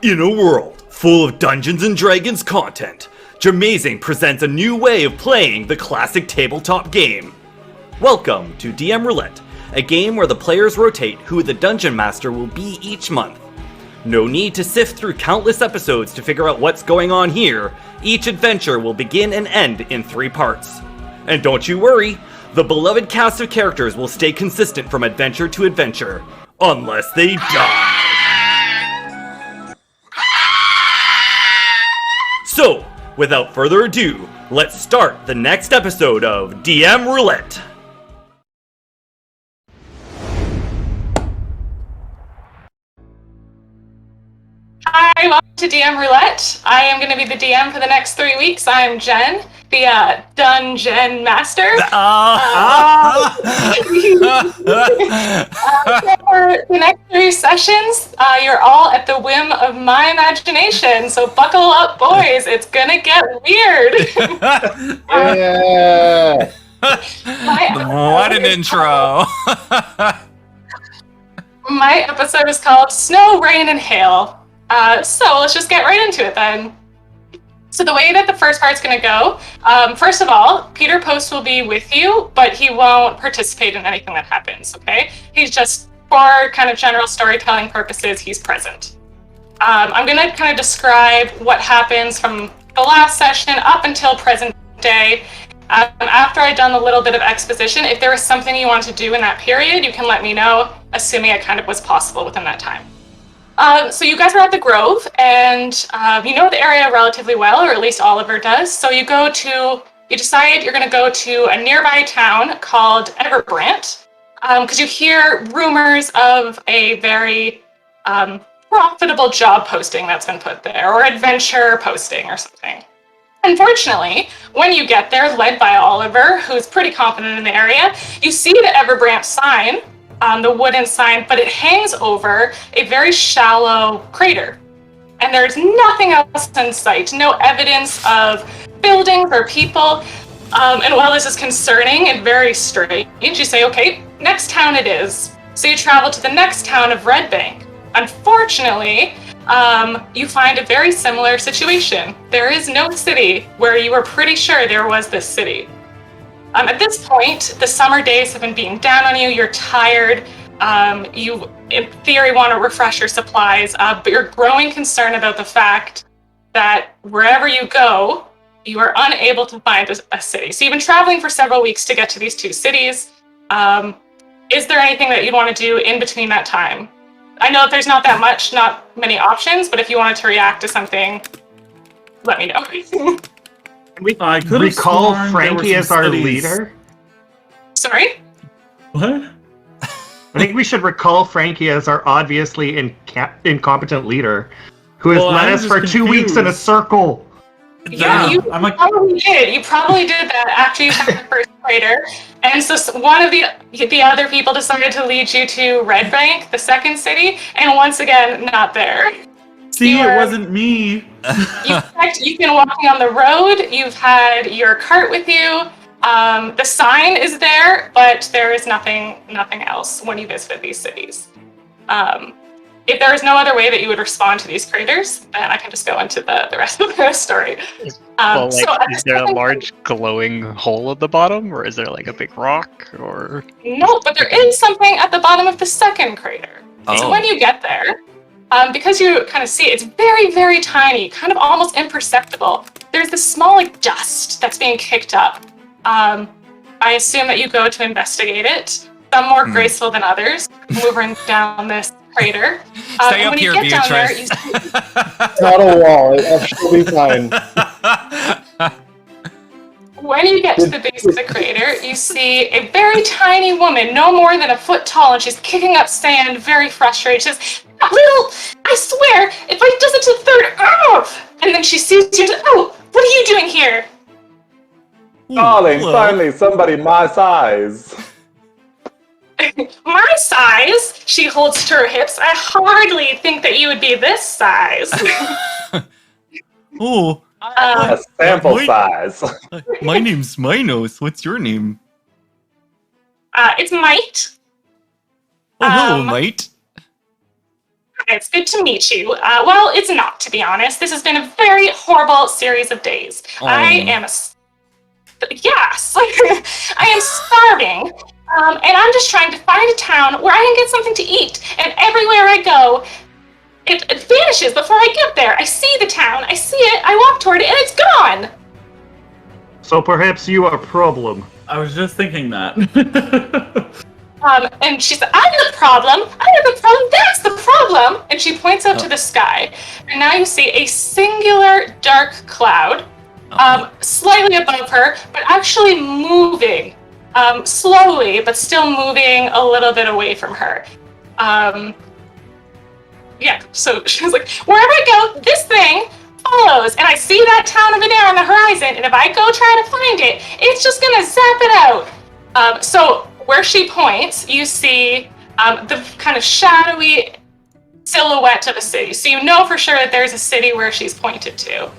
In a world full of Dungeons & Dragons content, Jamazing presents a new way of playing the classic tabletop game. Welcome to DM Roulette, a game where the players rotate who the Dungeon Master will be each month. No need to sift through countless episodes to figure out what's going on here. Each adventure will begin and end in 3 parts. And don't you worry, the beloved cast of characters will stay consistent from adventure to adventure, unless they die. So, without further ado, let's start the next episode of DM Roulette. Hi, welcome to DM Roulette. I am going to be the DM for the next 3 weeks. I am Jen, the Dungeon Master. For the next 3 sessions, you're all at the whim of my imagination. So buckle up, boys. It's going to get weird. Yeah. What an intro. My episode is called Snow, Rain, and Hail. So let's just get right into it then. So the way that the first part's going to go, first of all, Peter Post will be with you, but he won't participate in anything that happens, okay? He's just, for kind of general storytelling purposes, he's present. I'm going to kind of describe what happens from the last session up until present day. After I've done a little bit of exposition, if there was something you want to do in that period, you can let me know, assuming it kind of was possible within that time. So you guys are at the Grove, and you know the area relatively well, or at least Oliver does. So you decide you're going to go to a nearby town called Everbrant, because you hear rumors of a very profitable job posting that's been put there, or adventure posting or something. Unfortunately, when you get there, led by Oliver, who's pretty confident in the area, you see the Everbrant sign, the wooden sign, but it hangs over a very shallow crater. And there's nothing else in sight, no evidence of buildings or people. And while this is concerning and very strange, you say, okay, next town it is. So you travel to the next town of Red Bank. Unfortunately, you find a very similar situation. There is no city where you were pretty sure there was this city. At this point, the summer days have been beating down on you, you're tired, you, in theory, want to refresh your supplies, but you're growing concerned about the fact that wherever you go, you are unable to find a city. So you've been traveling for several weeks to get to these 2 cities. Is there anything that you'd want to do in between that time? I know that there's not many options, but if you wanted to react to something, let me know. We recall Frankie as our leader. Sorry? What? I think we should recall Frankie as our obviously incompetent leader, who has led us for 2 weeks in a circle. Yeah, you probably did. You probably did that after you found the first crater. And so one of the other people decided to lead you to Red Bank, the second city, and once again, not there. See, it wasn't me. You've been walking on the road. You've had your cart with you. The sign is there, but there is nothing else when you visit these cities. If there is no other way that you would respond to these craters, then I can just go into the rest of the story. Is there a large glowing hole at the bottom, or is there like a big rock, or? No, but there is something at the bottom of the second crater. Oh. So when you get there, because you kind of see it's very, very tiny, kind of almost imperceptible. There's this small dust that's being kicked up. I assume that you go to investigate it. Some more graceful than others, moving down this crater. Stay up here, Beatrice. Not a wall. She'll be fine. When you get to the base of the crater, you see a very tiny woman, no more than a foot tall, and she's kicking up sand, very frustrated. She says, I swear, if I does it to the third, and then she sees you, what are you doing here? Darling, finally somebody my size. My size? She holds to her hips. I hardly think that you would be this size. Oh. A sample size. My name's Minos. What's your name? It's Might. Oh, hello, Mite. It's good to meet you. Well, it's not, to be honest. This has been a very horrible series of days. I am yes, I am starving, and I'm just trying to find a town where I can get something to eat. And everywhere I go, it vanishes before I get there. I see the town, I see it, I walk toward it, and it's gone. So perhaps you are a problem. I was just thinking that. And she said, I'm the problem, that's the problem. And she points up to the sky. And now you see a singular dark cloud, slightly above her, but actually moving, slowly, but still moving a little bit away from her. Yeah, so she was like, wherever I go, this thing follows, and I see that town over there on the horizon, and if I go try to find it, it's just gonna zap it out. So where she points, you see the kind of shadowy silhouette of a city. So you know for sure that there's a city where she's pointed to.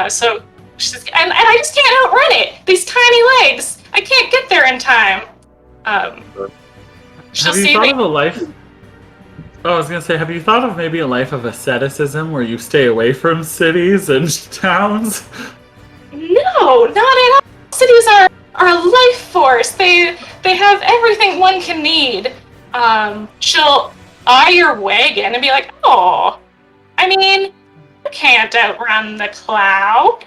So she's, and I just can't outrun it. These tiny legs, I can't get there in time. Have you thought of a life? Oh, I was gonna say, have you thought of maybe a life of asceticism where you stay away from cities and towns? No, not at all. Cities are a life force. They have everything one can need. She'll eye your wagon and be like, oh, I mean, you can't outrun the cloud.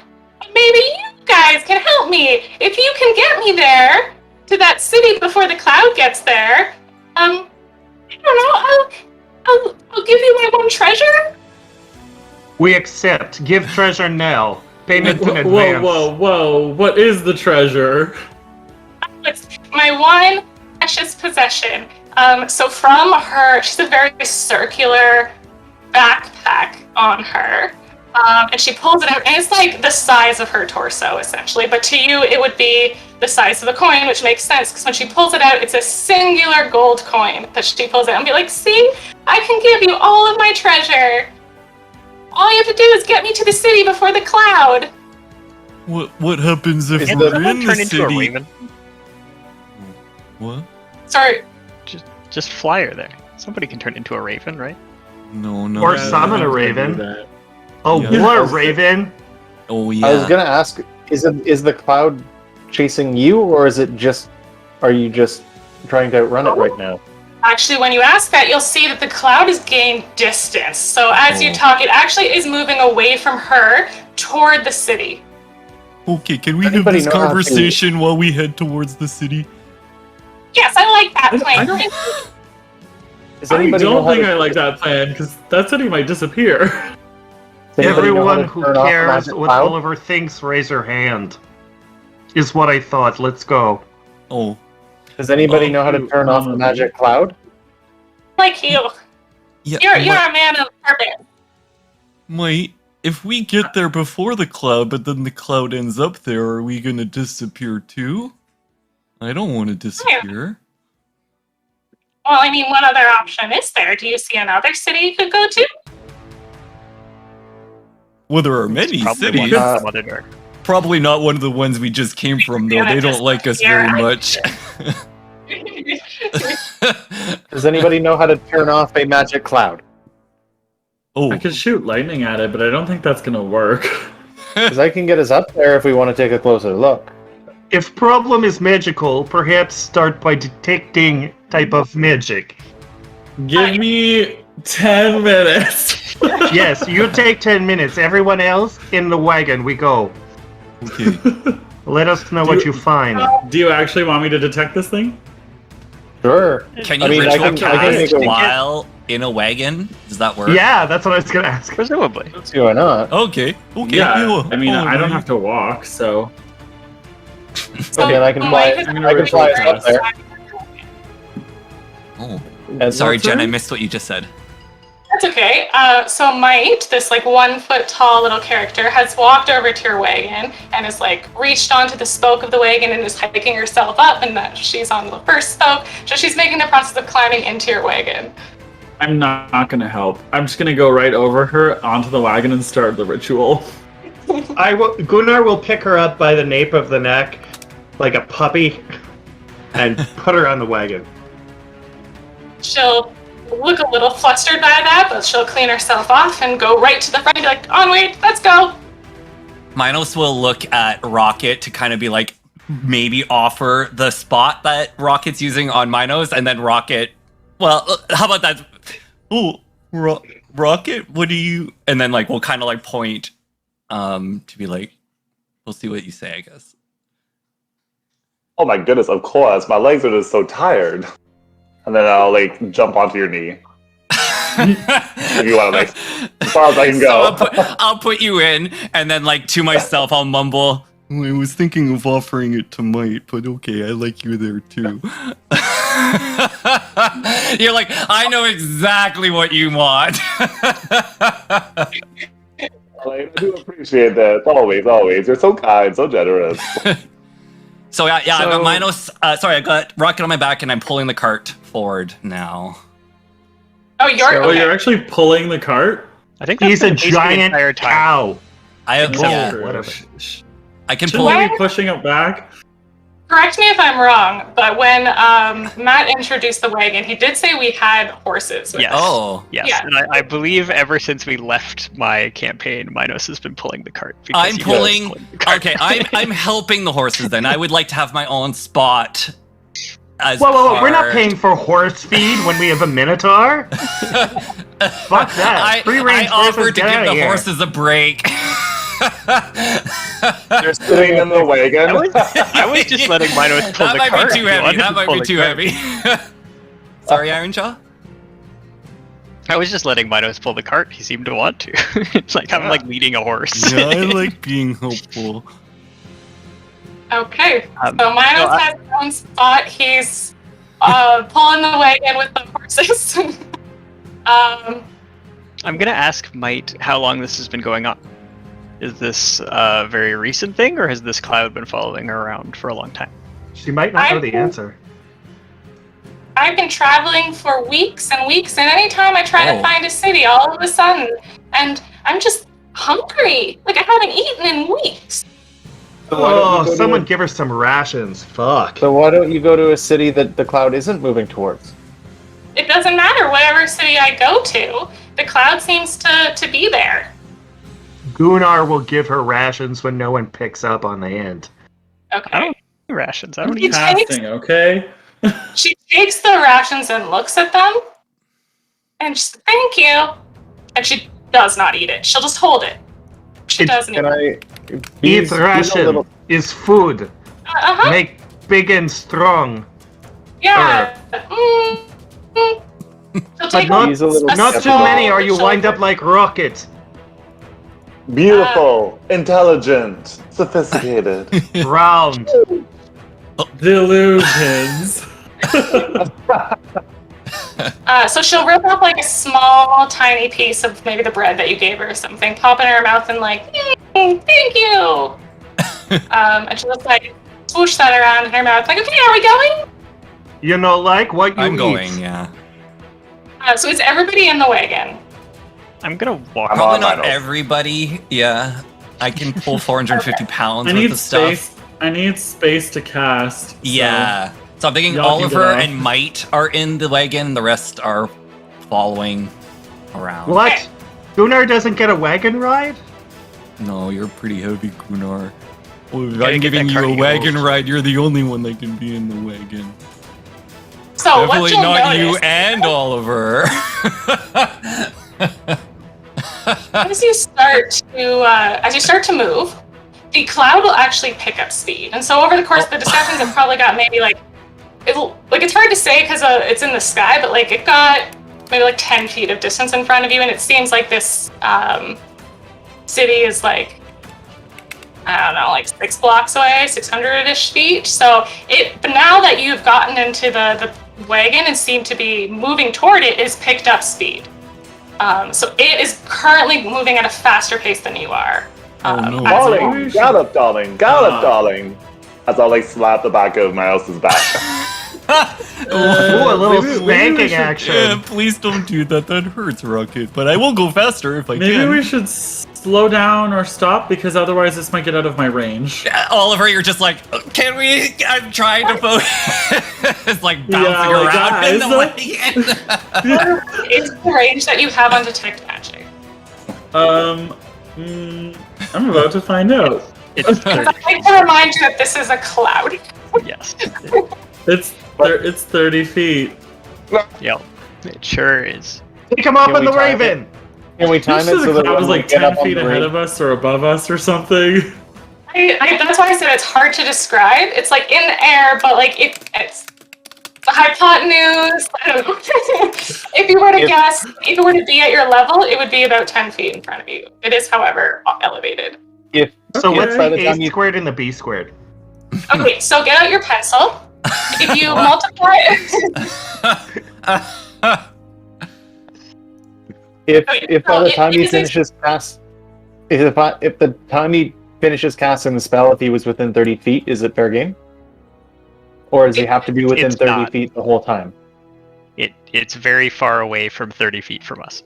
Maybe you guys can help me. If you can get me there to that city before the cloud gets there, I don't know, I'll give you my one treasure. We accept. Give treasure now. Payment in advance. Whoa. What is the treasure? It's my one precious possession. So from her, she's a very circular backpack on her. And she pulls it out, and it's like the size of her torso, essentially. But to you, it would be the size of a coin, which makes sense, because when she pulls it out, it's a singular gold coin that she pulls out and be like, see, I can give you all of my treasure. All you have to do is get me to the city before the cloud. What happens if Can we're someone in the turn into a city? raven? What? Sorry. Just fly her there. Somebody can turn into a raven, right? No. Or I summon a don't raven. do that. Oh, Yeah. what a raven! Oh yeah. I was gonna ask, is the cloud chasing you, or are you just trying to outrun it right now? Actually, when you ask that, you'll see that the cloud has gained distance. So as you talk, it actually is moving away from her toward the city. Okay, can we have Anybody this know how to- conversation while we head towards the city? Yes, I like that plan. Does I anybody know don't how think to- I like that plan, because that city might disappear. does anybody know how Everyone to who turn off the cares magic what cloud? Oliver thinks, raise your hand. Is what I thought. Let's go. Oh. Does anybody know how to turn off the magic cloud? Like you. Yeah, You're a man of purpose. Wait, if we get there before the cloud, but then the cloud ends up there, are we gonna disappear too? I don't want to disappear. Well, I mean, what other option is there? Do you see another city you could go to? Well, there are many Probably cities. one some other door. Probably not one of the ones we just came from, though. Yeah, They just don't like us here. very much. Does anybody know how to turn off a magic cloud? Oh, I could shoot lightning at it, but I don't think that's gonna work. Because I can get us up there if we want to take a closer look. If problem is magical, perhaps start by detecting type of magic. Give me 10 minutes. Yes, you take 10 minutes. Everyone else, in the wagon we go. okay. Let us know what you find. Do you actually want me to detect this thing? Sure. Can you I mean, I ritual can make cast a- while in a wagon? Does that work? Yeah, that's what I was gonna ask. Presumably. Let's see why not. Okay. Yeah, I mean, I don't have have to walk, so... Okay, and I can fly. I'm gonna I can fly us ritual up there. Oh, And Sorry, What's Jen, that? I missed what you just said. That's okay. So Might, this like 1 foot tall little character, has walked over to your wagon and has like reached onto the spoke of the wagon and is hiking herself up, and that she's on the first spoke. So she's making the process of climbing into your wagon. I'm not gonna help. I'm just gonna go right over her, onto the wagon, and start the ritual. Gunnar will pick her up by the nape of the neck, like a puppy, and put her on the wagon. She'll look a little flustered by that, but she'll clean herself off and go right to the front and be like, onward, let's go. Minos will look at Rocket to kind of be like, maybe offer the spot that Rocket's using on Minos, and then Rocket, well, how about that? Oh, Rocket, what do you? And then like we'll kind of like point, to be like, we'll see what you say, I guess. Oh my goodness, of course. My legs are just so tired. And then I'll like jump onto your knee. If you want to like as far as I can go. So I'll put you in, and then like to myself I'll mumble, I was thinking of offering it to Might, but okay, I like you there too. You're like, I know exactly what you want. I do appreciate that. Always. You're so kind, so generous. So yeah, I got Minos. Sorry, I got Rocket on my back, and I'm pulling the cart forward now. Oh, you're Oh, okay. you're actually pulling the cart? I think He's that's a been the case the giant entire time. cow. I have Oh, whatever. I can Shouldn't pull. we be pushing it back? Correct me if I'm wrong, but when Matt introduced the wagon, he did say we had horses. Yes. Oh, Yes, Yeah. and I believe ever since we left my campaign, Minos has been pulling the cart. because I'm he pulling. loves the cart. Okay, I'm helping the horses. Then I would like to have my own spot. As Whoa, we're not part. paying for horse feed when we have a minotaur. Fuck that. Free I range horses, offered to get give out the of here. horses a break. You're sitting in the wagon. I was just letting Minos pull That the might cart. be too He heavy. wanted That to might pull be the too cart. heavy. Sorry, Ironshaw. I was just letting Minos pull the cart. He seemed to want to. It's like I'm like leading a horse. Yeah, I like being helpful. Okay, Um, so Minos so I- has his own spot. He's pulling the wagon with the horses. I'm gonna ask Might how long this has been going on. Is this a very recent thing, or has this cloud been following her around for a long time? She might not know the answer. I've been traveling for weeks and weeks, and anytime I try Oh. to find a city, all of a sudden, and I'm just hungry. Like I haven't eaten in weeks. So why don't you Oh, go to someone a- give her some rations. Fuck. So why don't you go to a city that the cloud isn't moving towards? It doesn't matter whatever city I go to. The cloud seems to be there. Gunnar will give her rations when no one picks up on the end. Okay. I don't need rations. I don't He need. takes- Casting, okay? She takes the rations and looks at them, and she's thank you. And she does not eat it. She'll just hold it. She doesn't eat Can it. I? Eat Bees, a ration little- is food. Uh-huh. Make big and strong. Yeah. She'll But take not, He's a little not too skeptical. many or you wind up like Rocket. Beautiful, intelligent, sophisticated. Round. Delusions. So she'll rip up like a small, tiny piece of maybe the bread that you gave her or something, pop it in her mouth, and like, thank you. And she'll just like swoosh that around in her mouth, like, okay, are we going? You know, like what you I'm eat. going. Yeah. So is everybody in the wagon? I'm gonna walk. I'm Probably on not Minos. everybody. Yeah. I can pull 450 pounds I worth need of stuff. space. I need space to cast. so- Yeah. So I'm thinking Y'all can Oliver get off. and Might are in the wagon. The rest are following around. What? Gunnar doesn't get a wagon ride? No, you're pretty heavy, Gunnar. Well, if Gotta I'm get giving that you a cardio. wagon ride, you're the only one that can be in the wagon. So what Definitely you'll not you notice and Oliver. as you start to move, the cloud will actually pick up speed. And so over the course of the discussions, it probably got maybe it's hard to say because it's in the sky, but like it got maybe like 10 feet of distance in front of you, and it seems like this city is like, I don't know, like 6 blocks away, 600-ish feet. But now that you've gotten into the wagon and seem to be moving toward it, is picked up speed. So it is currently moving at a faster pace than you are. Oh, no. Darling, gallop, darling, gallop, darling. As I like slap the back of Miles's back. Ooh, a little maybe we spanking should- action. Please don't do that. That hurts, Rocket. But I will go faster if I Maybe can. we should slow down or stop because otherwise this might get out of my range. Oliver, you're just like, can we? I'm trying to focus. It's like bouncing Yeah, like, around in the guys, wagon. Is the range that you have on detect magic? I'm about to find out. It's I'd like to remind you that this is a cloud. yes. It's 30 feet. Yep. It sure is. Take him up Can on we the time it? Raven. Can we time This it is so a that cloud was when we like get 10 up on feet the ahead Raven- of us or above us or something. That's why I said it's hard to describe. It's like in the air, but like it's the hypotenuse. I don't know. If you were to guess, if it were to be at your level, it would be about 10 feet in front of you. It is, however, elevated. So what's by the the A time you- squared and the B squared? Okay, so get out your pencil. If you multiply If by the time he is it- finishes cast, if the time he finishes casting the spell, if he was within 30 feet, is it fair game? Or does he have to be within It's 30 not. feet the whole time? It's very far away from 30 feet from us.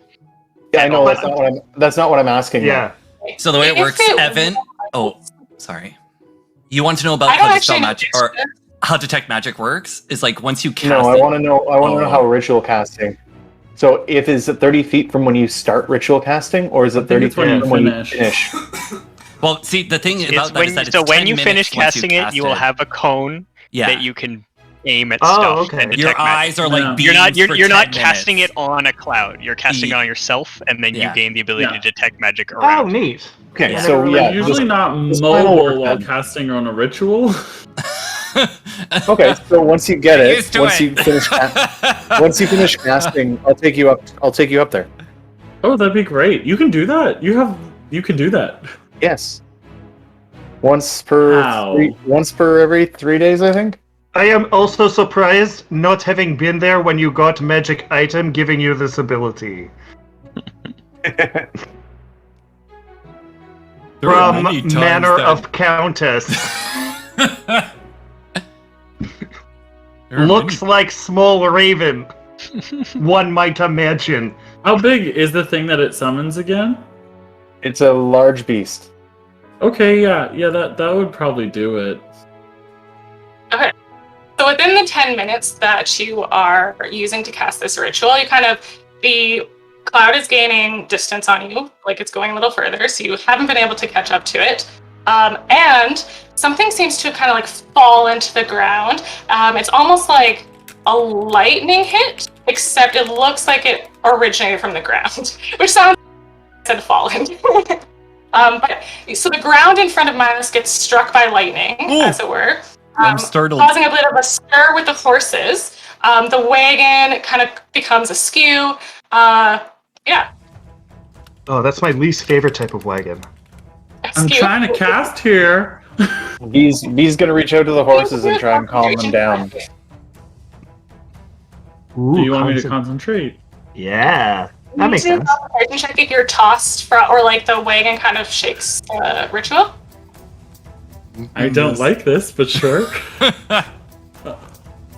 Yeah, I know But- that's not what I'm asking. Yeah. So the way it If works, it Evan. Oh, sorry. You want to know about I don't how dispel actually magic or how detect magic works? Is like once you cast No, I it. want to know. I want to know Oh. how ritual casting. So, if is it 30 feet from when you start ritual casting, or is I it think 30 it's when feet you from when you finish. finish? Well, see, the thing about that is that it's So when 10 you minutes finish once casting it, cast you will have a cone Yeah. that you can aim at Oh, stuff okay. and detect Your magic. eyes are like Yeah. beams You're not for you're not 10 casting minutes. it on a cloud. You're casting it E- on yourself, and then Yeah. you gain the ability Yeah. to detect magic Oh, around. neat. Okay, Yeah. so I'm yeah, usually not this final mobile work while then. casting on a ritual. Okay, so once you get it, Used to once it. you finish, once you finish casting, I'll take you up. I'll take you up there. Oh, that'd be great. You can do that. You can do that. Yes. Once per Wow. once per every 3 days, I think. I am also surprised not having been there when you got magic item giving you this ability. There are From many times Manor that- of Countess. there are Looks many- like small raven. One might imagine. How big is the thing that it summons again? It's a large beast. Okay, yeah, that would probably do it. So within the 10 minutes that you are using to cast this ritual, the cloud is gaining distance on you, like it's going a little further, so you haven't been able to catch up to it. And something seems to kind of like fall into the ground. It's almost like a lightning hit, except it looks like it originated from the ground, which sounds like it had fallen. But so the ground in front of Minos gets struck by lightning, Ooh. as it were. I'm startled. Causing a bit of a stir with the horses. The wagon kind of becomes askew. Yeah. Oh, that's my least favorite type of wagon. I'm askew. trying to cast here. Bee's gonna reach out to the horses and try and calm them down. Ooh, Do you want me to concent- concentrate? Yeah, that makes You do sense. a concentration check if you're tossed from, or like the wagon kind of shakes ritual. I don't like this, but sure.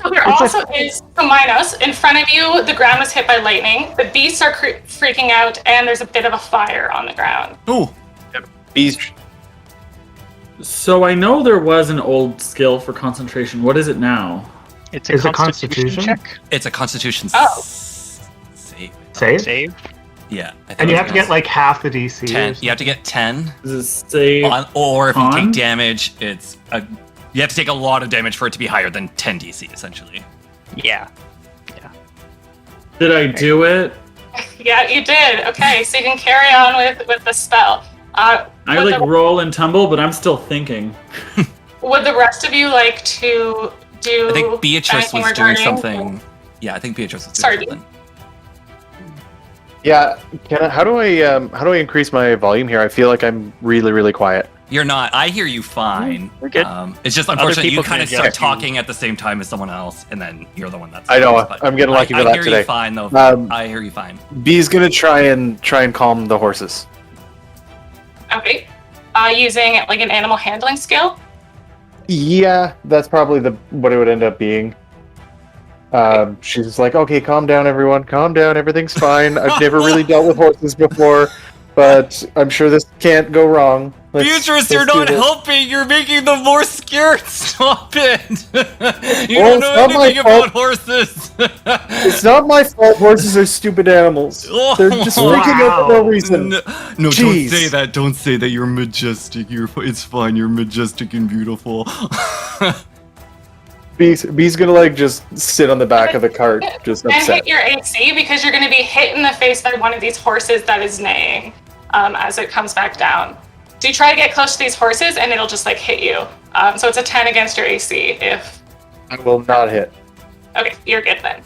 So there also is so Minos in front of you. The ground was hit by lightning. The beasts are freaking out, and there's a bit of a fire on the ground. Oh, Bees. So I know there was an old skill for concentration. What is it now? It's a Is it constitution Constitution? check. It's a Constitution Oh. save. Save? Save. Yeah. I think And you it's have to get like half the DC. 10. You have to get 10. Is it save? Or if you Con? take damage, you have to take a lot of damage for it to be higher than 10 DC, essentially. Yeah. Did I do it? Yeah, you did. Okay, so you can carry on with the spell. I Would like the- roll and tumble, but I'm still thinking. Would the rest of you like to do? I think Beatrice anything was doing regarding- something. Yeah, I think Beatrice was doing Sorry, something. Yeah. How do I increase my volume here? I feel like I'm really quiet. You're not. I hear you fine. We're good. It's just unfortunate you people kind can of start adjust you. talking at the same time as someone else, and then you're the one that's. I know. but I'm getting lucky I for that hear today. you fine though. I hear you fine. Bee's gonna try and calm the horses. Okay. Using like an animal handling skill. Yeah, that's probably what it would end up being. She's like, okay, calm down, everyone. Calm down. Everything's fine. I've never really dealt with horses before, but I'm sure this can't go wrong. Beatrice, you're do not this." helping. You're making them more scared. Stop it. You Well, don't know it's not my anything fault. about horses. It's not my fault. Horses are stupid animals. They're just freaking out for no reason. No, don't Jeez. say that. Don't say that. You're majestic. It's fine. You're majestic and beautiful. B's gonna like just sit on the back of the cart, just And upset. hit your AC because you're going to be hit in the face by one of these horses that is neighing as it comes back down. So you try to get close to these horses and it'll just like hit you. So it's a 10 against your AC if... I will not hit. Okay, you're good then.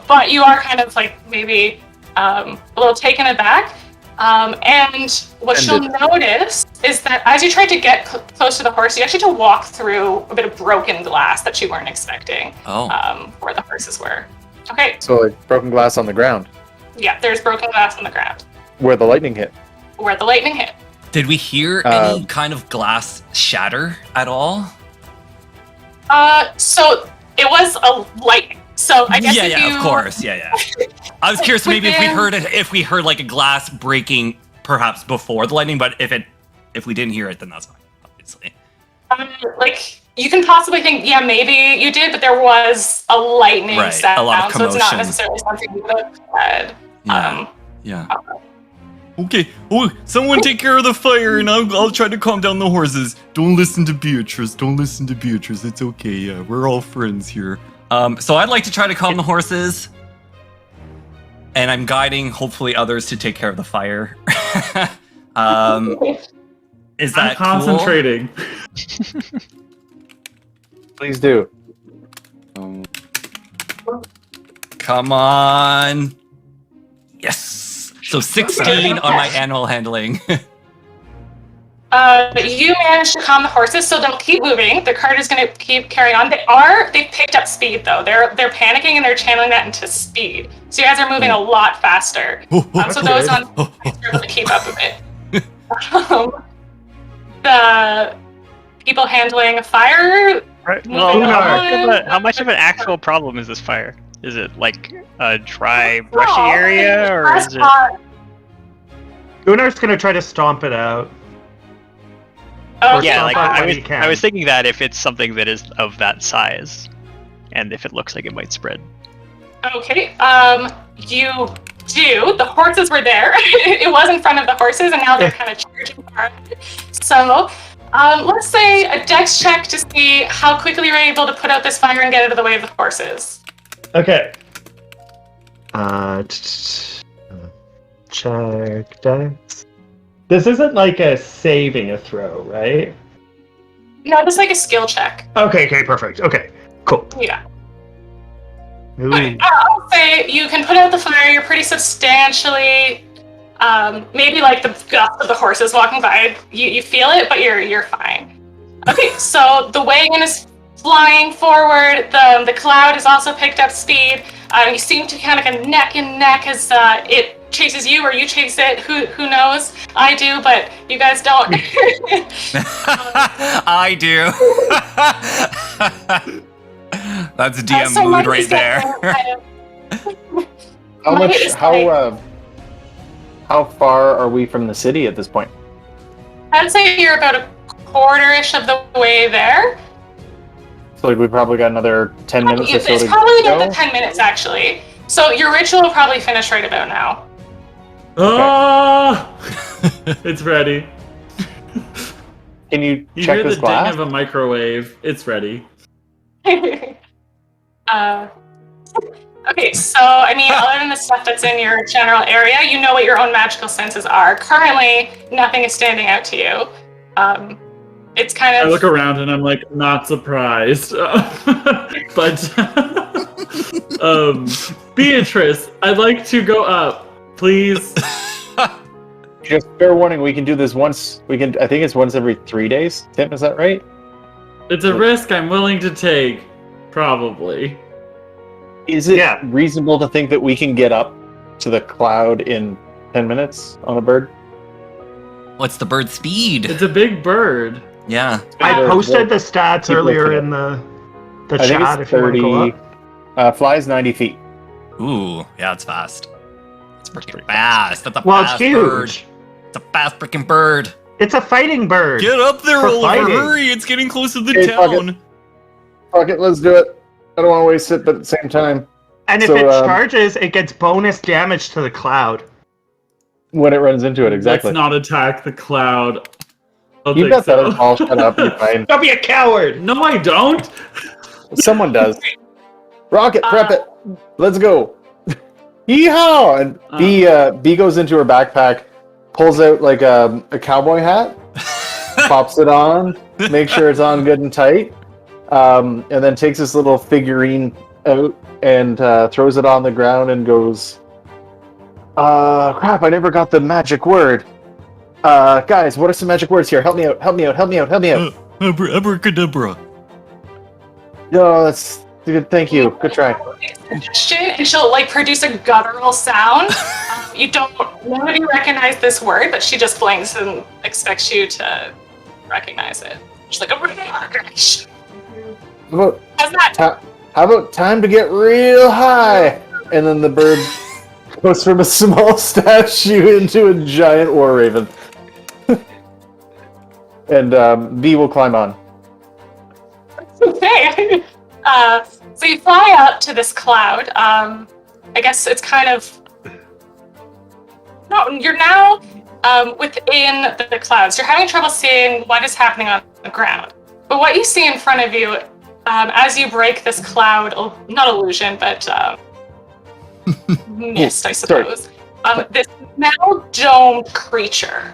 But you are kind of like maybe a little taken aback. And what she'll notice is that as you try to get close to the horse, you actually have to walk through a bit of broken glass that you weren't expecting where the horses were. Okay, So like broken glass on the ground, yeah, there's broken glass on the ground where the lightning hit. where the lightning hit. Did we hear any kind of glass shatter at all? So it was a lightning. So I guess if you... of course, yeah. I was curious, maybe if we heard like a glass breaking, perhaps before the lightning. But if we didn't hear it, then that's fine, obviously. Like you can possibly think, yeah, maybe you did, but there was a lightning sound, a lot of so it's not commotion. necessarily something you would have said. Yeah. Okay. Oh, someone take care of the fire, and I'll try to calm down the horses. Don't listen to Beatrice. It's okay. Yeah, we're all friends here. So I'd like to try to calm the horses, and I'm guiding hopefully others to take care of the fire. Is that I'm concentrating. Cool? Please do. Come on. Yes. So 16 on my animal handling. You managed to calm the horses, so they'll keep moving. The cart is going to keep carrying on. They've picked up speed though. They're panicking and they're channeling that into speed. So you guys are moving a lot faster. So those on are able to keep up a bit. The people handling fire. Right. moving Well, on. how much of an actual problem is this fire? Is it like a dry, brushy area, or is it? Gunnar's gonna try to stomp it out. Oh, Yeah, like Stomp out I what was, he can. I was thinking that if it's something that is of that size, and if it looks like it might spread. Okay. You do. The horses were there. It was in front of the horses, and now they're kind of charging hard. So, let's say a dex check to see how quickly you're able to put out this fire and get out of the way of the horses. Okay. Check dex. This isn't like a saving a throw, right? No, just like a skill check. Okay, perfect. Okay, cool. Yeah. Ooh. Okay, I'll say you can put out the fire. You're pretty substantially, maybe like the gust of the horses walking by. You feel it, but you're fine. Okay, so the wagon is flying forward. The cloud has also picked up speed. You seem to kind of go neck and neck as it chases you or you chase it. Who knows? I do, but you guys don't. I do. That's DM So mood Mike right is there. How Mike much? is like- How far are we from the city at this point? I'd say you're about a quarter-ish of the way there. So like we probably got another 10 minutes or so It's to probably go. about the 10 minutes, actually. So your ritual will probably finish right about now. Oh, it's ready. Can you You check hear this the glass? ding of a microwave. It's ready. Okay, so, I mean, other than the stuff that's in your general area, you know what your own magical senses are. Currently, nothing is standing out to you. It's kind of... I look around and I'm like, not surprised. But, Beatrice, I'd like to go up, please. Just fair warning, we can do this once. I think it's once every 3 days. Tim, is that right? It's a risk I'm willing to take, probably. Is it reasonable to think that we can get up to the cloud in 10 minutes on a bird? What's the bird speed? It's a big bird. Yeah. I Either posted one. the stats Keep earlier looking in the I think chat it's if you want to go 30. up. Flies 90 feet. Ooh, yeah, it's fast. It's freaking fast. That's a Well, it's fast bird. huge. It's a fast freaking bird. It's a fighting bird. Get up there, For Oliver! fighting. Hurry! It's getting close to the Hey, fuck town. Fuck it, let's do it. I don't want to waste it, but at the same time, And if So, it charges, it gets bonus damage to the cloud. when it runs into it, exactly. Let's not attack the cloud. I don't You think got that so. as well. Shut up. You're fine. Don't be a coward! No, I don't. Someone does. Rocket, prep it. Let's go. Yeehaw! And B goes into her backpack, pulls out like a cowboy hat, pops it on, makes sure it's on good and tight, and then takes this little figurine out and throws it on the ground and goes, crap, I never got the magic word. Guys, what are some magic words here? Help me out, help me out, help me out, help me out. Abracadabra. No, that's good, thank you. Good try. And she'll like produce a guttural sound. Nobody recognized this word, but she just blinks and expects you to recognize it. She's like, oh my gosh. How How's that? about time to get real high? And then the bird goes from a small statue into a giant war raven. And B will climb on. Okay. So you fly up to this cloud. I guess it's kind of. No, you're now within the clouds. You're having trouble seeing what is happening on the ground. But what you see in front of you, as you break this cloud, not illusion, but mist, I suppose. This metal dome creature.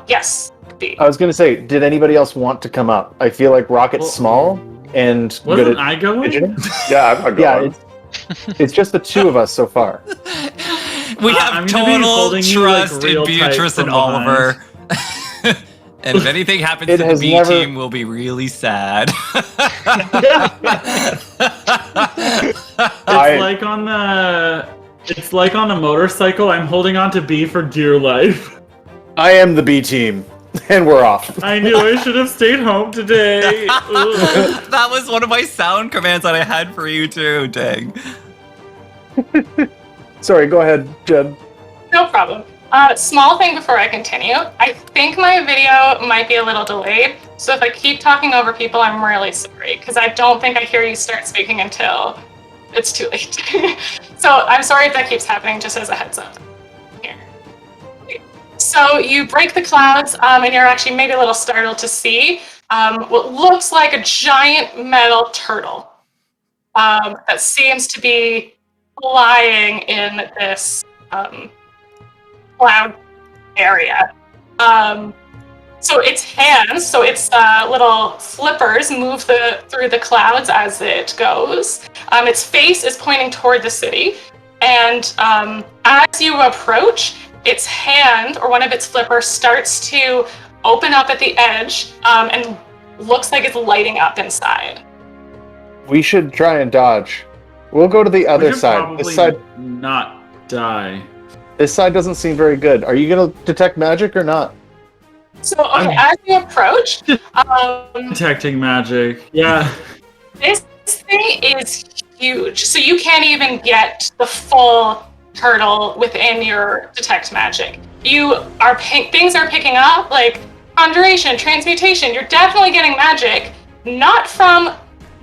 Yes. B. I was going to say, did anybody else want to come up? I feel like Rocket's small and good Wasn't at I going? fidgeting. Yeah, I'm not Yeah, going. it's just the two of us so far. We have I'm gonna be total holding you, like, trust real in tight Beatrice from and Oliver. And if anything happens It to the has B never- team, we'll be really sad. It's like on a motorcycle. I'm holding on to B for dear life. I am the B team, and we're off. I knew I should have stayed home today. Ugh. That was one of my sound commands that I had for you too, dang. Sorry, go ahead, Jen. No problem. Small thing before I continue. I think my video might be a little delayed, so if I keep talking over people, I'm really sorry, because I don't think I hear you start speaking until it's too late. So I'm sorry if that keeps happening, just as a heads up. Here. So you break the clouds, and you're actually maybe a little startled to see what looks like a giant metal turtle that seems to be flying in this cloud area. So its hands, so its little flippers move through the clouds as it goes. Its face is pointing toward the city, and as you approach, its hand or one of its flippers starts to open up at the edge and looks like it's lighting up inside. We should try and dodge. We'll go to the We other should side. probably This side. not die. This side doesn't seem very good. Are you gonna detect magic or not? So, okay, as you approach, Detecting magic. Yeah. this thing is huge. So you can't even get the full turtle within your detect magic. Things are picking up like conjuration, transmutation. You're definitely getting magic, not from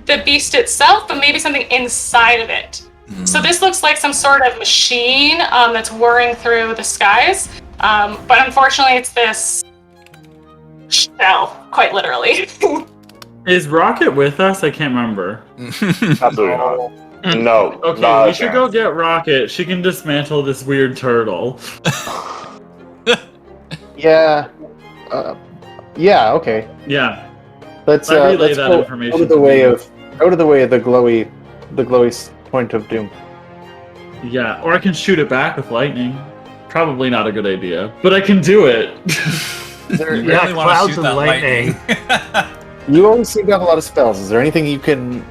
the beast itself, but maybe something inside of it. So this looks like some sort of machine that's whirring through the skies. But unfortunately, it's this shell, quite literally. Is Rocket with us? I can't remember. Absolutely not. No. Okay, not we a should chance. go get Rocket. She can dismantle this weird turtle. Yeah. Yeah. Okay. Yeah. Let's I relay let's that go information out of to the way me. of the glowy point of doom. Yeah. Or I can shoot it back with lightning. Probably not a good idea, but I can do it. You Yeah, really wanna clouds shoot and that lightning. You always seem to have a lot of spells. Is there anything you can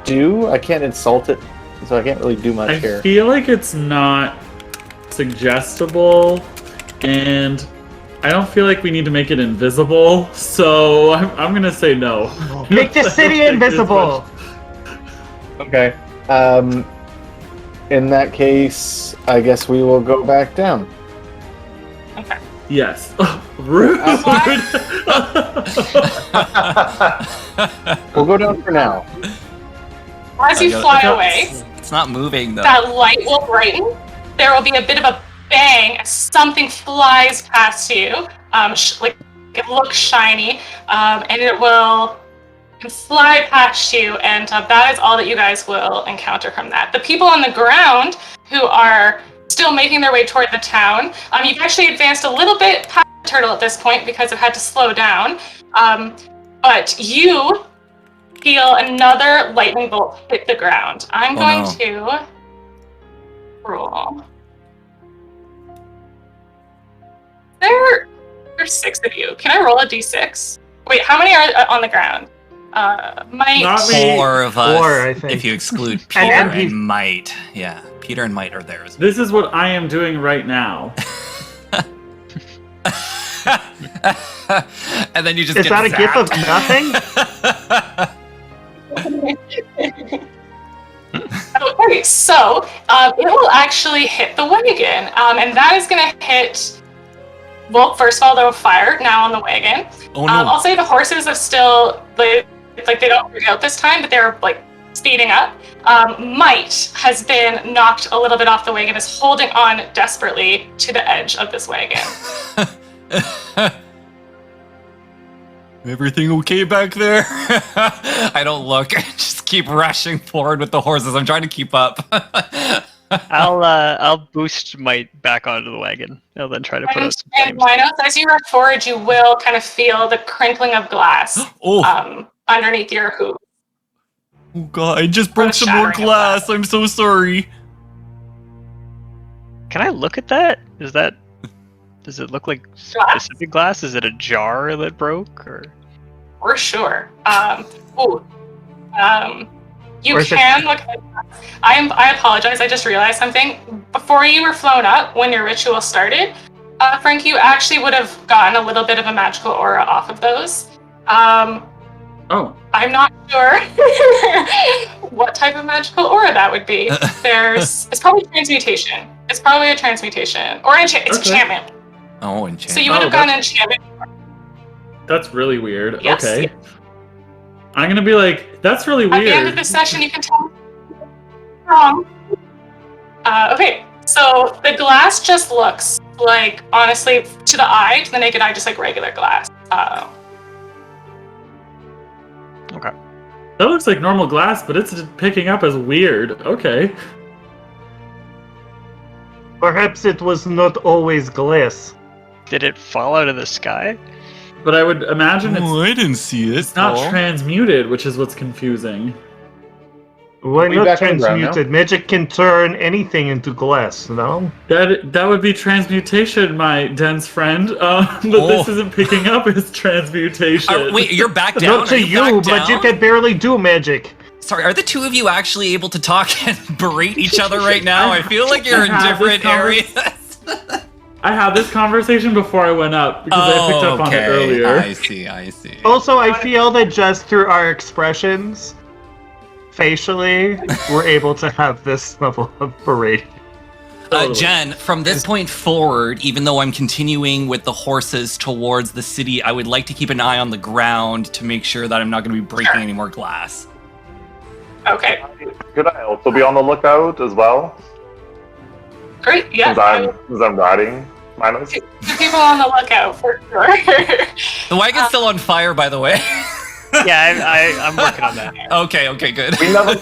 do? I can't insult it, so I can't really do much I here. feel like it's not suggestible, and I don't feel like we need to make it invisible. So I'm gonna say no. Make the city invisible. Okay. In that case, I guess we will go back down. Okay. Yes. Rude. We'll go down for now. As you fly away, It's not moving though. that light will brighten. There will be a bit of a bang as something flies past you. Like it looks shiny, and it will fly past you, and that is all that you guys will encounter from that. The people on the ground who are still making their way toward the town, you've actually advanced a little bit past the turtle at this point because it had to slow down, but you feel another lightning bolt hit the ground. I'm going to roll. There's 6 of you. Can I roll a d6? Wait, how many are on the ground? Might. Not me. 4 of us. 4, I think. If you exclude Peter and Might. Yeah, Peter and Might are there as well. This is what I am doing right now. And then you just Is get that a gif of nothing? Okay, so it will actually hit the wagon, and that is going to hit. Well, first of all, they'll fire now on the wagon. Oh no. I'll say the horses are still they don't freak out this time, but they're like speeding up. Might has been knocked a little bit off the wagon, is holding on desperately to the edge of this wagon. Everything okay back there? I don't look. I just keep rushing forward with the horses. I'm trying to keep up. I'll boost Might back onto the wagon. I'll then try to put out some And flames. Minos, as you rush forward, you will kind of feel the crinkling of glass underneath your hoof. Oh god, I just broke some more glass. I'm so sorry. Can I look at that? Does it look like specific glass? Is it a jar that broke, or? For sure. You can look at. I apologize. I just realized something. Before you were flown up, when your ritual started, Frank, you actually would have gotten a little bit of a magical aura off of those. Oh. I'm not sure what type of magical aura that would be. It's probably transmutation. It's probably a transmutation or it's enchantment. Oh, enchantment. So you would have gotten enchantment. That's really weird. Yes. Okay. I'm gonna be like, that's really weird. At the end of the session, you can tell me wrong. Okay, so the glass just looks like, honestly, to the eye, to the naked eye, just like regular glass. Okay. That looks like normal glass, but it's picking up as weird. Okay. Perhaps it was not always glass. Did it fall out of the sky? But I would imagine Oh, I didn't see it. it's not transmuted, which is what's confusing. Why We not back on the ground transmuted? Magic can turn anything into glass, no? That would be transmutation, my dense friend. But this isn't picking up as transmutation. Wait, you're back down? Not to Are you, back but you down? can barely do magic. Sorry, are the two of you actually able to talk and berate each other right now? I feel like you're in different areas. I had this conversation before I went up because I picked up on it earlier. I see. Also, I feel that just through our expressions, facially, we're able to have this level of berating. Jen, from this point forward, even though I'm continuing with the horses towards the city, I would like to keep an eye on the ground to make sure that I'm not going to be breaking any more glass. Okay. Could I also be on the lookout as well? Great, yeah. Since I'm riding Minos? Two people on the lookout, for sure. The wagon's still on fire, by the way. Yeah, I'm working on that. Okay, good. We never...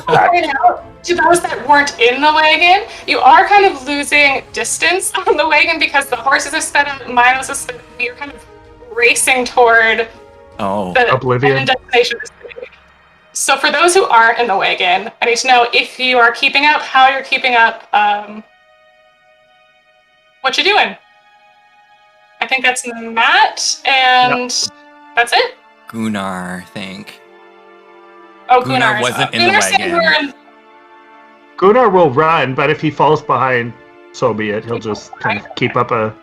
Right now, to those that weren't in the wagon, you are kind of losing distance on the wagon because the horses are sped up, Minos is sped up, you're kind of racing toward the Oblivion. end destination of the city. So for those who aren't in the wagon, I need to know if you are keeping up, how you're keeping up, what you're doing. I think that's Matt, and that's it. Gunnar, I think. Oh, Gunnar wasn't in the wagon. Gunnar will run, but if he falls behind, so be it. He'll just kind of keep up a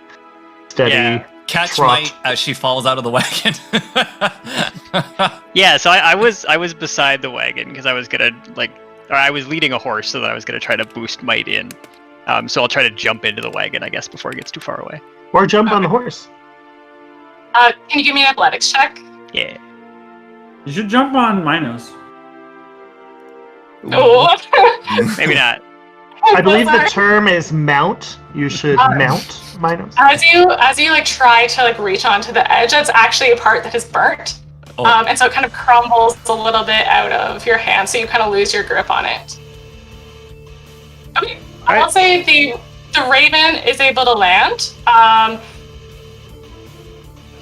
steady... Yeah. catch Trot. Might as she falls out of the wagon. Yeah, so I was beside the wagon because I was gonna or I was leading a horse, so that I was gonna try to boost Might in. So I'll try to jump into the wagon, I guess, before it gets too far away. Or jump on the horse. Can you give me an athletics check? Yeah. You should jump on Minos. Oh. Maybe not. I believe the term is mount. You should mount Minos. As you like try to like reach onto the edge, that's actually a part that is burnt. Oh. And so it kind of crumbles a little bit out of your hand, so you kind of lose your grip on it. Okay, I'll say the Raven is able to land.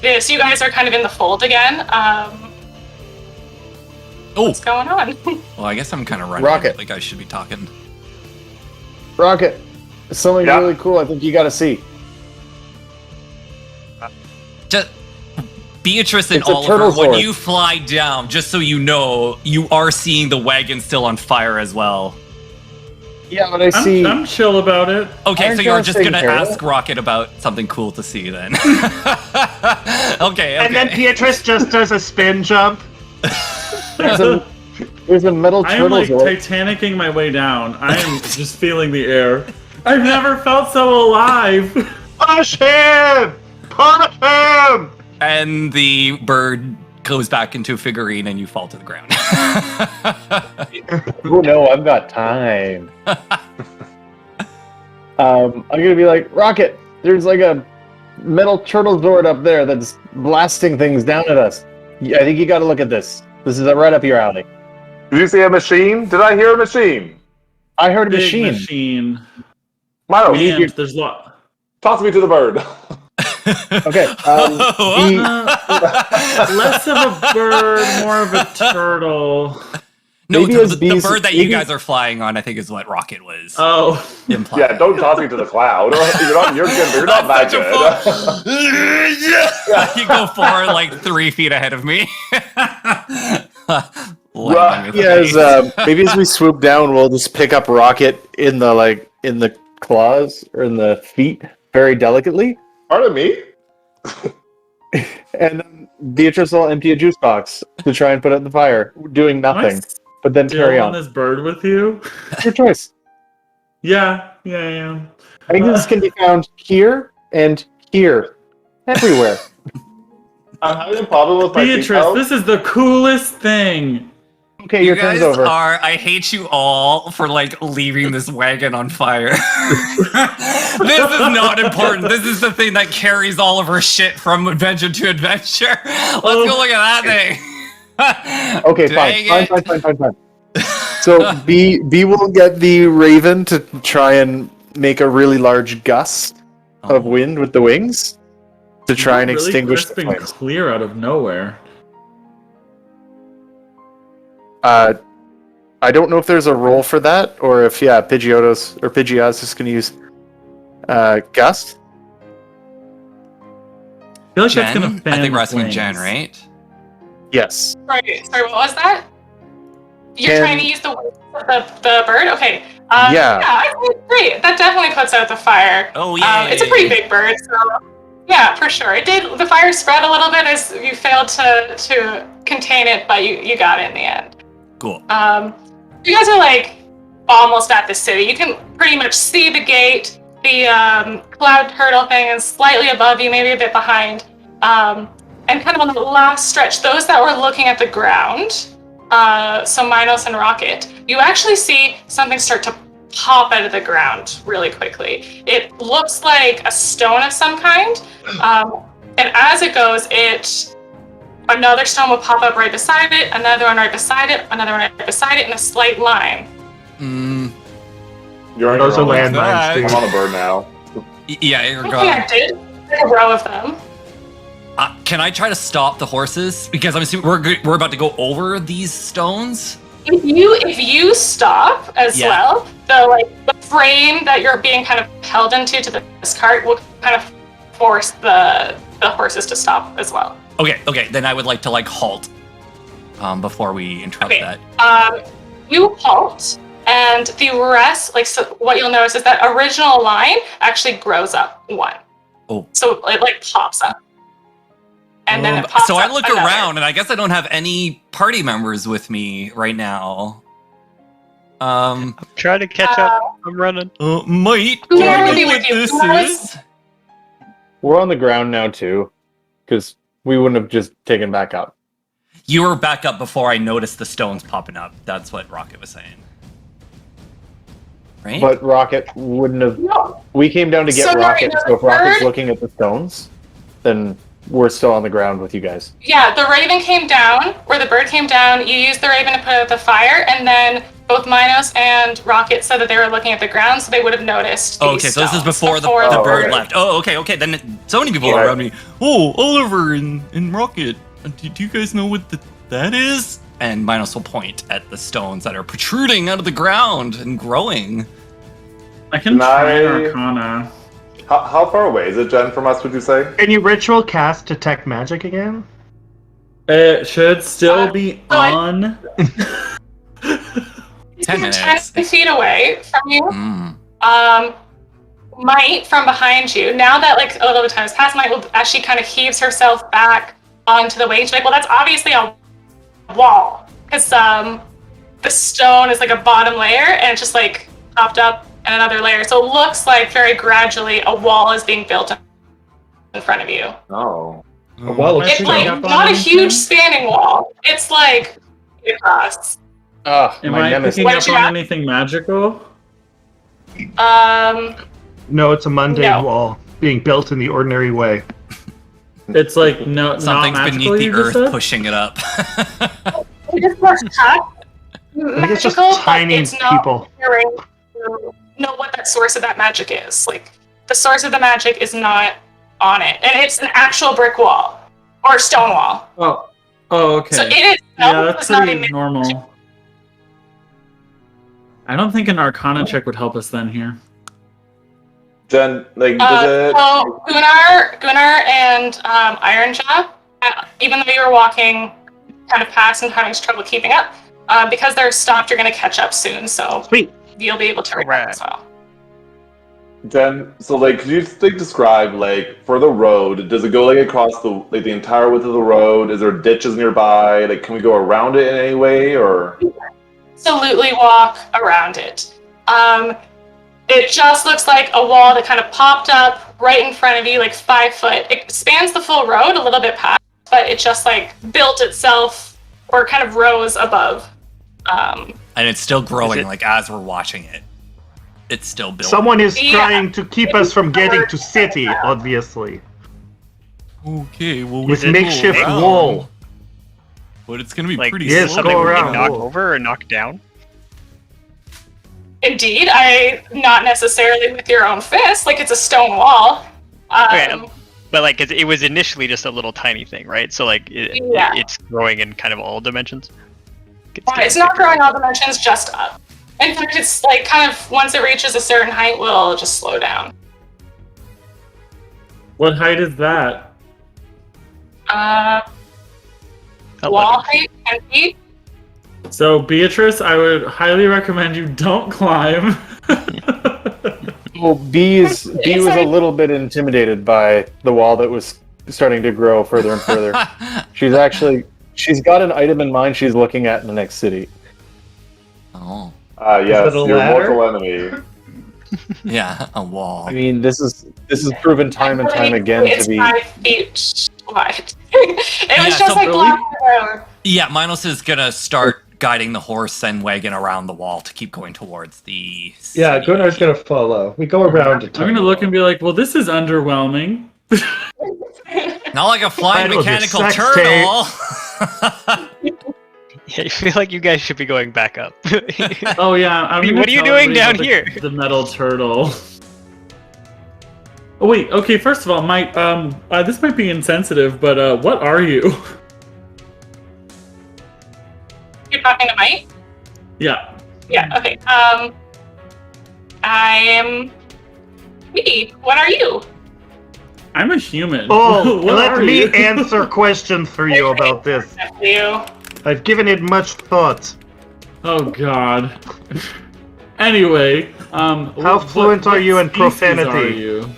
So you guys are kind of in the fold again. What's going on? Well, I guess I'm kind of running. Rocket. Like I should be talking. Rocket, it's something Yeah. really cool. I think you got to see. Just Beatrice and It's a Oliver, turtle when sword. you fly down, just so you know, you are seeing the wagon still on fire as well. Yeah, but I see. I'm chill about it. Okay, Aren't so you're y'all just taking gonna care of ask it? Rocket about something cool to see then. Okay. And then Beatrice just does a spin jump. There's a metal I am turtle like sword. Titanicing my way down. I am just feeling the air. I've never felt so alive. Push him! Push him! And the bird goes back into a figurine and you fall to the ground. Oh no, I've got time. I'm gonna be like, Rocket, there's like a metal turtle sword up there that's blasting things down at us. I think you gotta look at this. This is right up your alley. Did you see a machine? Did I hear a machine? I heard a Big machine. machine. Miles, Man, there's a lot. toss me to the bird. Okay. Less of a bird, more of a turtle. No, Maybe the, as the bees- bird that you maybe- guys are flying on, I think, is what Rocket was Oh. implying. Yeah, don't toss me to the cloud. You're good. You're not that That's such good. You go forward like 3 feet ahead of me. Landing with Yes, face. maybe as we swoop down, we'll just pick up Rocket in the claws or in the feet very delicately, Pardon me? and Beatrice will empty a juice box to try and put out the fire, doing Am I nothing, but then still carry on on. this bird with you? Your choice. Yeah, I am. I think this can be found here and here, everywhere. I'm having a problem with my Beatrice, seatbelt. this is the coolest thing. Okay, You your guys turn's over. are. I hate you all for like leaving this wagon on fire. This is not important. This is the thing that carries all of her shit from adventure to adventure. Let's go look at that thing. Okay, Dang fine. So B will get the Raven to try and make a really large gust of wind with the wings to try and Really extinguish crisp the and flames. clear out of nowhere. I don't know if there's a role for that, or if Pidgeotto's or Pidgeot's just gonna use gust. I feel like Jen? that's gonna fan I think we're the asking Jen, flames. right? Yes. Sorry, what was that? You're Can- trying to use the bird? Okay. Yeah. I think great. That definitely puts out the fire. Oh yeah. It's a pretty big bird, so yeah, for sure. It did. The fire spread a little bit as you failed to contain it, but you got it in the end. Cool. You guys are like almost at the city. You can pretty much see the gate. The cloud turtle thing is slightly above you, maybe a bit behind. And kind of on the last stretch, those that were looking at the ground, so Minos and Rocket, you actually see something start to pop out of the ground really quickly. It looks like a stone of some kind. And as it goes, another stone will pop up right beside it, another one right beside it, another one right beside it in a slight line. You're on Those your are own. landmines, dude. I'm on a bird now. Yeah, you're I gone. connected. Like a row of them. Can I try to stop the horses? Because I'm assuming we're about to go over these stones. If you stop as Yeah. well, the frame that you're being kind of held into to this cart will kind of force the horses to stop as well. Okay, then I would like to halt before we interrupt Okay. that. You halt, and the rest, so what you'll notice is that original line actually grows up one. Oh. So it like pops up. And then it pops so up I look another. around, and I guess I don't have any party members with me right now. I'm trying to catch up. I'm running. Mate, Who do you are know we what with you? this Who is? We're on the ground now too, because we wouldn't have just taken back up. You were back up before I noticed the stones popping up. That's what Rocket was saying. Right? But Rocket wouldn't have. No. We came down to get So Rocket. right, So if the Rocket's bird- looking at the stones, then we're still on the ground with you guys. Yeah, the raven came down, or the bird came down. You used the raven to put out the fire, and then both Minos and Rocket said that they were looking at the ground, so they would have noticed. Oh, these okay, so this is stones before the Oh, bird okay. left. Oh, okay. Then so many people Yeah. are around me. Oh, Oliver and Rocket. Do you guys know what that is? And Minos will point at the stones that are protruding out of the ground and growing. I can Can try I- Arcana. How far away is it, Jen, from us, would you say? Can you ritual cast Detect Magic again? It should still be so I- on. It's 10 10 minutes. feet away from you. Mm. Might from behind you. Now that like a little bit of time has passed, Might will as she kind of heaves herself back onto the way. She's like, well, that's obviously a wall because the stone is like a bottom layer and it's just like popped up and another layer. So it looks like very gradually a wall is being built in front of you. Oh. Well, It's like not a huge spanning wall. It's like across. Am my I nemesis. picking What up did you on have? anything magical? No, it's a mundane No. wall being built in the ordinary way. It's like no, Something's not beneath magical, the you just earth said? pushing it up. It just looks tough. I think it's just Magical, but tiny it's not people. appearing to know what that source of that magic is. Like the source of the magic is not on it, and it's an actual brick wall or stone wall. Oh, okay. So it is. Yeah, that's it's not pretty a normal. I don't think an Arcana check would help us then here. Jen, like, does it... So Gunnar and Ironjaw, even though you were walking kind of past and having trouble keeping up, because they're stopped, you're going to catch up soon. So Sweet. you'll be able to read Alright. as well. Jen, so like, could you like describe like for the road? Does it go like across the entire width of the road? Is there ditches nearby? Like, can we go around it in any way, or? Absolutely walk around it. It just looks like a wall that kind of popped up right in front of you, like 5 foot. It spans the full road a little bit past, but it just like built itself or kind of rose above. And it's still growing, Is it- like as we're watching it. It's still building. Someone is Yeah. trying to keep us from getting to city, obviously. Okay, well, we With can go makeshift around, wall. But it's gonna be Like, pretty is this Yes, slow. something go we around. can knock over or knock down? Indeed, not necessarily with your own fist, like it's a stone wall. Okay, but like it was initially just a little tiny thing, right? So like Yeah. it's growing in kind of all dimensions. It's not growing all dimensions, just up. In fact, it's like kind of once it reaches a certain height, will just slow down. What height is that? Wall height 10 feet. So, Beatrice, I would highly recommend you don't climb. Well, B was a little bit intimidated by the wall that was starting to grow further and further. She's got an item in mind she's looking at in the next city. Oh, Yes, it a your ladder? mortal enemy. yeah, a wall. I mean, this is proven time and time again It's to be. 5 feet wide. It Yeah, was just so like really- blocking the road. Yeah, Minos is gonna start guiding the horse and wagon around the wall to keep going towards the Yeah, city. Gunnar's gonna follow. We go around it. I'm gonna look and be like, well, this is underwhelming. Not like a flying Title of your mechanical sex turtle. Yeah, I feel like you guys should be going back up. Oh yeah, I'm gonna What are you tell doing everybody down about here? The metal turtle. Oh wait, okay. First of all, Mike, this might be insensitive, but what are you? You're talking to Mike? Yeah. Yeah, okay. I am me. What are you? I'm a human. Oh, What let are me you? answer questions for you about this. You. I've given it much thought. Oh God. Anyway, How fluent are you in species profanity? Are you?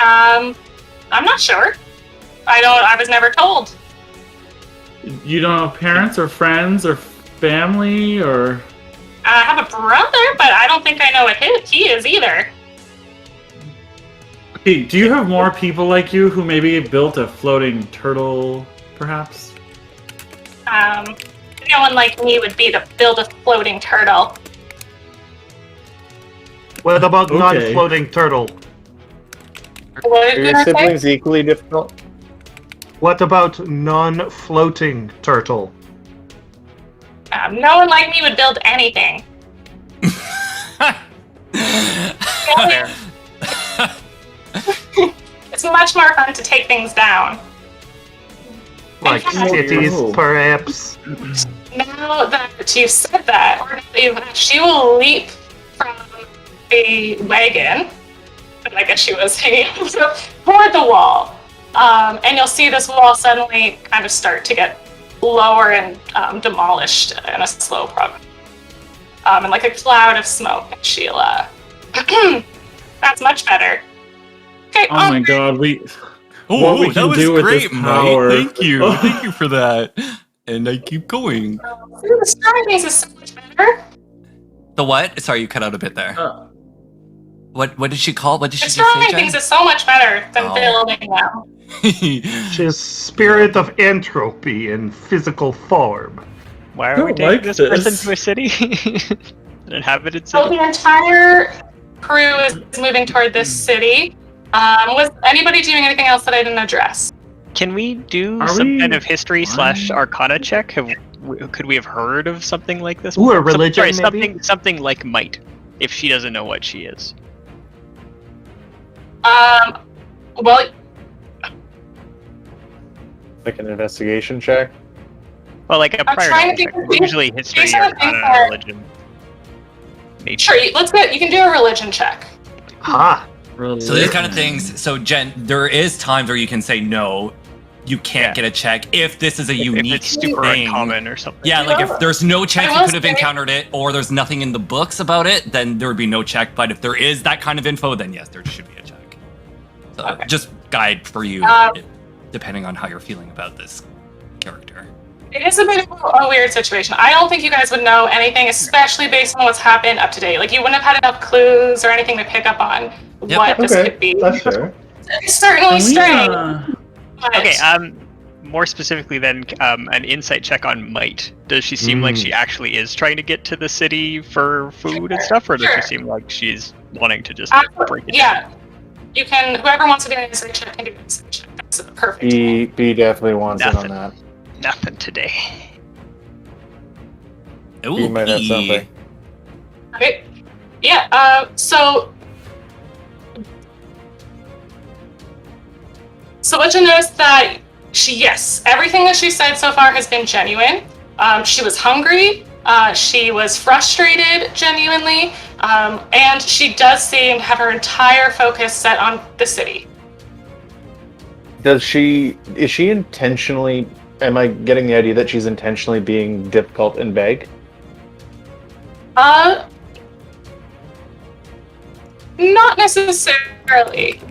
I'm not sure. I was never told. You don't have parents or friends or family or... I have a brother, but I don't think I know what he is either. Hey, do you have more people like you who maybe built a floating turtle, perhaps? No one like me would be to build a floating turtle. What about Okay. non-floating turtle? What Are did your I say? siblings equally difficult? What about non-floating turtle? No one like me would build anything. Fair. It's much more fun to take things down. Like cities, Oh. perhaps. Now that you said that, or that you've asked, she will leap from the wagon, and I guess she was hanging toward the wall. And you'll see this wall suddenly kind of start to get lower and demolished in a slow progress. And like a cloud of smoke, and she'll, that's much better. Okay, Oh my god, what Oh, we that can was do with this great, Mike. power. Thank you. Thank you for that. And I keep going. The starting things is so much better. The what? Sorry, you cut out a bit there. What did she call? What did she just say, Destroying Jen? things is so much better than Oh. building them. She's spirit of entropy in physical form. Why are don't we taking like this this. person to a city? An inhabited So city? the entire crew is moving toward this city. Was anybody doing anything else that I didn't address? Can we do Are some we- kind of history / Why? arcana check? Could we have heard of something like this? Ooh, a before? religion, Sorry, maybe? something like might, if she doesn't know what she is. Well, Like an investigation check? Well, like a I'm prior trying knowledge to check. think- Usually history, these are the things arcana, that- religion. Nature. sure. You can do a religion check. Ha! So these kind of things. So Jen, there is times where you can say no, you can't get a check if this is a If unique it's super thing. uncommon or something. Yeah, like if there's no chance I you will could have say- encountered it, or there's nothing in the books about it, then there would be no check. But if there is that kind of info, then yes, there should be a check. So Okay. just guide for you, Um, depending on how you're feeling about this character. It is a bit of a weird situation. I don't think you guys would know anything, especially based on what's happened up to date. Like you wouldn't have had enough clues or anything to pick up on Yep. what this Okay, could be. that's fair. It's certainly strange. But Okay, more specifically then, an insight check on might. Does she seem like she actually is trying to get to the city for food and stuff, or does Sure. she seem like she's wanting to just break it down? yeah, you can. Whoever wants to do an insight check can do an insight check. That's perfect. B definitely wants in on Nothing. that. Nothing today. Ooh, B might have something. Okay. Yeah. So what you notice that yes, everything that she said so far has been genuine. She was hungry. She was frustrated, genuinely, and she does seem to have her entire focus set on the city. Is she intentionally, am I getting the idea that she's intentionally being difficult and vague? Not necessarily.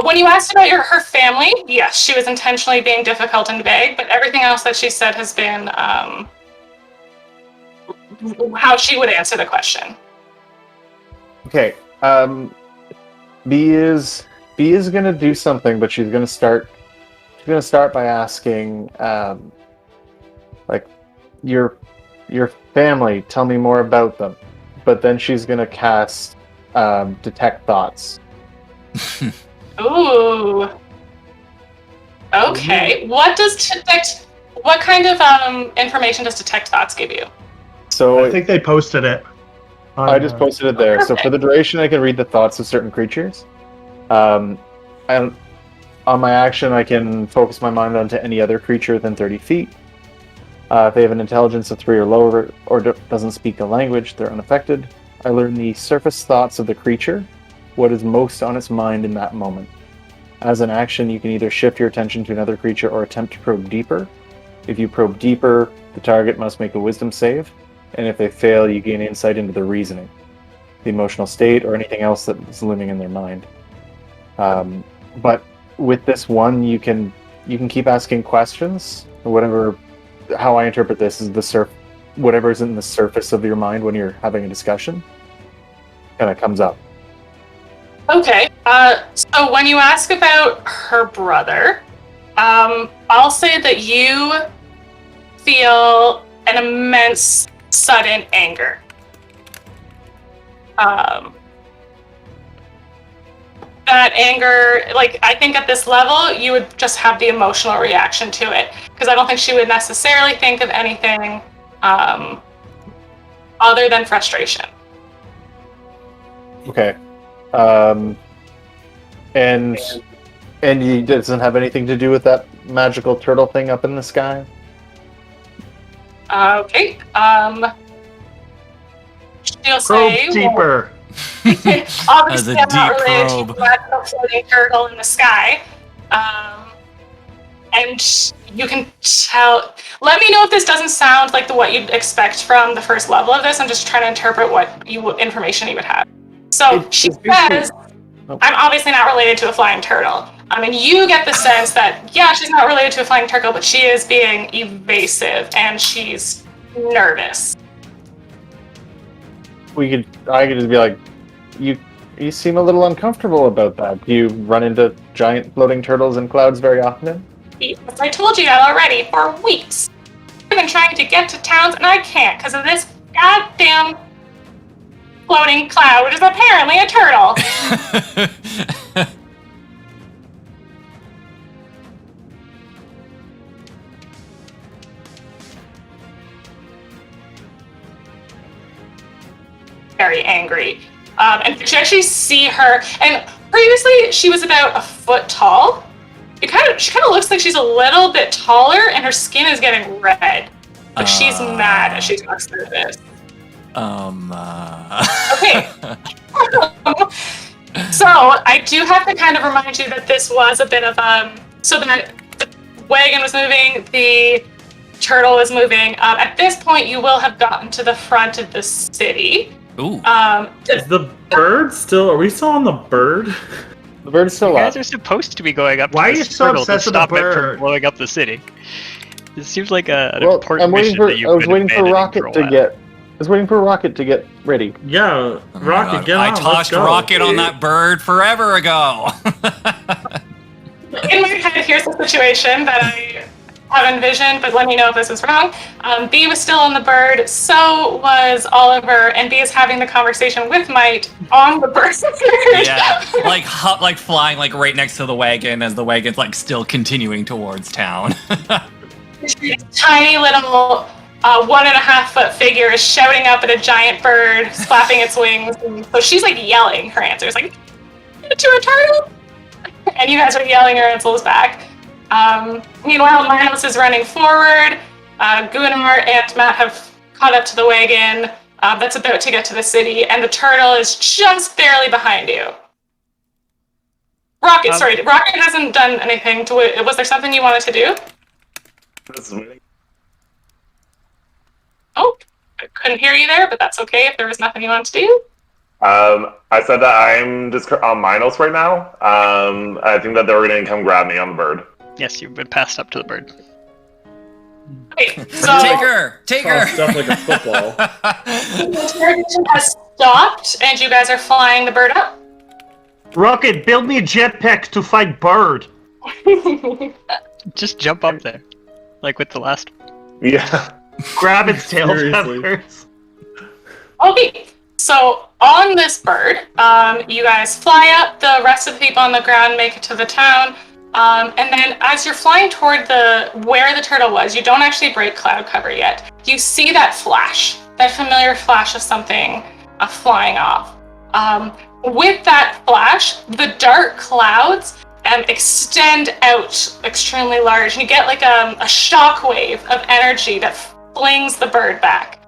When you asked about her family, yes, she was intentionally being difficult and vague, but everything else that she said has been how she would answer the question. Okay. B is gonna do something, but she's gonna start by asking, like, your family. Tell me more about them. But then she's gonna cast detect thoughts. Ooh. Okay. What kind of information does detect thoughts give you? So I think they posted it. I just posted it there. So for the duration, I can read the thoughts of certain creatures. And on my action, I can focus my mind onto any other creature within 30 feet. If they have an intelligence of 3 or lower, or doesn't speak the language, they're unaffected. I learn the surface thoughts of the creature, what is most on its mind in that moment. As an action, you can either shift your attention to another creature or attempt to probe deeper. If you probe deeper, the target must make a wisdom save, and if they fail, you gain insight into their reasoning, the emotional state, or anything else that is looming in their mind. but with this one, you can keep asking questions. Whatever, how I interpret this is whatever's in the surface of your mind when you're having a discussion, kind of comes up. Okay. So when you ask about her brother, I'll say that you feel an immense sudden anger. That anger, like, I think at this level, you would just have the emotional reaction to it. Because I don't think she would necessarily think of anything other than frustration. Okay. And it doesn't have anything to do with that magical turtle thing up in the sky? Okay. She'll Probe say, deeper. obviously, As a I'm not deep related probe. to that floating turtle in the sky. And you can tell. Let me know if this doesn't sound like what you'd expect from the first level of this. I'm just trying to interpret what information you would have. So she says, I'm obviously not related to a flying turtle. I mean, you get the sense that, yeah, she's not related to a flying turtle, but she is being evasive and she's nervous. I could just be like, you seem a little uncomfortable about that. Do you run into giant floating turtles in clouds very often? Yes, I told you that already for weeks. I've been trying to get to towns and I can't because of this goddamn floating cloud, which is apparently a turtle. Very angry. And you actually see her, and previously she was about a foot tall. She kind of looks like she's a little bit taller, and her skin is getting red. But she's mad as she talks through this. Okay. So I do have to kind of remind you that this was a bit of so that the wagon was moving, the turtle was moving. At this point, you will have gotten to the front of the city. Ooh. Is the bird still? Are we still on the bird? The bird's still You up. guys are supposed to be going up Why to are this you so turtle to obsessed with the stop it from bird? blowing up the city. This seems like an Well, important I'm waiting mission for. that you've I was been waiting for abandoning Rocket for a to while. get. I was waiting for Rocket to get ready. Yeah, Oh my Rocket, God. get on. I let's tossed go. Rocket on that bird forever ago. In my head, here's the situation that I have envisioned, but let me know if this is wrong. B was still on the bird, so was Oliver, and B is having the conversation with Might on the bird. Yeah, like flying like right next to the wagon as the wagon's like still continuing towards town. Tiny little 1.5 foot figure is shouting up at a giant bird, flapping its wings. And so she's like yelling her answers, like, to a turtle? And you guys are yelling her answers back. Meanwhile, Minos is running forward. Gunnar and Matt have caught up to the wagon that's about to get to the city, and the turtle is just barely behind you. Rocket, sorry, Rocket hasn't done anything to it. Was there something you wanted to do? Oh, I couldn't hear you there, but that's okay if there was nothing you wanted to do. I said that I'm just on Minos right now. I think that they're going to come grab me on the bird. Yes, you've been passed up to the bird. Okay, so Take her! Stuff like a football. the interrogation has stopped, and you guys are flying the bird up. Rocket, build me a jetpack to fight bird. Just jump up there, like with the last. Yeah. Grab its tail Seriously. feathers. Okay, so on this bird, you guys fly up. The rest of the people on the ground make it to the town. And then as you're flying toward where the turtle was, you don't actually break cloud cover yet. You see that flash, that familiar flash of something flying off. With that flash, the dark clouds extend out extremely large, and you get like a shockwave of energy that flings the bird back.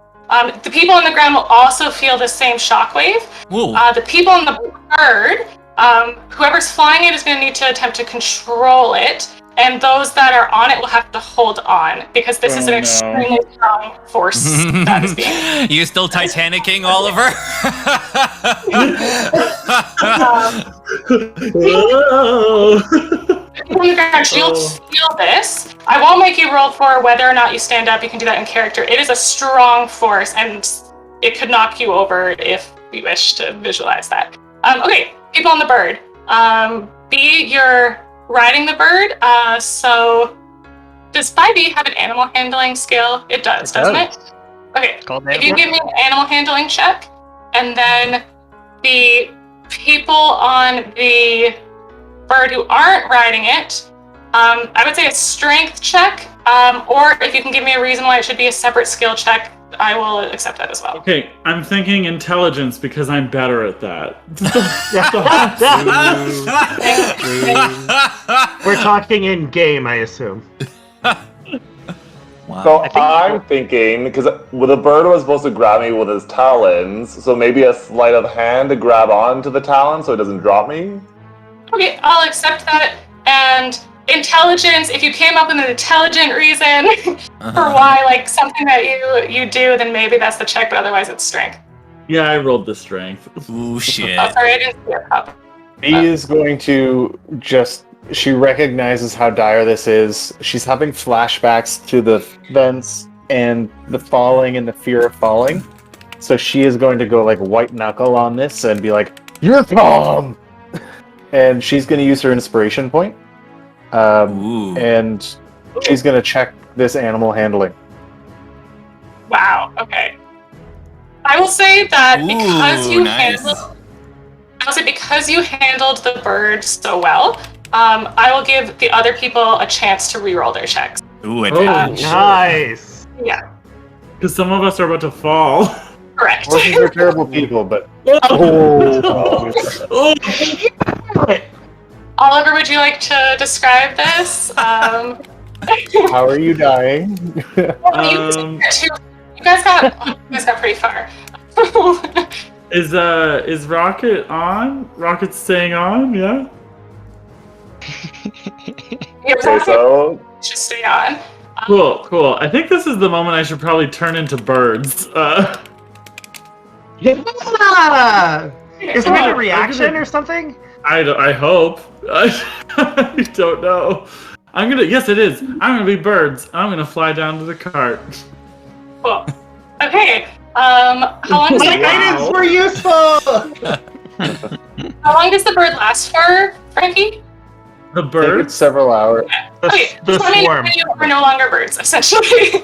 The people on the ground will also feel the same shockwave. The people on the bird, whoever's flying it is going to need to attempt to control it, and those that are on it will have to hold on, because this is an extremely strong force that is being... You still Titanicing, Oliver? Whoa. You'll feel this. I won't make you roll for whether or not you stand up. You can do that in character. It is a strong force, and it could knock you over if you wish to visualize that. Okay, people on the bird. B, you're riding the bird. So does 5e have an animal handling skill? It does, doesn't it? Okay, if you give me an animal handling check, and then the people on the bird who aren't riding it, I would say a strength check, or if you can give me a reason why it should be a separate skill check, I will accept that as well. Okay, I'm thinking intelligence because I'm better at that. We're talking in game, I assume. Wow. So I'm thinking, because the bird was supposed to grab me with his talons, so maybe a sleight of hand to grab onto the talon so it doesn't drop me? Okay, I'll accept that. And intelligence, if you came up with an intelligent reason for why, like something that you do, then maybe that's the check, but otherwise it's strength. Yeah, I rolled the strength. Ooh, shit. Oh, sorry, I didn't see your cup. B is going to she recognizes how dire this is. She's having flashbacks to the vents and the falling and the fear of falling. So she is going to go like white knuckle on this and be like, "You're calm!" And she's going to use her inspiration point. And she's going to check this animal handling. Wow, okay. I will say that because you handled the bird so well, I will give the other people a chance to reroll their checks. Ooh, advantage. Nice. Yeah, Because some of us are about to fall. correct. Horses are terrible people, but Oliver, would you like to describe this? how are you dying? You guys got pretty far. Is Rocket on? Rocket's staying on, yeah? Okay, so Should stay on. Cool. I think this is the moment I should probably turn into birds. Yeah! Is there a reaction or something? I hope. I don't know. Yes, it is. I'm gonna be birds. I'm gonna fly down to the cart. Cool. Okay. How long does Guidance were useful! How long does the bird last for, Frankie? The I think birds? it's several hours. Okay, The so I mean, swarm. you are no longer birds, essentially.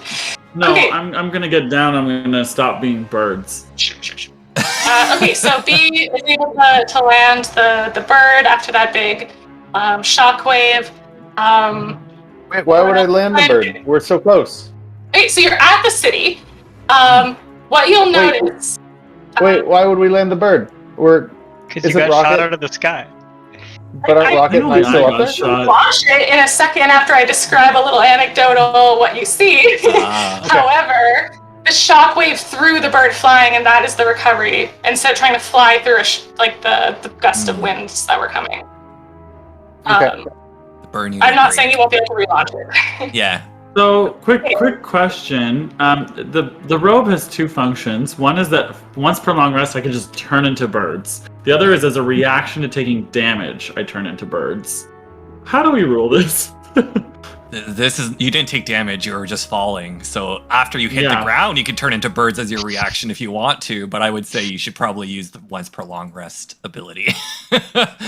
No, okay. I'm gonna get down. I'm gonna stop being birds. Sure. Okay, so B is able to land the bird after that big shockwave. Wait, why would I land the bird? We're so close. Okay, so you're at the city. What you'll Wait. notice. Wait, why would we land the bird? Because you Is it got shot rocket? out of the sky. But our rocket know might still I up got there? shot. Watch it in a second after I describe a little anecdotal what you see. However, the shockwave threw the bird flying, and that is the recovery. Instead of trying to fly through the gust of winds that were coming. Okay. Burn you. I'm not saying you won't be able to relaunch it. Yeah. So, quick question. The robe has two functions. One is that once per long rest, I can just turn into birds. The other is as a reaction to taking damage, I turn into birds. How do we rule this? This is you didn't take damage, you were just falling. So after you hit the Yeah. ground, you can turn into birds as your reaction if you want to, but I would say you should probably use the once per long rest ability.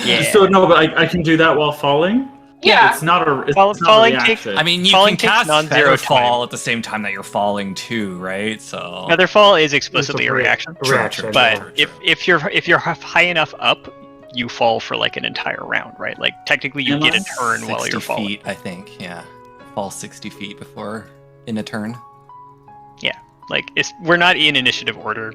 Yeah. So no, but I can do that while falling? Yeah. It's not a, it's Fall- not a falling reaction. I mean, you Falling can takes cast non-zero Feather Fall time. at the same time that you're falling too, right? So Featherfall is explicitly a reaction, Reaction. but if you're high enough up, you fall for like an entire round, right? Like technically you get a turn while 60 you're falling. feet, I think. Yeah, fall 60 feet before in a turn. Yeah, like we're not in initiative order.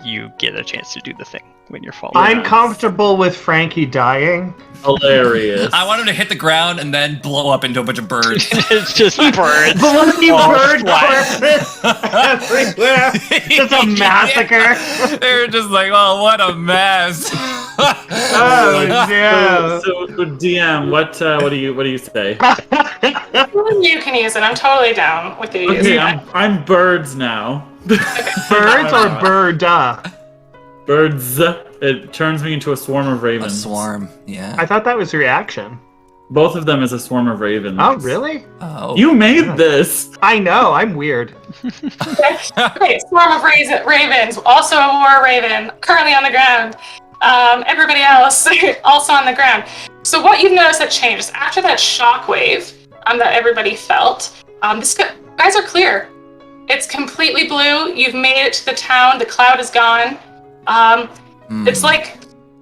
You get a chance to do the thing when you're falling. I'm comfortable with Frankie dying. Hilarious. I want him to hit the ground and then blow up into a bunch of birds. It's just birds. Bloody all bird flat. corpses everywhere. It's a massacre. They're just like, oh, what a mess. Oh, yeah. So DM, what do you say? You can use it. I'm totally down with you using Okay, it. I'm birds now. Birds or birda? Birds. It turns me into a swarm of A ravens. swarm. Yeah. I thought that was your reaction. Both of them is a swarm of ravens. Oh, really? Oh. You made this! I know, I'm weird. Okay, swarm of ravens, also a war raven, currently on the ground. Everybody else also on the ground. So what you've noticed that changed after that shockwave that everybody felt. Guys are clear. It's completely blue. You've made it to the town. The cloud is gone. It's like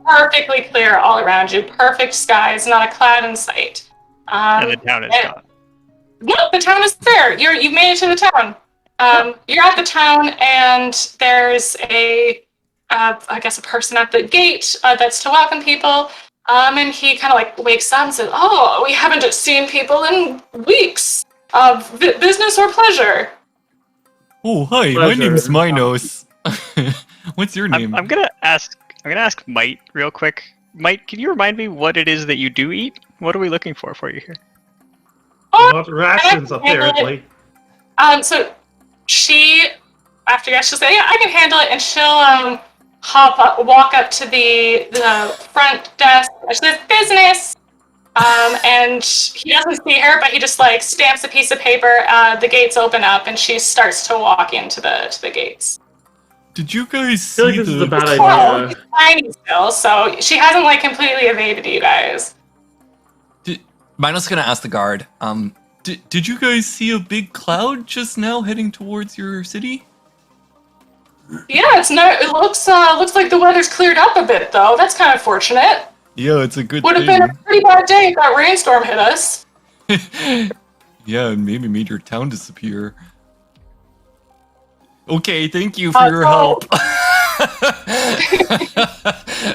perfectly clear all around you. Perfect skies, not a cloud in sight. And the town is gone. No, the town is there. You've made it to the town. You're at the town, and there's a person at the gate that's to welcome people. And he kind of like wakes up and says, "Oh, we haven't seen people in weeks. Business or pleasure?" Oh, hi. Pleasure. My name's Minos. What's your name? I'm gonna ask Mite real quick. Mite, can you remind me what it is that you do eat? What are we looking for you here? Not rations, apparently. So she, after you guys, she'll say, "Yeah, I can handle it," and she'll walk up to the front desk. She says, "Business," and he doesn't see her, but he just like stamps a piece of paper. The gates open up, and she starts to walk into the gates. Did you guys I feel like see this is a the... bad Well, idea. it's tiny still, so she hasn't like completely evaded you guys. Minos gonna ask the guard. Did you guys see a big cloud just now heading towards your city? Yeah, it looks like the weather's cleared up a bit though. That's kind of fortunate. Yeah, it's a good Would have thing. been a pretty bad day if that rainstorm hit us. Yeah, and maybe made your town disappear. Okay, thank you for your help.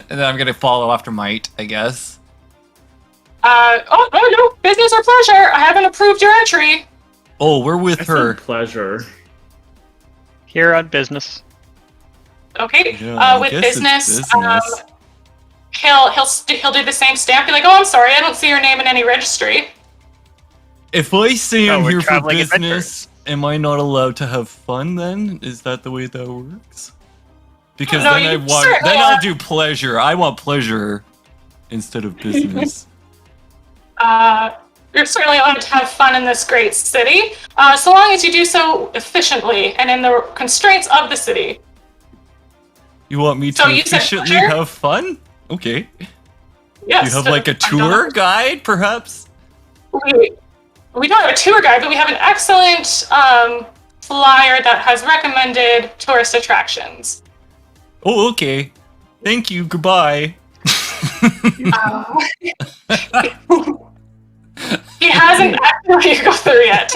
And then I'm gonna follow after Mite, I guess. No, business or pleasure. I haven't approved your entry. Oh, we're with I her. said pleasure. Here on business. Okay. Yeah, I With guess it's business, business. he'll do the same stamp. Be like, "Oh, I'm sorry, I don't see your name in any registry." If I say I'm we're here for traveling business, am I not allowed to have fun then? Is that the way that works? Because No, then you certainly I'll are. do pleasure. I want pleasure instead of business. You're certainly allowed to have fun in this great city, so long as you do so efficiently and in the constraints of the city. You want me So to you said efficiently pleasure? have fun? Okay. Yes. You have like a tour guide, perhaps? We don't have a tour guide, but we have an excellent flyer that has recommended tourist attractions. Oh, okay. Thank you. Goodbye. He hasn't actually go through yet.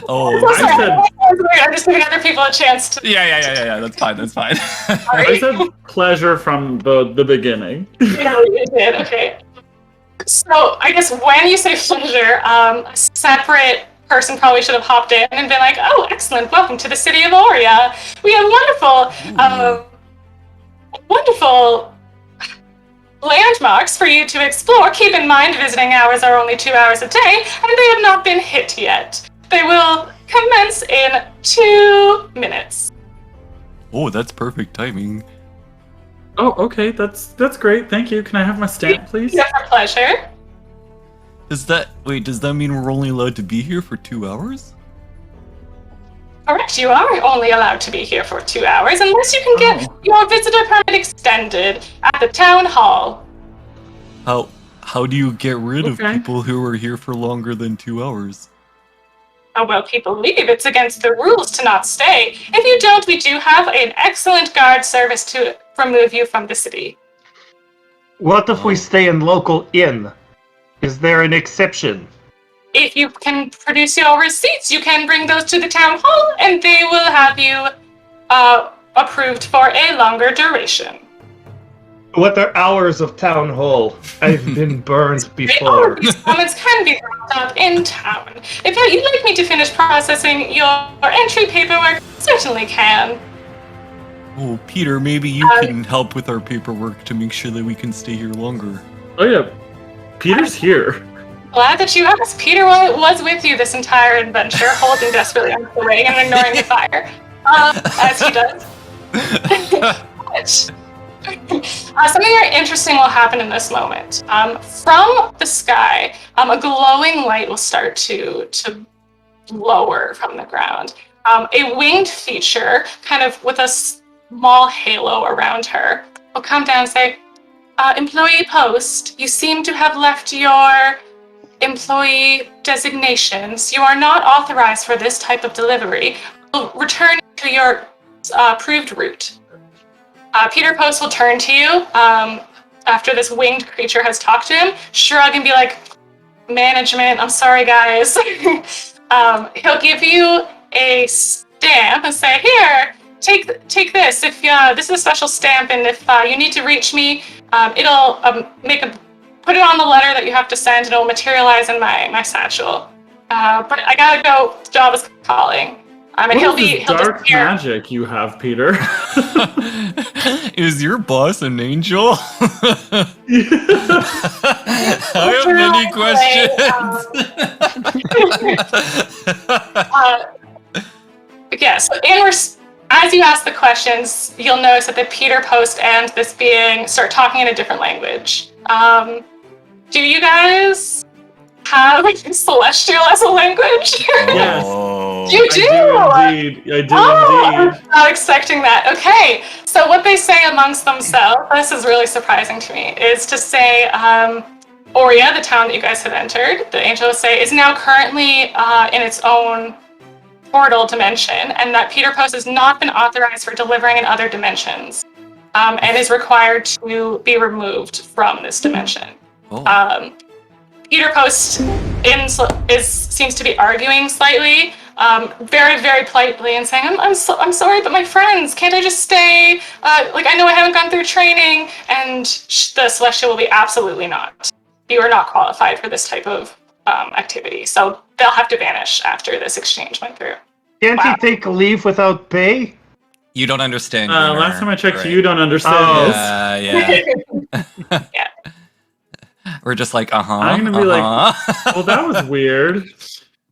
Oh, I'm just giving other people a chance to. yeah. That's fine. That's fine. I said pleasure from the beginning. Yeah, you did. Okay. So I guess when you say pleasure, a separate person probably should have hopped in and been like, "Oh, excellent! Welcome to the city of Oria. We have wonderful landmarks for you to explore. Keep in mind, visiting hours are only 2 hours a day, and they have not been hit yet. They will commence in 2 minutes." Oh, that's perfect timing. Oh, okay, that's great. Thank you. Can I have my stamp, please? Yes, a pleasure. Does that mean we're only allowed to be here for 2 hours? Correct, you are only allowed to be here for 2 hours unless you can get your visitor permit extended at the town hall. How do you get rid of Okay. people who are here for longer than 2 hours? Oh, well, people leave. It's against the rules to not stay. If you don't, we do have an excellent guard service to remove you from the city. What if we stay in local inn? Is there an exception? If you can produce your receipts, you can bring those to the town hall, and they will have you approved for a longer duration. What are hours of town hall? I've been burned All before. of these comments can be brought up in town. If you'd like me to finish processing your entry paperwork, certainly can. Oh, Peter, maybe you can help with our paperwork to make sure that we can stay here longer. Oh yeah, Peter's here. Glad that you asked. Peter was with you this entire adventure, holding desperately onto the ring and ignoring the fire, as he does. Something very interesting will happen in this moment. From the sky, a glowing light will start to lower from the ground. A winged feature, kind of with a small halo around her, will come down and say, Employee Post, you seem to have left your employee designations. You are not authorized for this type of delivery. Return to your approved route. Peter Post will turn to you after this winged creature has talked to him, shrug and be like, management, I'm sorry guys. He'll give you a stamp and say, here, take this. If this is a special stamp, and if you need to reach me, it'll put it on the letter that you have to send, and it'll materialize in my satchel. But I gotta go. The job is calling. And What is he'll dark disappear. magic you have, Peter? Is your boss an angel? I have many questions. Yes, as you ask the questions, you'll notice that the Peter Post and this being start talking in a different language. Do you guys have Celestial as a language? Yes. You do? I do indeed. I'm not expecting that. Okay, so what they say amongst themselves, this is really surprising to me, is to say Oria, the town that you guys have entered, the angel will say, is now currently in its own portal dimension, and that Peter Post has not been authorized for delivering in other dimensions, and is required to be removed from this dimension. Peter Post seems to be arguing slightly, very, very politely, and saying, I'm sorry, but my friends, can't I just stay? I know I haven't gone through training, and the Celestial will be absolutely not. You are not qualified for this type of activity, so they'll have to vanish after this exchange went through. Can't he take leave without pay? You don't understand. Last time I checked, right. you don't understand this. Yeah. We're just like, I'm gonna be like, well, that was weird.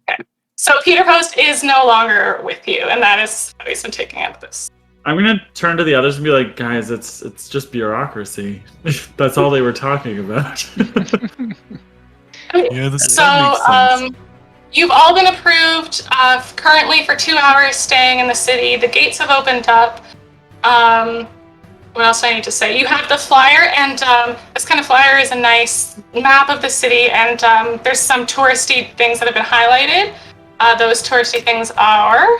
Okay. So Peter Post is no longer with you, and that is how he's been taking out this. I'm gonna turn to the others and be like, guys, it's just bureaucracy. That's all they were talking about. Yeah, that makes sense. You've all been approved currently for 2 hours staying in the city. The gates have opened up. What else do I need to say? You have the flyer, and this kind of flyer is a nice map of the city, and there's some touristy things that have been highlighted. Those touristy things are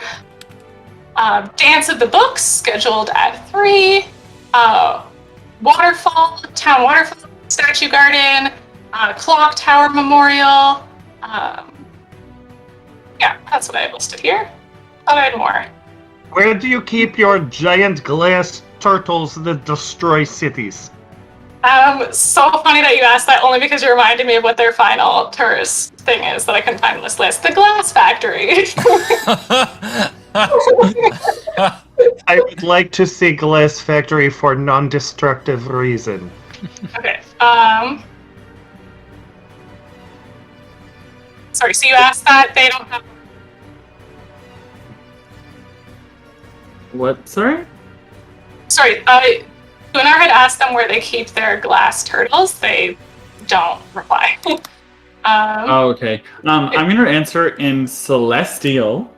Dance of the Books, scheduled at 3, Waterfall, Town Waterfall, Statue Garden, Clock Tower Memorial. Yeah, that's what I have listed here. Thought I had more. Where do you keep your giant glass turtles that destroy cities? So funny that you asked that, only because you reminded me of what their final tourist thing is that I couldn't find in this list. The Glass Factory. I would like to see Glass Factory for non-destructive reason. Okay. Sorry, so you asked that they don't have... What? Sorry? Sorry, Gunnar had asked them where they keep their glass turtles. They don't reply. Oh, okay. I'm gonna answer in Celestial.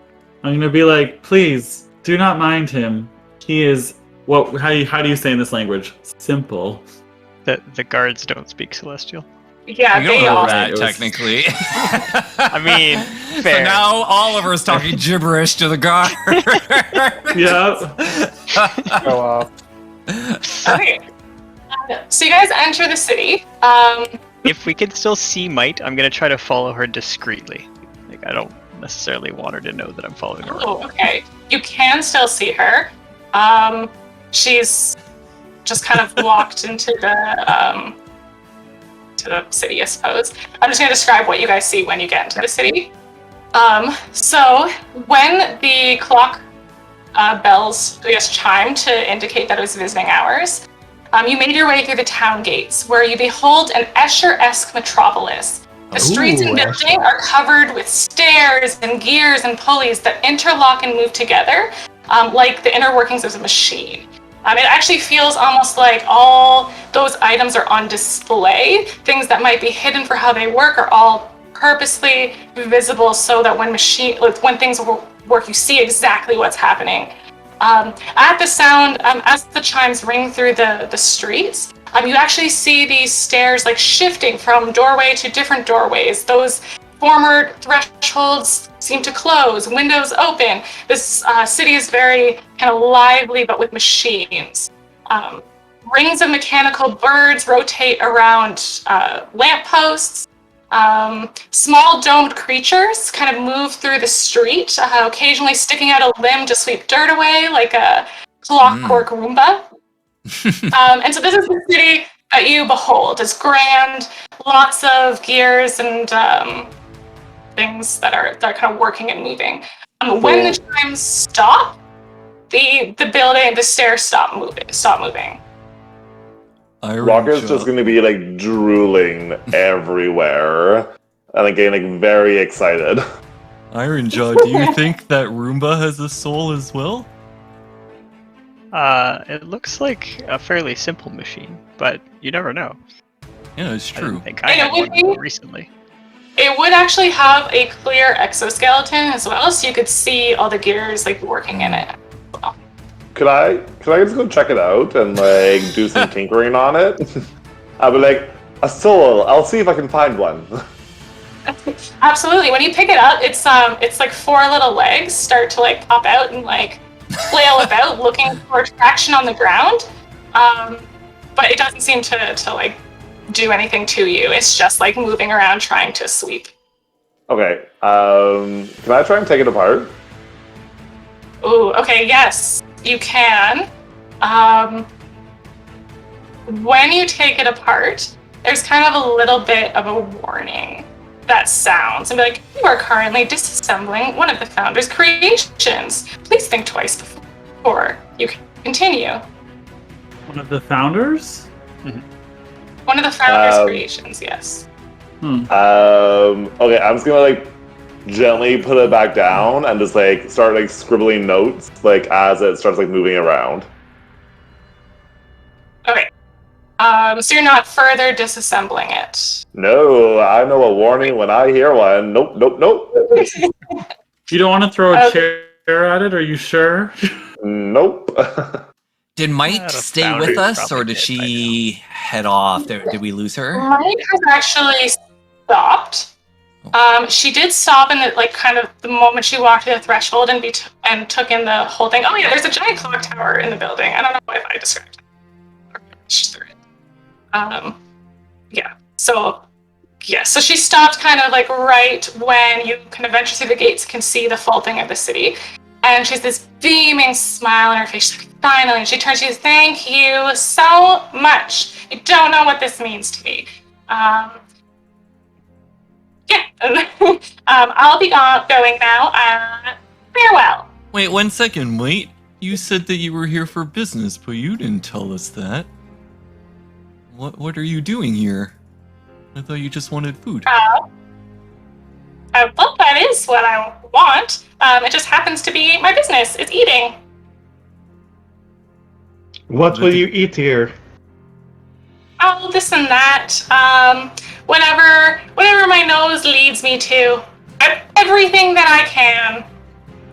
I'm gonna be like, please do not mind him. He is what? How do you say in this language? Simple. The guards don't speak Celestial. Yeah, you they don't know all... that, It was- technically. I mean, So fair. now Oliver's talking gibberish to the guard. Yeah. Oh, Okay. So you guys enter the city. If we can still see Might, I'm gonna try to follow her discreetly. Like, I don't necessarily want her to know that I'm following her. Oh, okay. You can still see her. She's just kind of walked into the city, I suppose. I'm just going to describe what you guys see when you get into the city. So when the clock bells, I guess, chimed to indicate that it was visiting hours, you made your way through the town gates, where you behold an Escher-esque metropolis. The streets and buildings are covered with stairs and gears and pulleys that interlock and move together, like the inner workings of a machine. It actually feels almost like all those items are on display. Things that might be hidden for how they work are all purposely visible so that when things work, you see exactly what's happening. At the sound, as the chimes ring through the streets, you actually see these stairs like shifting from doorway to different doorways. Those former thresholds seem to close, windows open. This city is very kind of lively, but with machines. Rings of mechanical birds rotate around lampposts. Small domed creatures kind of move through the street, occasionally sticking out a limb to sweep dirt away like a clockwork Roomba. And so this is the city that you behold. It's grand, lots of gears and things that are kind of working and moving. When the chimes stop, the stairs stop moving. Rocket's just going to be like drooling everywhere and like getting like very excited. Iron Jaw, do you think that Roomba has a soul as well? It looks like a fairly simple machine, but you never know. Yeah, it's I true. don't think I had one recently. It would actually have a clear exoskeleton as well, so you could see all the gears like working in it. Could I just go check it out and like do some tinkering on it? I'll be like, a soul. I'll see if I can find one. Absolutely. When you pick it up, it's like four little legs start to like pop out and like flail about, looking for traction on the ground. But it doesn't seem to like do anything to you. It's just like moving around trying to sweep. Okay. Can I try and take it apart? Ooh, okay, yes, you can. When you take it apart, there's kind of a little bit of a warning that sounds and be like, you are currently disassembling one of the founder's creations. Please think twice before you continue. One of the founders? One of the founder's creations, yes. Okay, I'm just gonna like gently put it back down and just like start like scribbling notes like as it starts like moving around. Okay. So you're not further disassembling it. No, I know a warning when I hear one. Nope, nope, nope. You don't want to throw a chair at it? Are you sure? Nope. Did Mite stay with us, or did she head off? Did we lose her? Mite has actually stopped. She did stop in the like kind of the moment she walked through the threshold and took in the whole thing. Oh yeah, there's a giant clock tower in the building. I don't know if I described it. Through it. Yeah. So she stopped kind of like right when you kind of venture through the gates, can see the full thing of the city. And she has this beaming smile on her face. She's like, finally, she turns to you, thank you so much. You don't know what this means to me. Yeah. I'll be going now. Farewell. Wait 1 second, Mite. You said that you were here for business, but you didn't tell us that. What are you doing here? I thought you just wanted food. Well, that is what I want. It just happens to be my business. It's eating. What will you eat here? Oh, this and that. Whatever my nose leads me to. Everything that I can.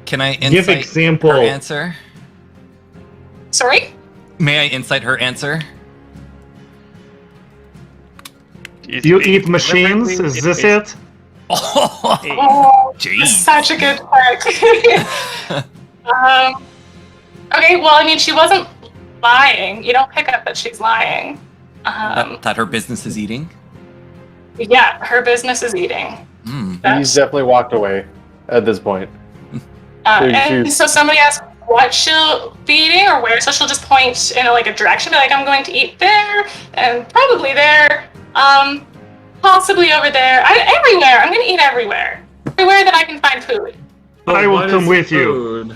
Can I Give insight example. her answer? Sorry? May I insight her answer? You eat machines? Is this it? Oh, Jeez. such a good part. Okay, well, I mean, she wasn't lying. You don't pick up that she's lying. That her business is eating? Yeah, her business is eating. He's definitely walked away at this point. And so somebody asks what she'll be eating or where, so she'll just point in like a direction, be like, I'm going to eat there, and probably there, possibly over there, everywhere. I'm going to eat everywhere. Everywhere that I can find food. I will come with you.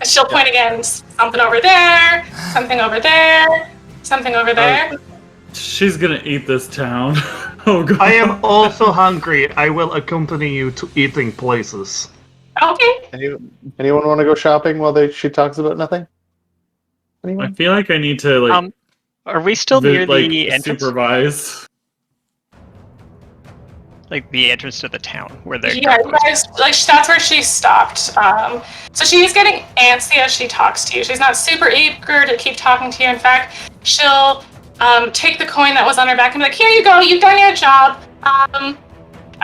She'll point again, something over there, something over there, something over there. She's gonna eat this town. Oh god. I am also hungry. I will accompany you to eating places. Okay. Anyone want to go shopping while she talks about nothing? Anyone? I feel like I need to like Are we still near the entrance? supervise. Like the entrance to the town where the Yeah, you guys, like that's where she stopped. So she's getting antsy as she talks to you. She's not super eager to keep talking to you. In fact, she'll take the coin that was on her back and be like, "Here you go. You've done your job."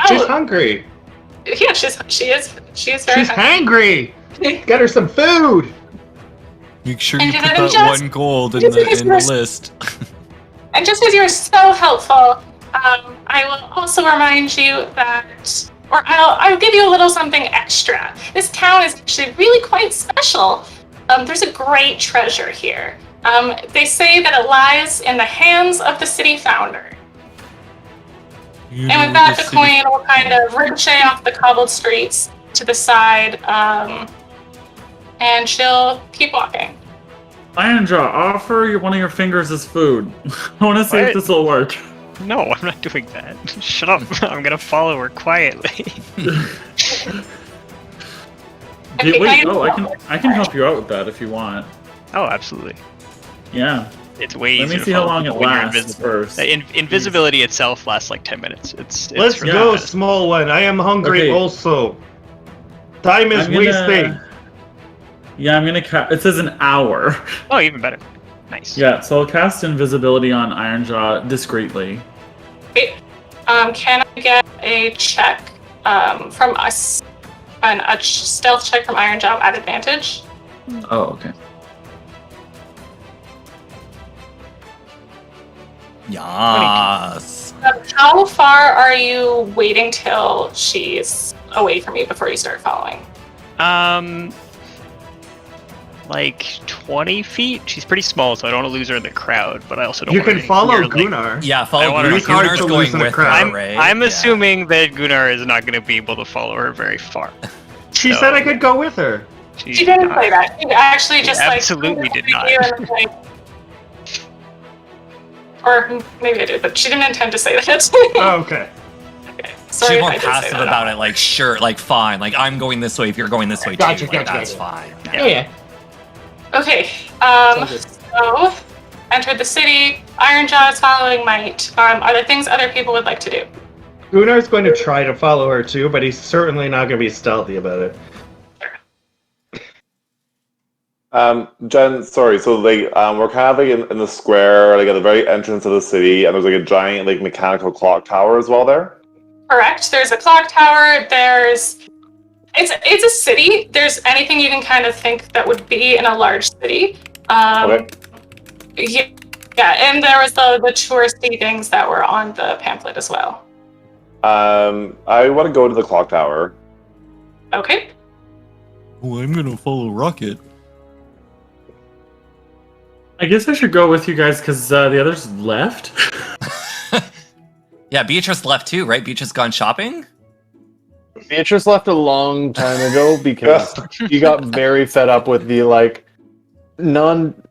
She's hungry. Yeah, she is very. She's hungry. hangry. Get her some food. Make sure And you then put that just- 1 gold in just the because you're- list. And just because you're so helpful, I will also remind you that, or I'll give you a little something extra. This town is actually really quite special. There's a great treasure here. They say that it lies in the hands of the city founder. You And with know that, the the city- coin will kind of ricochet off the cobbled streets to the side, and she'll keep walking. Ironjaw, offer one of your fingers as food. I want to see if What? this will work. No, I'm not doing that. Shut up. I'm gonna follow her quietly. Okay, Wait, now you- I can help you out with that if you want. Oh, absolutely. Yeah. It's way Let easier me to see how follow long it people when you're lasts invisible. first. Invisibility itself lasts like 10 minutes. It's Let's really go, bad. small one. I am hungry Okay. also. Time is I'm gonna- wasting. Yeah, I'm gonna it says an hour. Oh, even better. Nice. Yeah, so I'll cast invisibility on Ironjaw discreetly. Wait, can I get a check from us? A stealth check from Ironjaw at advantage? Oh, okay. Yes. How far are you waiting till she's away from you before you start following? Like 20 feet. She's pretty small, so I don't want to lose her in the crowd. But I also don't. You want her can to follow hear, like- Gunnar. Yeah, I follow wanna- Gunnar. It's hard Gunnar's to going lose in a with crowd. her, right? I'm Yeah. assuming that Gunnar is not going to be able to follow her very far. She So- said I could go with her. She didn't say that. She actually She just absolutely did not. Or maybe I did, but she didn't intend to say that. Oh, okay. Sorry She's if more I did say passive that. about it, like, sure, like, fine. Like, I'm going this way if you're going this way Gotcha, too. Like, gotcha, that's gotcha. fine. Oh yeah. Okay, Sounds so entered the city. Ironjaw is following Might. Are there things other people would like to do? Gunnar's going to try to follow her too, but he's certainly not going to be stealthy about it. Jen, sorry. So like, we're kind of like in the square, like at the very entrance of the city, and there's like a giant like mechanical clock tower as well there. Correct. There's a clock tower. It's a city. There's anything you can kind of think that would be in a large city. Okay. Yeah, and there was the touristy things that were on the pamphlet as well. I want to go to the clock tower. Okay. Oh, I'm gonna follow Rocket. I guess I should go with you guys because the others left. Yeah, Beatrice left too, right? Beatrice gone shopping? Beatrice left a long time ago because she got very fed up with the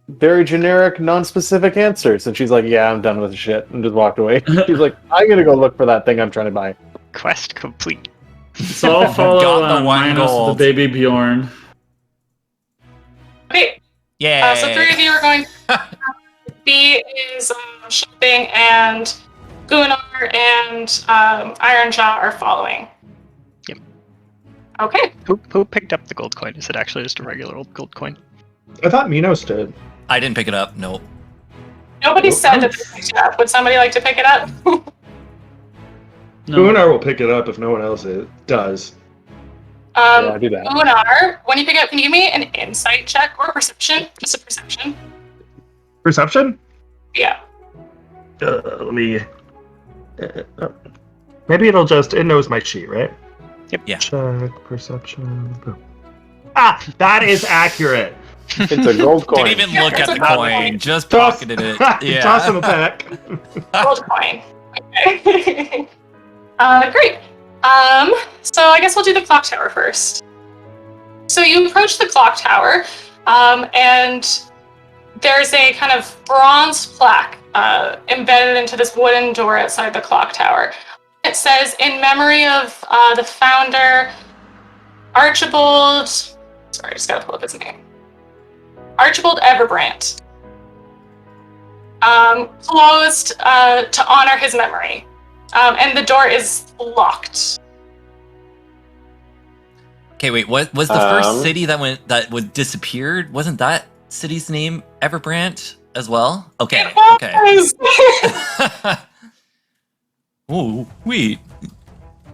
very generic, non-specific answers, and she's like, "Yeah, I'm done with the shit," and just walked away. She's like, "I'm gonna go look for that thing I'm trying to buy." Quest complete. So I'll follow Got the 1 Minos gold. with the baby Bjorn. Okay. Yeah. So 3 of you are going. B is shopping, and Gunnar and Ironjaw are following. Yep. Okay. Who picked up the gold coin? Is it actually just a regular old gold coin? I thought Minos did. I didn't pick it up. Nope. Nobody said that they picked it up. Would somebody like to pick it up? No. Gunnar will pick it up if no one else does. Yeah, I do that. Gunnar, when you pick it up, can you give me an insight check or perception? Just a perception. Perception? Yeah. Let me. Maybe it knows my sheet, right? Yep. Yeah. Check perception. Boom. Ah, that is accurate. It's a gold coin. Didn't even look It's at a the gold coin. coin. Just Toss- pocketed it. Yeah. Toss him a pack. Gold coin. Okay. Great. So I guess we'll do the clock tower first. So you approach the clock tower, and there's a kind of bronze plaque embedded into this wooden door outside the clock tower. It says, "In memory of the founder, Archibald." Sorry, I just gotta pull up his name. Archibald Everbrandt. closed to honor his memory. And the door is locked. Okay, wait. What was the first city that was disappeared? Wasn't that city's name Everbrant as well? Okay. Okay. Oh, wait.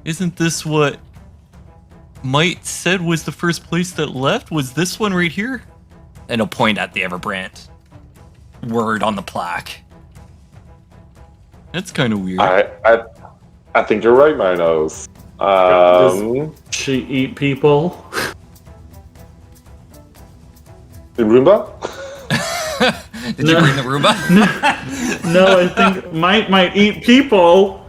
Isn't this what Might said was the first place that left? Was this one right here? And he'll point at the Everbrant word on the plaque. That's kind of weird. I think you're right, Minos. Does she eat people? The Roomba? Did you bring the Roomba? No, I think might eat people.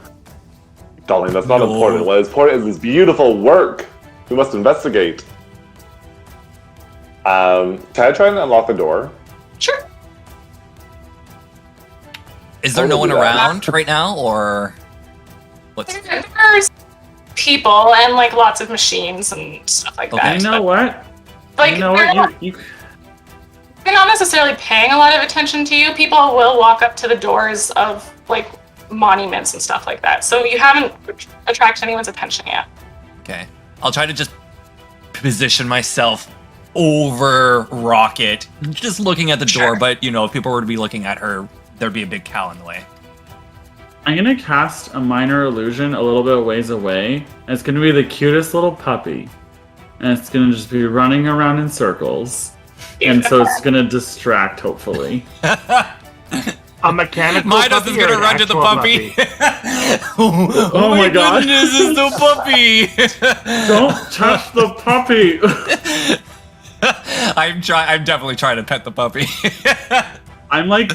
Darling, that's not important. What is important is this beautiful work. We must investigate. Can I try and unlock the door? Sure. Is there I will no one do that. around right now, or what's? There's people and like lots of machines and stuff like Okay. that. You know what? Like, You know they're what? not- they're not necessarily paying a lot of attention to you. People will walk up to the doors of like monuments and stuff like that. So you haven't attracted anyone's attention yet. Okay, I'll try to just position myself over Rocket, just looking at the door. But you know, if people were to be looking at her, there'd be a big cow in the way. I'm gonna cast a minor illusion a little bit of ways away. And it's gonna be the cutest little puppy. And it's gonna just be running around in circles. And so it's gonna distract, hopefully. A mechanical Minos puppy is or gonna an run to the actual puppy. Oh my god. Goodness, it's the puppy! Don't touch the puppy! I'm definitely trying to pet the puppy. I'm like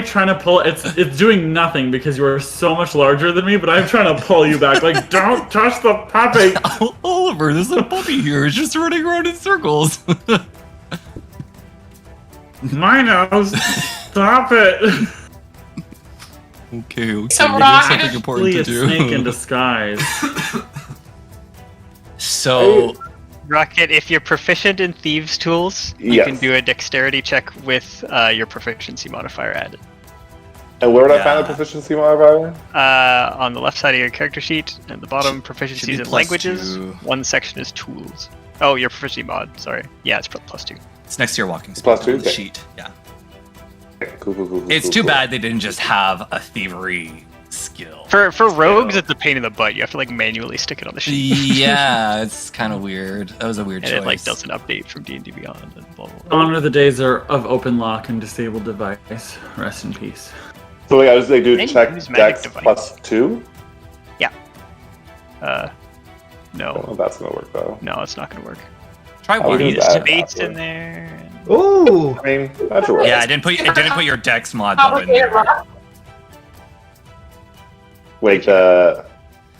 trying to pull it's doing nothing because you are so much larger than me, but I'm trying to pull you back. Like, don't touch the puppy! Oliver, there's a puppy here. It's just running around in circles. Minos, stop it! Okay. So we have Rocket something is important to Really a do. snake in disguise. So Rocket, if you're proficient in Thieves' Tools, you Yes. can do a dexterity check with your proficiency modifier added. And where would I Yeah. find the proficiency modifier? On the left side of your character sheet, at the bottom, Should proficiencies be in +2. languages. One section is tools. Oh, your proficiency mod, sorry. Yeah, it's +2. it's next to your walking speed Plus on the 2? sheet. Yeah. Cool. It's too bad they didn't just have a thievery skill. For rogues, it's a pain in the butt. You have to like manually stick it on the sheet. Yeah, it's kind of weird. That was a weird And choice. it like doesn't update from D&D Beyond and blah blah blah. Honor the days of open lock and disabled device. Rest in peace. So wait, I was like, do Can you check use magic dex device? +2? No, Oh, that's gonna work though. no, it's not gonna work. Try I would one. do Need that space in after. there. Ooh. I mean, that's right. Yeah, it didn't put your dex mod though in Complicated there. rock. Wait, the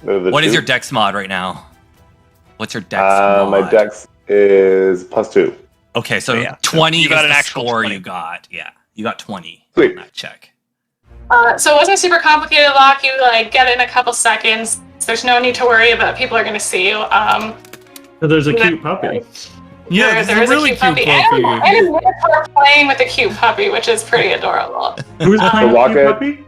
What is two? your dex mod right now? What's your dex mod? My dex is +2. Okay, so Yeah, so 20 you got is an the actual score 20. you got. Yeah, you got 20 Sweet. on that check. So it wasn't super complicated lock. You like get it in a couple seconds. There's no need to worry about people are going to see you. So there's a cute puppy. Yeah, there this is is a really cute puppy. And a minotaur playing with a cute puppy, which is pretty adorable. Who's playing walk with the it. puppy?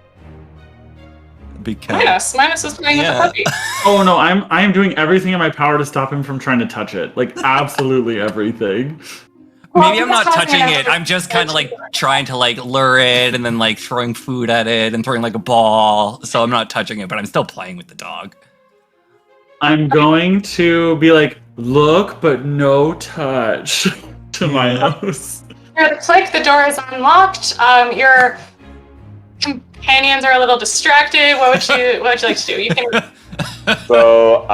Big cat. Minus is playing Yeah. with the puppy. Oh no, I am doing everything in my power to stop him from trying to touch it. Like absolutely everything. Maybe I'm not Well, touching it. I'm just kind of like trying to like lure it and then like throwing food at it and throwing like a ball. So I'm not touching it, but I'm still playing with the dog. I'm going to be like, look, but no touch to my house. You're the click, the door is unlocked. Your companions are a little distracted. What would you like to do? You can So,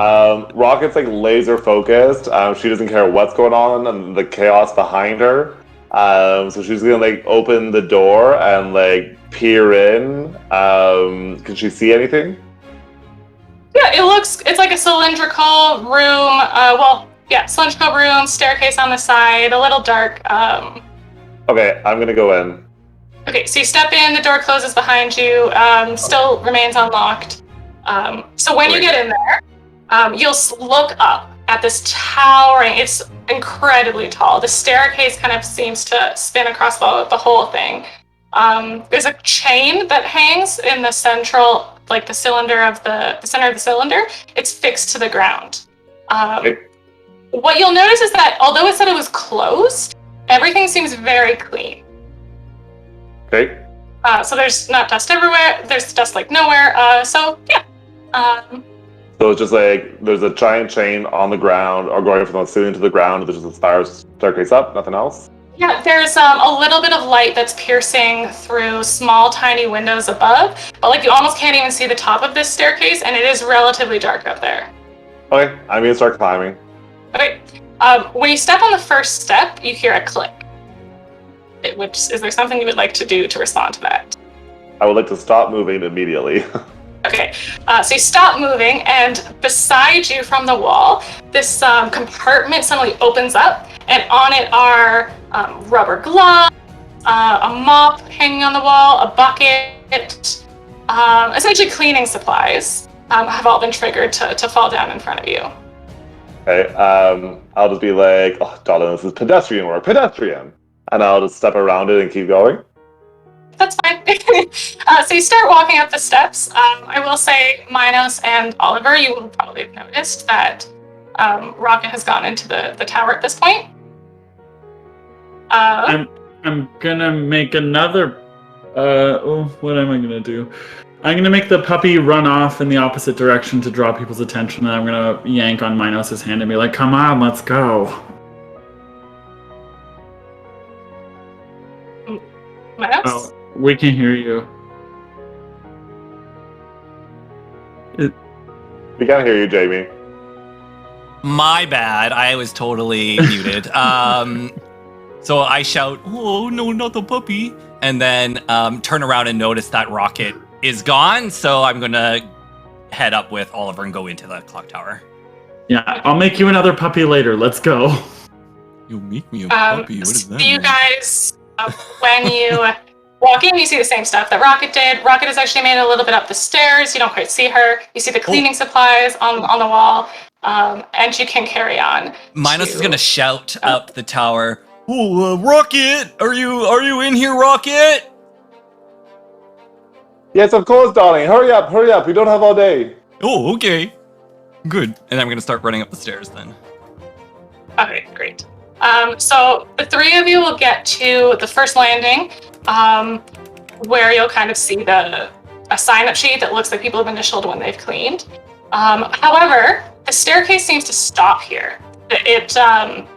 Rocket's like laser focused. She doesn't care what's going on and the chaos behind her. So she's gonna like open the door and like peer in. Can she see anything? Yeah, it's like a cylindrical room. Cylindrical room, staircase on the side, a little dark. Okay, I'm gonna go in. Okay, so you step in, the door closes behind you, still remains unlocked. So when you get in there, you'll look up at this towering, it's incredibly tall. The staircase kind of seems to spin across the whole thing. There's a chain that hangs in the central, like the cylinder of the center of the cylinder. It's fixed to the ground. What you'll notice is that although it said it was closed, everything seems very clean. Okay. So there's not dust everywhere. There's dust like nowhere. So yeah. So it's just like there's a giant chain on the ground, or going from the ceiling to the ground. There's just a spiral staircase up. Nothing else. Yeah, there's a little bit of light that's piercing through small, tiny windows above, but like you almost can't even see the top of this staircase, and it is relatively dark up there. Okay, I'm gonna start climbing. Okay. When you step on the first step, you hear a click. Is there something you would like to do to respond to that? I would like to stop moving immediately. Okay, so you stop moving, and beside you from the wall, this compartment suddenly opens up, and on it are rubber gloves, a mop hanging on the wall, a bucket, essentially cleaning supplies have all been triggered to fall down in front of you. Okay, I'll just be like, oh, darling, this is pedestrian work, pedestrian. And I'll just step around it and keep going. That's fine. So you start walking up the steps. I will say, Minos and Oliver, you will probably have noticed that Rocket has gone into the tower at this point. I'm gonna make another. What am I gonna do? I'm gonna make the puppy run off in the opposite direction to draw people's attention, and I'm gonna yank on Minos' hand and be like, "Come on, let's go." Minos? Oh, we can hear you. We can't hear you, Jamie. My bad. I was totally muted. So I shout, "Oh no, not the puppy!" And then turn around and notice that Rocket is gone. So I'm gonna head up with Oliver and go into the clock tower. Yeah, I'll make you another puppy later. Let's go. You make me a puppy. What is that? You mean? guys, when you walk in, you see the same stuff that Rocket did. Rocket has actually made it a little bit up the stairs. You don't quite see her. You see the cleaning supplies on the wall, and you can carry on. Minos is gonna shout up the tower. "Oh, Rocket! Are you in here, Rocket?" Yes, of course, darling. Hurry up, hurry up. We don't have all day. Oh, okay. Good. And I'm gonna start running up the stairs then. Okay, great. So the three of you will get to the first landing, where you'll kind of see a sign-up sheet that looks like people have initialed when they've cleaned. However, the staircase seems to stop here. It's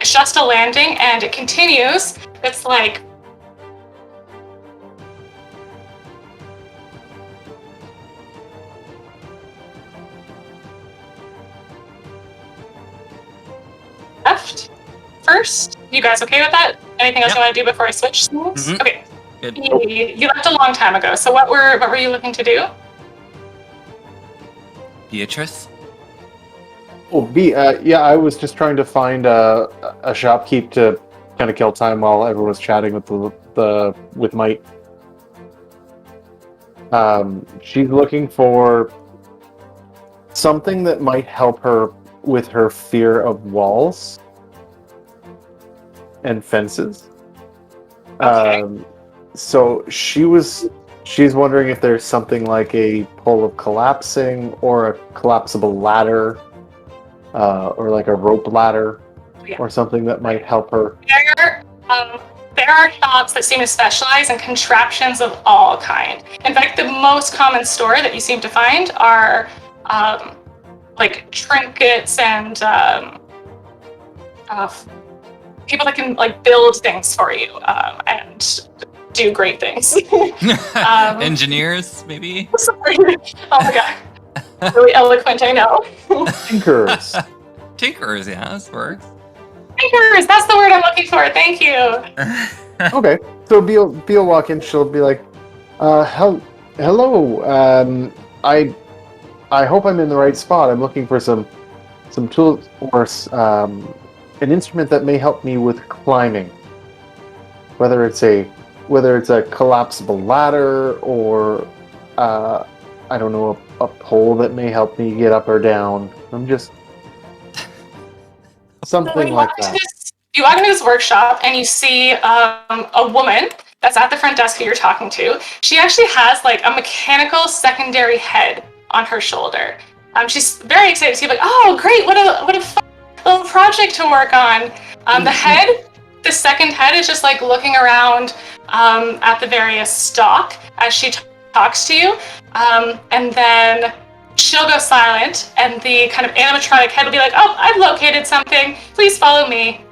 just a landing, and it continues. It's like left first. You guys okay with that? Anything else you want to do before I switch things? Mhm. Okay. Good. You left a long time ago. So what were you looking to do? Beatrice? Oh, yeah, I was just trying to find a shopkeep to kind of kill time while everyone was chatting with Mike. She's looking for something that might help her with her fear of walls and fences. Okay. So she's wondering if there's something like a pole of collapsing or a collapsible ladder, or like a rope ladder, or something that might help her. There are shops that seem to specialize in contraptions of all kind. In fact, the most common store that you seem to find are like trinkets and people that can like build things for you and do great things. Engineers, maybe? Sorry. Oh my god. Really eloquent, I know. Tinkers. Tinkerers, yeah, this works. Tinkers, that's the word I'm looking for. Thank you. Okay, so Beal walk in. She'll be like, "Hello. I hope I'm in the right spot. I'm looking for some tools or an instrument that may help me with climbing. Whether it's a collapsible ladder or I don't know, a pole that may help me get up or down. I'm just something like that." You walk into this workshop and you see a woman that's at the front desk who you're talking to, she actually has like a mechanical secondary head on her shoulder. She's very excited to see, like, oh, great, what a fun little project to work on. The second head is just like looking around at the various stock as she talks to you, and then she'll go silent, and the kind of animatronic head will be like, oh, I've located something, please follow me.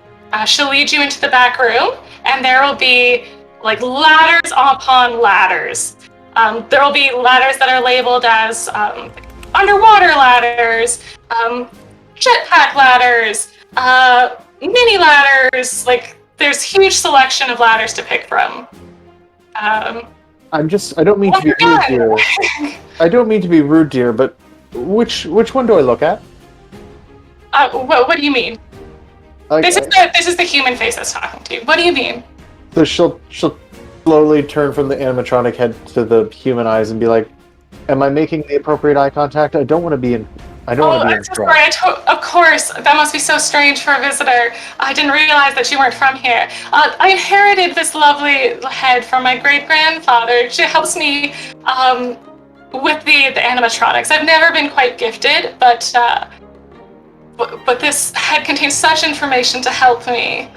She'll lead you into the back room, and there will be like ladders upon ladders. There will be ladders that are labeled as underwater ladders, jetpack ladders, mini ladders. Like, there's huge selection of ladders to pick from. I don't mean to be rude, dear. I don't mean to be rude, dear, but which one do I look at? What do you mean? This is the human face that's talking to you. What do you mean? So she'll slowly turn from the animatronic head to the human eyes and be like, "Am I making the appropriate eye contact? I don't want to be in. I don't want to be in trouble." Sorry, of course, that must be so strange for a visitor. I didn't realize that you weren't from here. I inherited this lovely head from my great-grandfather. She helps me with the animatronics. I've never been quite gifted, but this head contains such information to help me.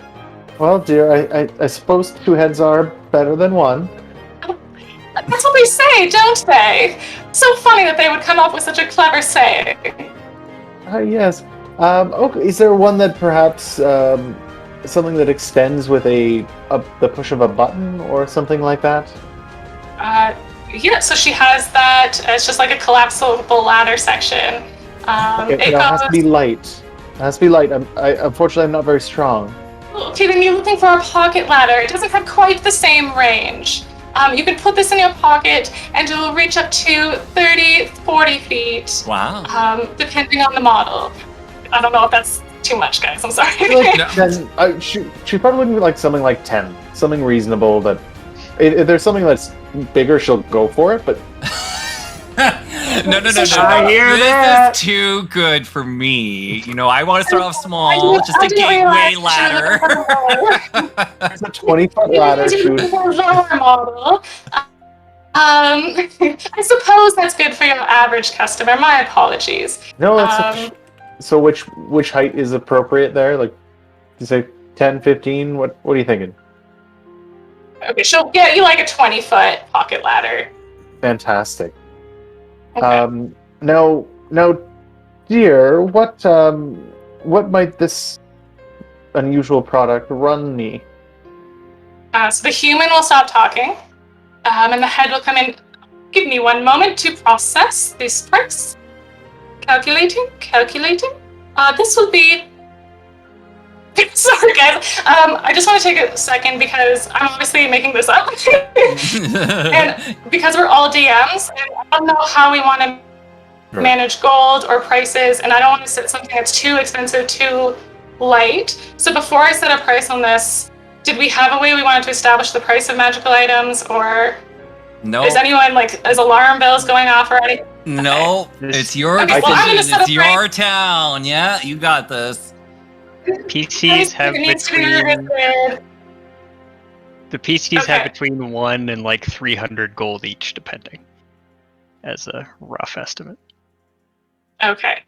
Well, dear, I suppose two heads are better than one. That's what they say, don't they? So funny that they would come up with such a clever saying. Yes. Okay. Is there one that perhaps something that extends with the push of a button or something like that? Yeah. So she has that. It's just like a collapsible ladder section. It has to be light. It has to be light. Unfortunately, I'm not very strong. Okay, then you're looking for a pocket ladder. It doesn't have quite the same range. You can put this in your pocket, and it will reach up to 30, 40 feet. Wow. Depending on the model. I don't know if that's too much, guys. I'm sorry. Then she probably wouldn't be like something like 10. Something reasonable that... If there's something that's bigger, she'll go for it, but... No. I hear that. This is too good for me. You know, I want to start off small, just a gateway ladder. It's a 20-foot ladder. Lower model. I suppose that's good for your average customer. My apologies. No, so which height is appropriate there? Like, you say 10, 15? What are you thinking? Okay, she'll get you like a 20-foot pocket ladder. Fantastic. Okay. Now, dear, what might this unusual product run me? So the human will stop talking, and the head will come in. Give me one moment to process this price. Calculating. This will be... Sorry, guys. I just want to take a second because I'm obviously making this up. And because we're all DMs, and I don't know how we want to manage gold or prices, and I don't want to set something that's too expensive, too light. So before I set a price on this, did we have a way we wanted to establish the price of magical items, or No. is anyone is alarm bells going off already? No, it's your Okay, well, I'm gonna decision. set It's a your town. Yeah, you got this. PCs have It needs to be between revisited. the PCs Okay. have between 1 and like 300 gold each, depending, as a rough estimate. Okay.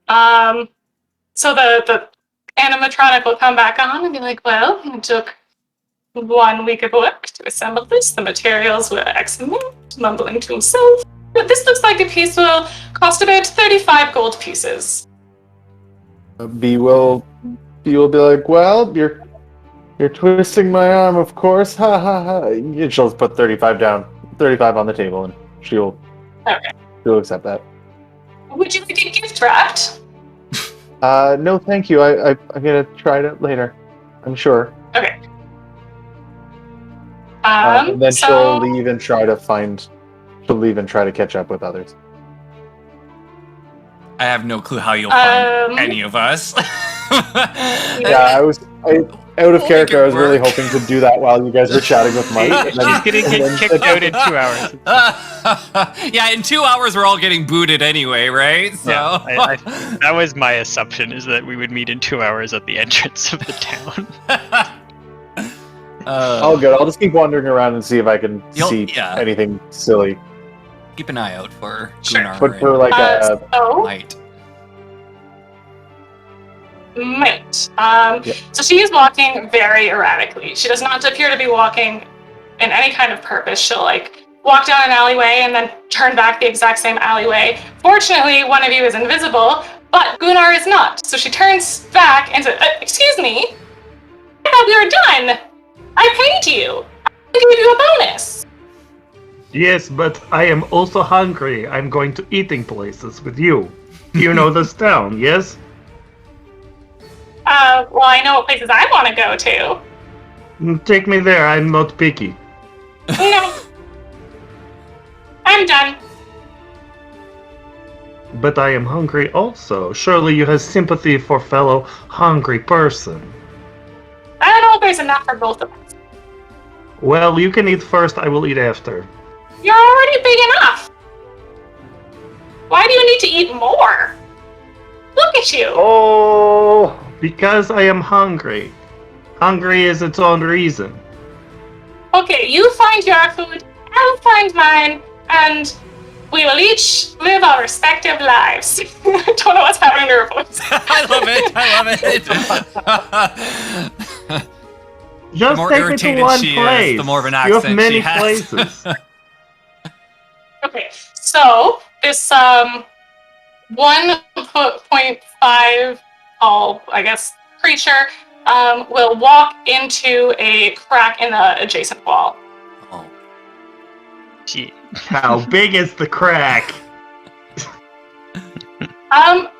So the animatronic will come back on and be like, well, it took 1 week of work to assemble this. The materials were excellent, mumbling to himself. But this looks like a piece will cost about 35 gold pieces. B will be like, well, you're twisting my arm, of course. Ha ha ha. And she'll put 35 down, 35 on the table, and she'll accept that. Would you like it gift wrapped? No, thank you. I'm gonna try it later. I'm sure. Okay. And then so she'll leave and try to find. She'll leave and try to catch up with others. I have no clue how you'll find any of us. Yeah, out of character. I was really hoping to do that while you guys were chatting with Mike. She's gonna get kicked out in 2 hours. Yeah, in 2 hours we're all getting booted anyway, right? So Yeah, that was my assumption, is that we would meet in 2 hours at the entrance of the town. Oh, good. I'll just keep wandering around and see if I can see anything silly. Keep an eye out for Sure. Gunnar Put for like a Might. So she is walking very erratically. She does not appear to be walking in any kind of purpose. She'll like walk down an alleyway and then turn back the exact same alleyway. Fortunately, one of you is invisible, but Gunnar is not. So she turns back and says, excuse me, I thought we were done. I paid you. I gave you a bonus. Yes, but I am also hungry. I'm going to eating places with you. You know this town, yes? Well, I know what places I want to go to. Take me there. I'm not picky. No. I'm done. But I am hungry also. Surely you have sympathy for fellow hungry person. I don't know if there's enough for both of us. Well, you can eat first. I will eat after. You're already big enough. Why do you need to eat more? Look at you. Oh, because I am hungry. Hungry is its own reason. Okay, you find your food, I'll find mine, and we will each live our respective lives. I don't know what's happening to her voice. I love it. Just more take me to irritated one she place. is, the more of an You accent have many she has. places. Okay, so this 1.5 tall, I guess, creature will walk into a crack in the adjacent wall. Oh. Gee. How big is the crack?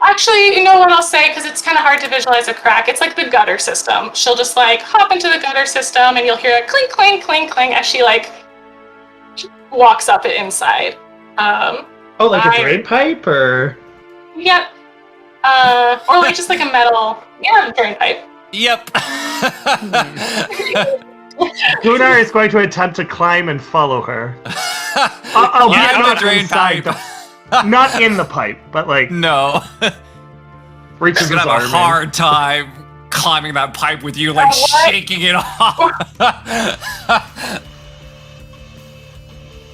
Actually, you know what I'll say, because it's kind of hard to visualize a crack. It's like the gutter system. She'll just like hop into the gutter system, and you'll hear a clink, clink, clink, clink as she like walks up it inside. Oh, like a drain pipe, or? Yep. Or like just like a metal, drain pipe. Yep. Gunnar is going to attempt to climb and follow her. Not drain pipe. Not in the pipe, but like No. reaches I'm his gonna arm have a in. hard time climbing that pipe with you, like what? shaking it off.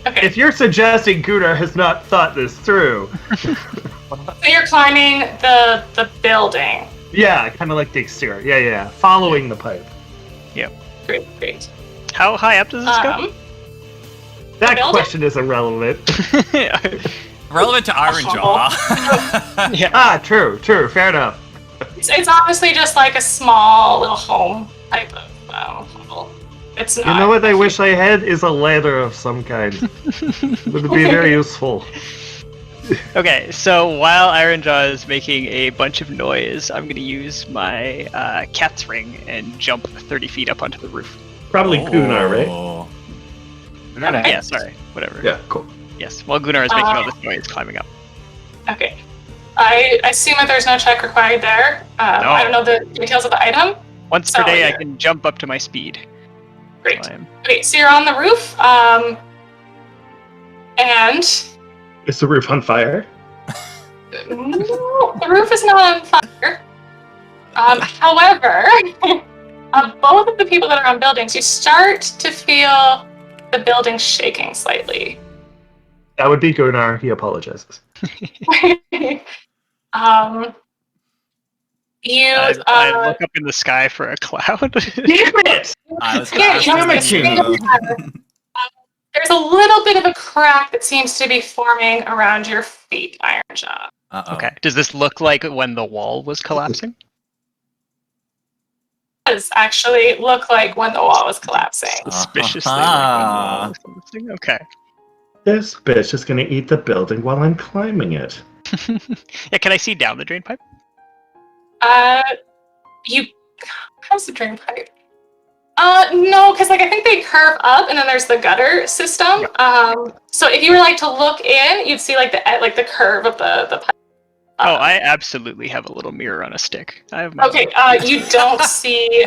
Okay, If you're suggesting Gunnar has not thought this through, so you're climbing the building. yeah, kind of like the exterior. Yeah, following the pipe. Great. How high up does this That building? question is irrelevant. go? Relevant to Iron Jaw. Ah, true, fair enough. It's honestly just like a small little home type of level. It's not. You know what I wish I had is a ladder of some kind. Would be very useful. Okay, so while Ironjaw is making a bunch of noise, I'm going to use my cat's ring and jump 30 feet up onto the roof. Probably Gunnar, right? Oh. Yeah, sorry, whatever. Yeah, cool. Yes, while Gunnar is making all this noise, climbing up. Okay. I assume that there's no check required there. I don't know the details of the item. Once per day, I can jump up to my speed. Great. Climb. Okay, so you're on the roof, and Is the roof on fire? no, the roof is not on fire. However, both of the people that are on buildings, you start to feel the building shaking slightly. That would be Gunnar. He apologizes. I look up in the sky for a cloud. Damn it! There's a little bit of a crack that seems to be forming around your feet, Ironjaw. Okay. Does this look like when the wall was collapsing? It does actually look like when the wall was collapsing. Suspiciously like when the wall was collapsing? Okay. This bitch is gonna eat the building while I'm climbing it. Yeah, can I see down the drain pipe? How's the drain pipe? No, because like I think they curve up, and then there's the gutter system. So if you were like to look in, you'd see like the curve of the pipe. Oh, I absolutely have a little mirror on a stick. I have my Okay, you don't see.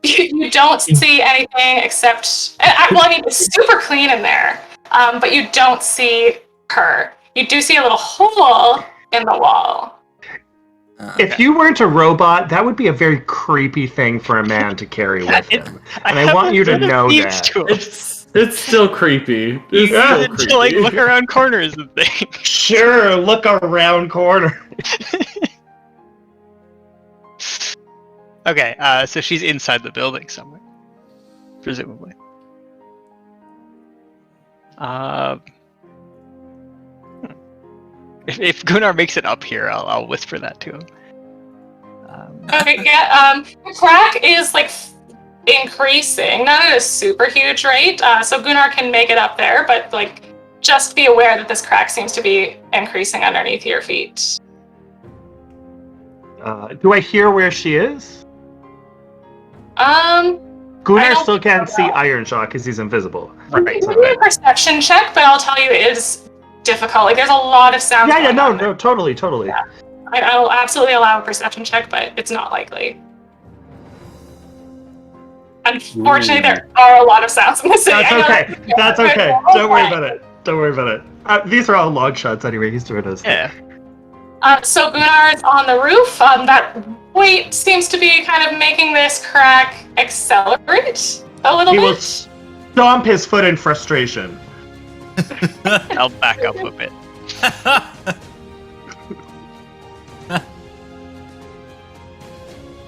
You don't see anything except. Well, I mean, it's super clean in there, but you don't see her. You do see a little hole in the wall. If you weren't a robot, that would be a very creepy thing for a man to carry with him. And I want you to know that. It's still creepy. It's still creepy. To like look around corners and things. Sure, look around corner. Okay, so she's inside the building somewhere, presumably. If Gunnar makes it up here, I'll whisper that to him. Okay, yeah. The crack is like increasing, not at a super huge rate. So Gunnar can make it up there, but like, just be aware that this crack seems to be increasing underneath your feet. Do I hear where she is? Gunnar still can't see Ironshaw because he's invisible. Right. You can do a perception check, but I'll tell you it is difficult. Like, there's a lot of sound. No, totally. Yeah. I'll absolutely allow a perception check, but it's not likely. Unfortunately, there are a lot of sounds in the city. That's okay. Don't worry about it. These are all long shots anyway. He's doing his. Yeah. So Gunnar is on the roof. That weight seems to be kind of making this crack accelerate a little bit. He will stomp his foot in frustration. I'll back up a bit.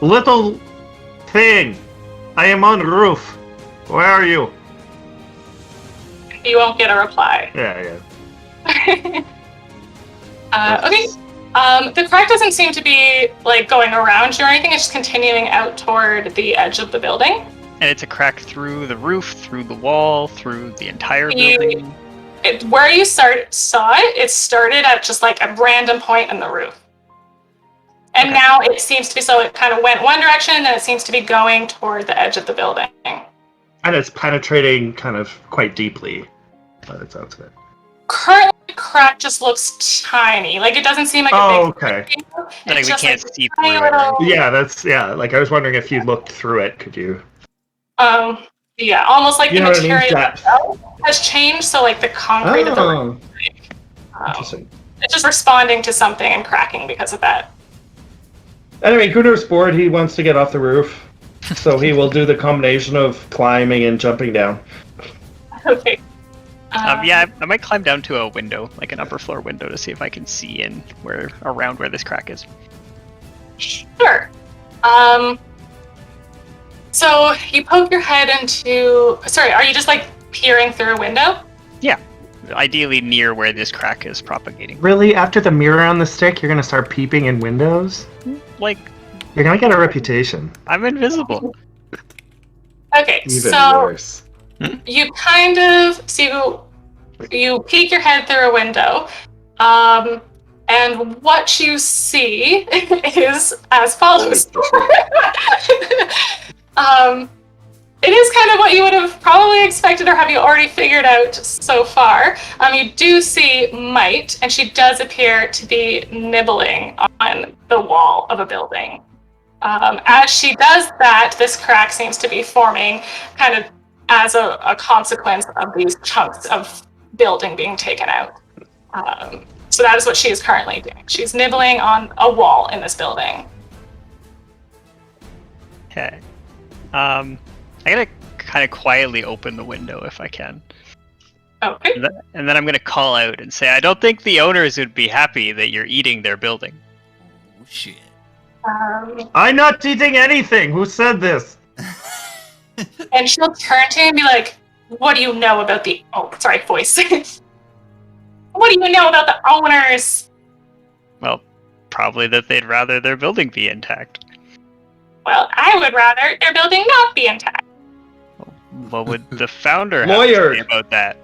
Little thing, I am on the roof. Where are you? You won't get a reply. Yeah. Okay. The crack doesn't seem to be like going around you or anything. It's just continuing out toward the edge of the building. And it's a crack through the roof, through the wall, through the entire building. Where you saw it started at just like a random point in the roof. And now it seems to be, so it kind of went one direction, and then it seems to be going toward the edge of the building. And it's penetrating kind of quite deeply. But it sounds good. Currently, the crack just looks tiny. Like, it doesn't seem like a big okay. Like we can't see through it. Little... Like I was wondering if you looked through it, could you? Yeah, almost like the material itself has changed, so like the concrete of the room. Interesting. It's just responding to something and cracking because of that. Anyway, Gunnar's bored. He wants to get off the roof. So he will do the combination of climbing and jumping down. Okay. I might climb down to a window, like an upper floor window, to see if I can see in around where this crack is. Sure. So you poke your head into... Sorry, are you just like peering through a window? Yeah. Ideally near where this crack is propagating. Really? After the mirror on the stick, you're going to start peeping in windows? Like... You're going to get a reputation. I'm invisible. Okay, Even so... worse. You kind of... So you peek your head through a window. And what you see is as follows. It is kind of what you would have probably expected, or have you already figured out so far. You do see Might, and she does appear to be nibbling on the wall of a building. As she does that, this crack seems to be forming kind of as a consequence of these chunks of building being taken out. So that is what she is currently doing. She's nibbling on a wall in this building. Okay. I'm gonna kind of quietly open the window if I can. Okay. And then I'm gonna call out and say, I don't think the owners would be happy that you're eating their building. Oh shit. I'm not eating anything. Who said this? And she'll turn to you and be like, what do you know about the... Oh, sorry, voice. What do you know about the owners? Well, probably that they'd rather their building be intact. Well, I would rather their building not be intact. What would the founder have to say about that?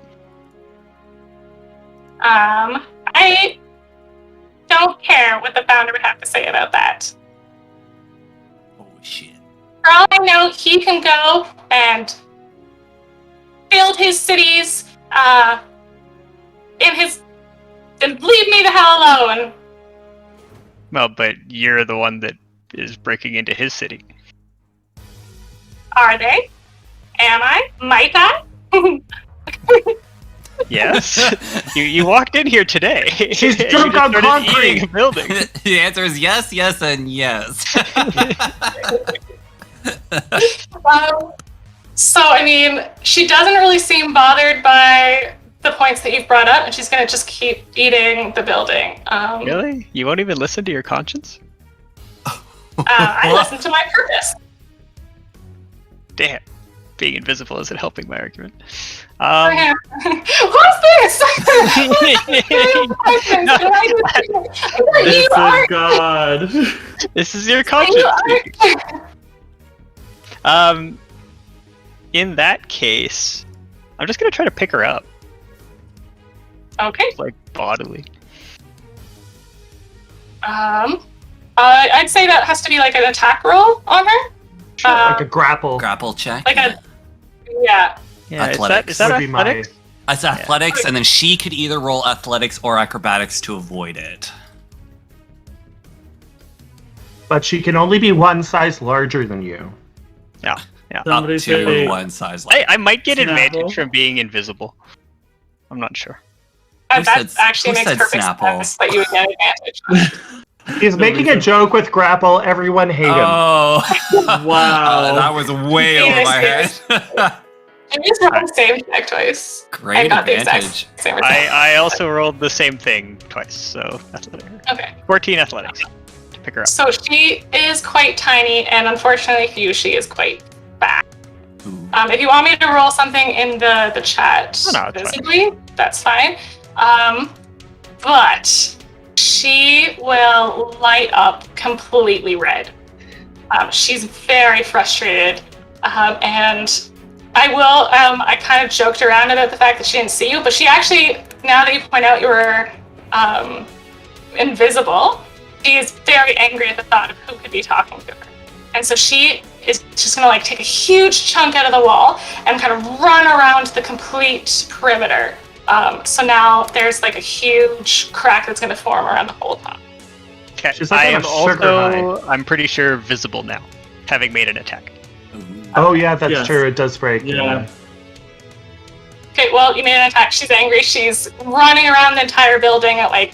I don't care what the founder would have to say about that. Oh shit. For all I know, he can go and build his cities, and leave me the hell alone. Well, but you're the one that is breaking into his city. Are they? Am I? Might I? Yes. You walked in here today. She's You drunk just on started concrete. eating a building. The answer is yes, yes, and yes. So, I mean, she doesn't really seem bothered by the points that you've brought up, and she's going to just keep eating the building. Really? You won't even listen to your conscience? I listen to my purpose. Damn. Being invisible isn't helping my argument. What's this? This is God. This is your conscience. In that case, I'm just gonna try to pick her up, Okay. like bodily. I'd say that has to be like an attack roll on her. Like a grapple. Grapple check. Like a yeah. Yeah, Athletics. is that Would be my- athletics? It's athletics, and then she could either roll athletics or acrobatics to avoid it. But she can only be one size larger than you. Yeah. Somebody Up to say one size. I might get Snapple? advantage from being invisible. I'm not sure. Who That said- actually who makes said perfect Snapple? sense that you would get advantage. He's making a joke with grapple. Everyone hate him. Oh, Wow. that was way over my head. I just rolled the same check twice. Great I got the advantage. exact same result. I also rolled the same thing twice, so athletics. Okay. 14 athletics to pick her up. So she is quite tiny, and unfortunately for you, she is quite fat. Ooh. If you want me to roll something in the chat Oh, no, it's fine. visibly, that's fine. But she will light up completely red. She's very frustrated, and I will. I kind of joked around about the fact that she didn't see you, but she actually, now that you point out you were invisible, she is very angry at the thought of who could be talking to her, and so she is just gonna like take a huge chunk out of the wall and kind of run around the complete perimeter. So now there's like a huge crack that's gonna form around the whole top. Okay. She's like I on am a sugar also, I'm pretty sure, visible now, having made an attack. Oh yeah, that's Yes. true. It does break. Yeah. Okay, well, you made an attack. She's angry. She's running around the entire building at like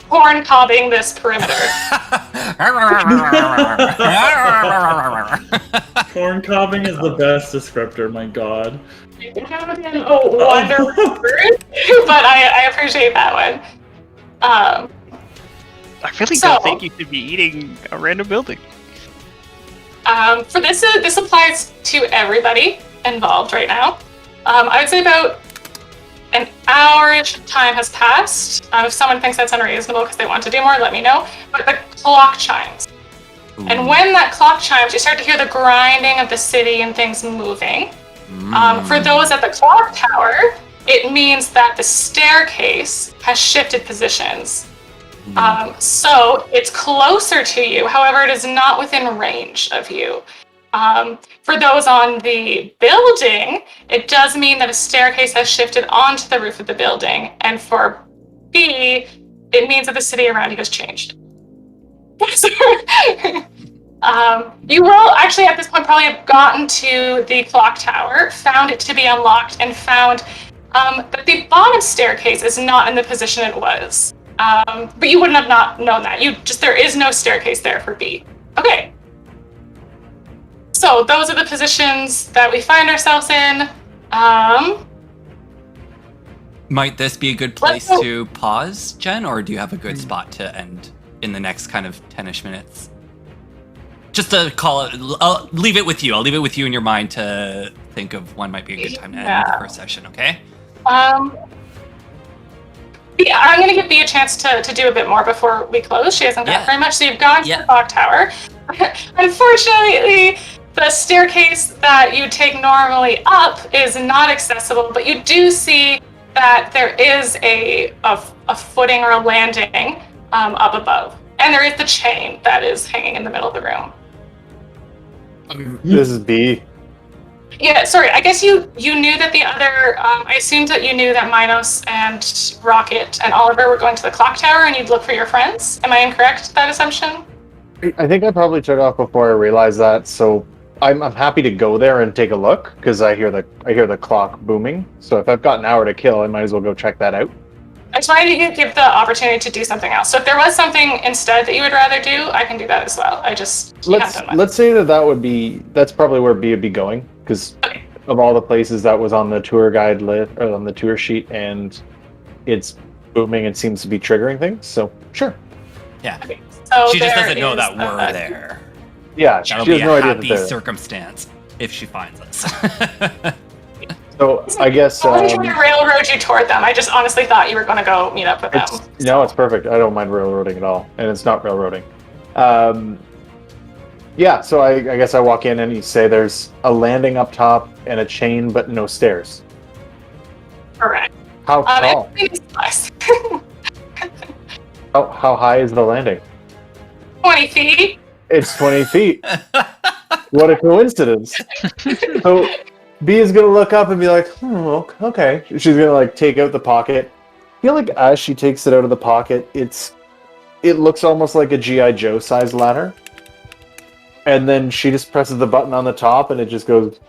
corn cobbing this perimeter. Corn cobbing is the best descriptor, my god. I think that would be an wonder word, but I appreciate that one. I really So- don't think you should be eating a random building. For this applies to everybody involved right now. I would say about an hour-ish time has passed. If someone thinks that's unreasonable because they want to do more, let me know. But the clock chimes. And when that clock chimes, you start to hear the grinding of the city and things moving. For those at the clock tower, it means that the staircase has shifted positions. So it's closer to you, however, it is not within range of you. For those on the building, it does mean that a staircase has shifted onto the roof of the building. And for B, it means that the city around you has changed. You will actually at this point probably have gotten to the clock tower, found it to be unlocked, and found that the bottom staircase is not in the position it was. But you wouldn't have not known that. There is no staircase there for B. Okay. So those are the positions that we find ourselves in. Might this be a good place Let's go. to pause, Jen, or do you have a good spot to end in the next kind of 10-ish minutes? Just to call it, I'll leave it with you. I'll leave it with you in your mind to think of when might be a good time to end the first session, okay? Yeah, I'm going to give B a chance to do a bit more before we close. She hasn't got very much. So you've gone to the clock tower. Unfortunately, the staircase that you take normally up is not accessible, but you do see that there is a footing or a landing up above. And there is the chain that is hanging in the middle of the room. This is B. Yeah, sorry. I guess you knew that the other. I assumed that you knew that Minos and Rocket and Oliver were going to the clock tower, and you'd look for your friends. Am I incorrect with that assumption? I think I probably took off before I realized that, so I'm happy to go there and take a look because I hear the clock booming. So if I've got an hour to kill, I might as well go check that out. I just wanted to give the opportunity to do something else. So if there was something instead that you would rather do, I can do that as well. I just haven't done much. Let's say that's probably where B would be going because of all the places that was on the tour guide list or on the tour sheet, and it's booming and seems to be triggering things. So sure. Yeah. Okay. So She just there doesn't know is, that we're there. Yeah, That'll she be has no a idea that happy they're there. circumstance if she finds us. So I guess I wasn't trying to railroad you toward them. I just honestly thought you were going to go meet up with them. it's perfect. I don't mind railroading at all, and it's not railroading. Yeah, so I guess I walk in and you say there's a landing up top and a chain, but no stairs. Correct. How tall? Everything is nice. How high is the landing? 20 feet. It's 20 feet. What a coincidence. So B is going to look up and be like, okay. She's going to like take out the pocket. I feel like as she takes it out of the pocket, it looks almost like a G.I. Joe size ladder. And then she just presses the button on the top and it just goes.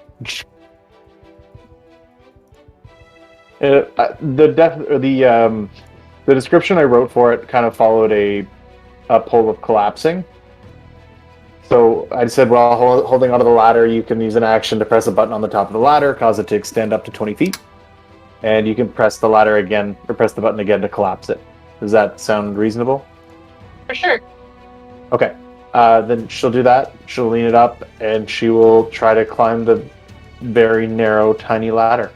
The description I wrote for it kind of followed a pull of collapsing. So I said, well, holding onto the ladder, you can use an action to press a button on the top of the ladder, cause it to extend up to 20 feet. And you can press the ladder again, or press the button again to collapse it. Does that sound reasonable? For sure. Okay. Then she'll do that. She'll lean it up, and she will try to climb the very narrow, tiny ladder.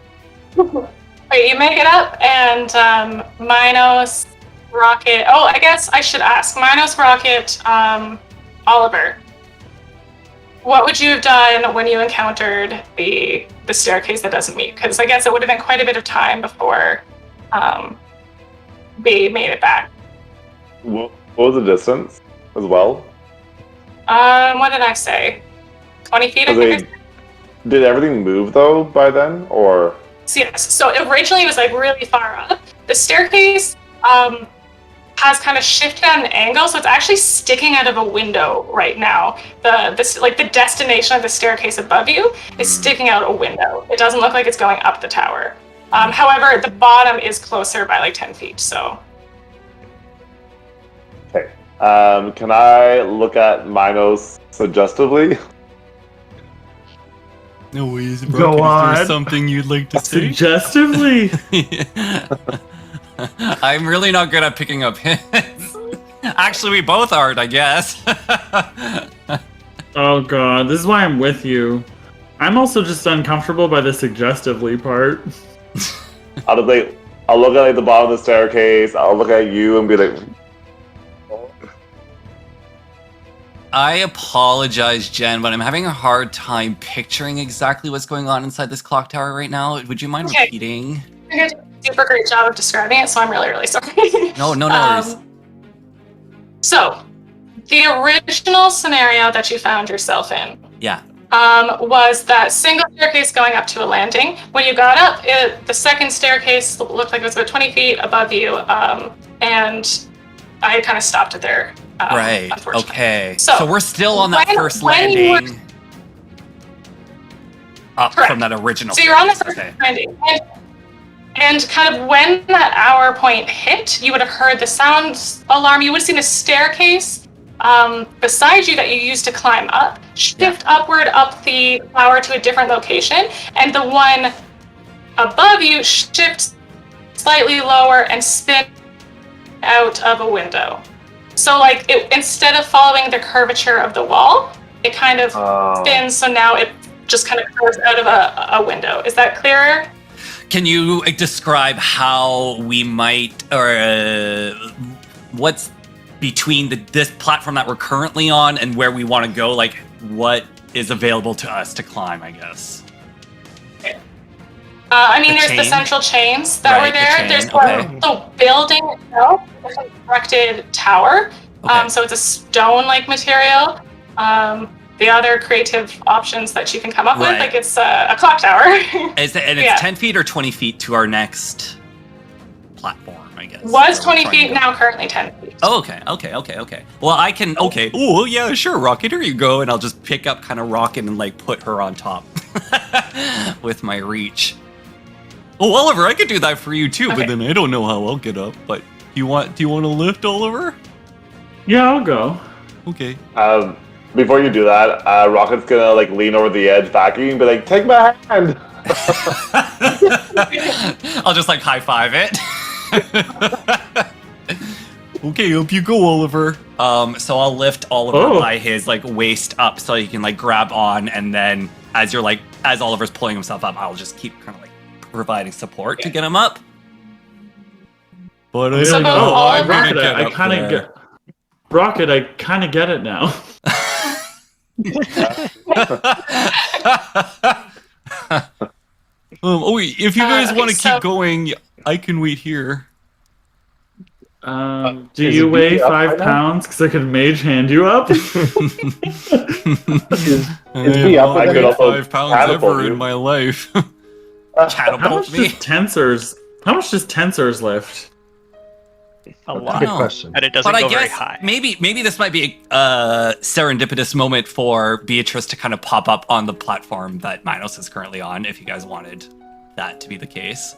Wait, you make it up, and Minos, Rocket... Oh, I guess I should ask. Minos, Rocket, Oliver. What would you have done when you encountered the staircase that doesn't meet? Because I guess it would have been quite a bit of time before B made it back. What was the distance as well? What did I say? 20 feet, I think. Did everything move though by then, or? Yes. So originally it was like really far up. The staircase has kind of shifted at an angle, so it's actually sticking out of a window right now. The destination of the staircase above you is sticking out a window. It doesn't look like it's going up the tower. However, the bottom is closer by like 10 feet. So. Okay. Can I look at Minos suggestively? No ways, Go Broken. Is on. there something you'd like to say? Suggestively. I'm really not good at picking up hints. Actually, we both aren't, I guess. Oh god, this is why I'm with you. I'm also just uncomfortable by the suggestively part. I'll look at the bottom of the staircase. I'll look at you and be like, I apologize, Jen, but I'm having a hard time picturing exactly what's going on inside this clock tower right now. Would you mind repeating? You did a super great job of describing it, so I'm really, really sorry. No worries. So, the original scenario that you found yourself in Yeah. was that single staircase going up to a landing. When you got up, the second staircase looked like it was about 20 feet above you, and I kind of stopped it there. Right. Unfortunately. Okay. So So we're still on that first landing. Up Correct. from that original. So you're on the first Okay. landing. And kind of when that hour point hit, you would have heard the sound alarm. You would have seen a staircase beside you that you used to climb up, shift upward up the tower to a different location, and the one above you shift slightly lower and spin out of a window. So like instead of following the curvature of the wall, it kind of spins, so now it just kind of curves out of a window. Is that clearer? Can you describe how we might, or what's between this platform that we're currently on and where we want to go? Like, what is available to us to climb, I guess? There's the central chains that were there. There's the building itself, the constructed tower. Okay. So it's a stone-like material. The other creative options that you can come up with, like it's a clock tower. It's 10 feet or 20 feet to our next platform, I guess. Was where we're 20 trying feet, to go. now currently 10 feet. Oh, okay. Well, I can. Okay. Oh, yeah, sure, Rocket. Here you go, and I'll just pick up kind of Rocket and like put her on top with my reach. Oh, Oliver, I could do that for you too, Okay. But then I don't know how I'll get up. But do you want to lift, Oliver? Yeah, I'll go. Okay. Before you do that, Rocket's gonna like lean over the edge, backing, and be like, "Take my hand." I'll just like high five it. Okay, up you go, Oliver. So I'll lift Oliver by his like waist up so he can like grab on, and then as Oliver's pulling himself up, I'll just keep kind of like providing support to get him up. But I So don't both know how I'm Oliver- gonna Rocket, get I up kind of there. get. Rocket, I kind of get it now. Wait, if you guys okay, want to so- keep going, I can wait here. Do Is you it weigh beat up 5 right now? pounds? Because I could mage hand you up. Is B up I with could it? also 5 pounds catapult ever you. in my life. How Catapult much me. does tensors lift? A That's a lot. good question. And it doesn't But I go very guess high. maybe this might be a serendipitous moment for Beatrice to kind of pop up on the platform that Minos is currently on, if you guys wanted that to be the case.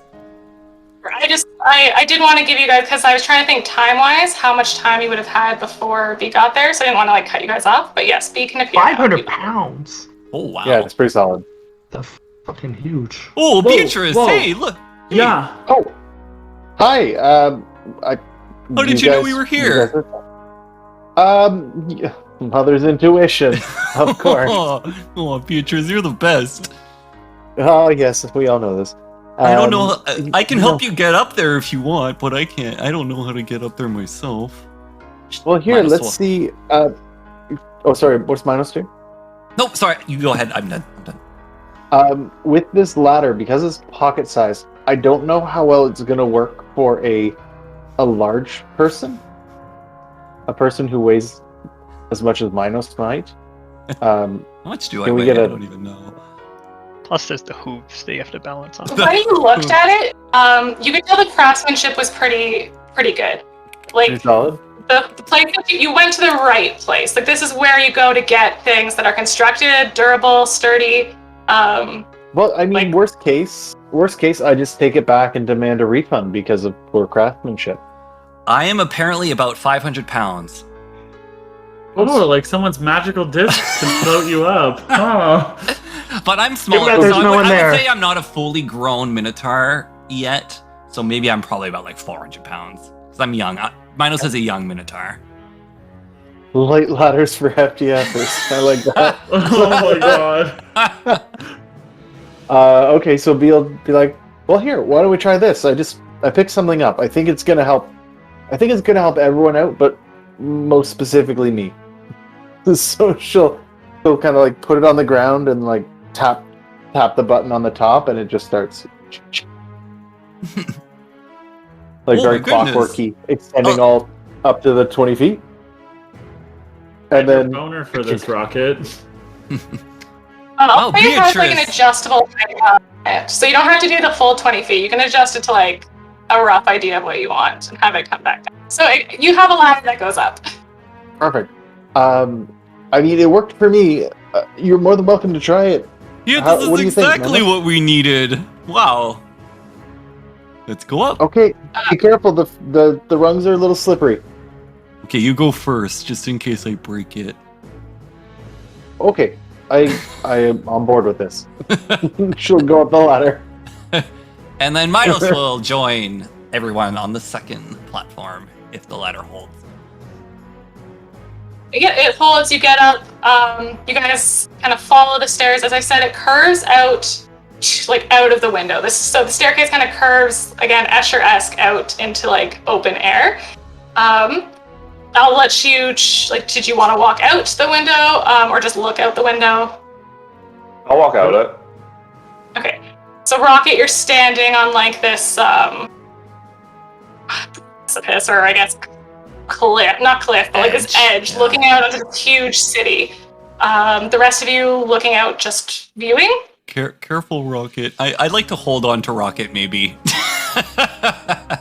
I did want to give you guys, because I was trying to think time-wise, how much time you would have had before B got there, so I didn't want to like cut you guys off. But yes, B can appear. now. 500 pounds. Oh wow! Yeah, it's pretty solid. That's fucking huge. Oh, Whoa, Beatrice! whoa. Hey, look! Hey, Yeah. Oh, hi. How did you know we were here? Yeah, mother's intuition, of course. Oh, Beatrice, you're the best. Oh yes, we all know this. I don't know. I can help no. you get up there if you want, but I can't. I don't know how to get up there myself. Well, here, Minus let's one. see. Oh, sorry. What's -2? Nope, sorry. You go ahead. I'm done. With this ladder, because it's pocket sized, I don't know how well it's gonna work for a large person, a person who weighs as much as Minos might. How much do I Can we weigh? get I a- don't even know. Plus, there's the hooves that you have to balance on. When you looked at it, you could tell the craftsmanship was pretty good. Pretty Like solid. the place that you went to the right place. Like this is where you go to get things that are constructed, durable, sturdy. Well, I mean, like- worst case, I just take it back and demand a refund because of poor craftsmanship. I am apparently about 500 pounds. Oh, like someone's magical disc can float you up. Oh. But I'm smaller, that so there's I no would, one I there. would say I'm not a fully grown Minotaur yet. So maybe I'm probably about like 400 pounds. Because I'm young. Minos is a young Minotaur. Light ladders for FTFers. I like that. Oh my god. Okay, so B'll be like, well, here, why don't we try this? I picked something up. I think it's gonna help. I think it's gonna help everyone out, but most specifically me. So she'll kind of like put it on the ground and like tap the button on the top, and it just starts like Oh very my goodness. clockworky, extending all up to the 20 feet. And You're a then boner for this rocket. I'll say it has like an Beatrice. adjustable height on it, so you don't have to do the full 20 feet. You can adjust it to like a rough idea of what you want and have it come back down. So you have a ladder that goes up. perfect. I mean, it worked for me. You're more than welcome to try it. Yeah, How- this what is do you think, exactly Mama? what we needed. Wow. Let's go up. Okay, be careful. The rungs are a little slippery. Okay, you go first, just in case I break it. Okay, I am on board with this. She'll go up the ladder. And then Minos will join everyone on the second platform if the ladder holds. It holds, you get up, you guys kind of follow the stairs. As I said, it curves out, like out of the window. So the staircase kind of curves, again, Escher-esque out into like open air. I'll let you, did you want to walk out the window or just look out the window? I'll walk out it. Okay. So Rocket, you're standing on like this precipice, or I guess cliff, not cliff, but like this edge, yeah. looking out onto this huge city. The rest of you looking out, just viewing. Careful, Rocket. I'd like to hold on to Rocket, maybe.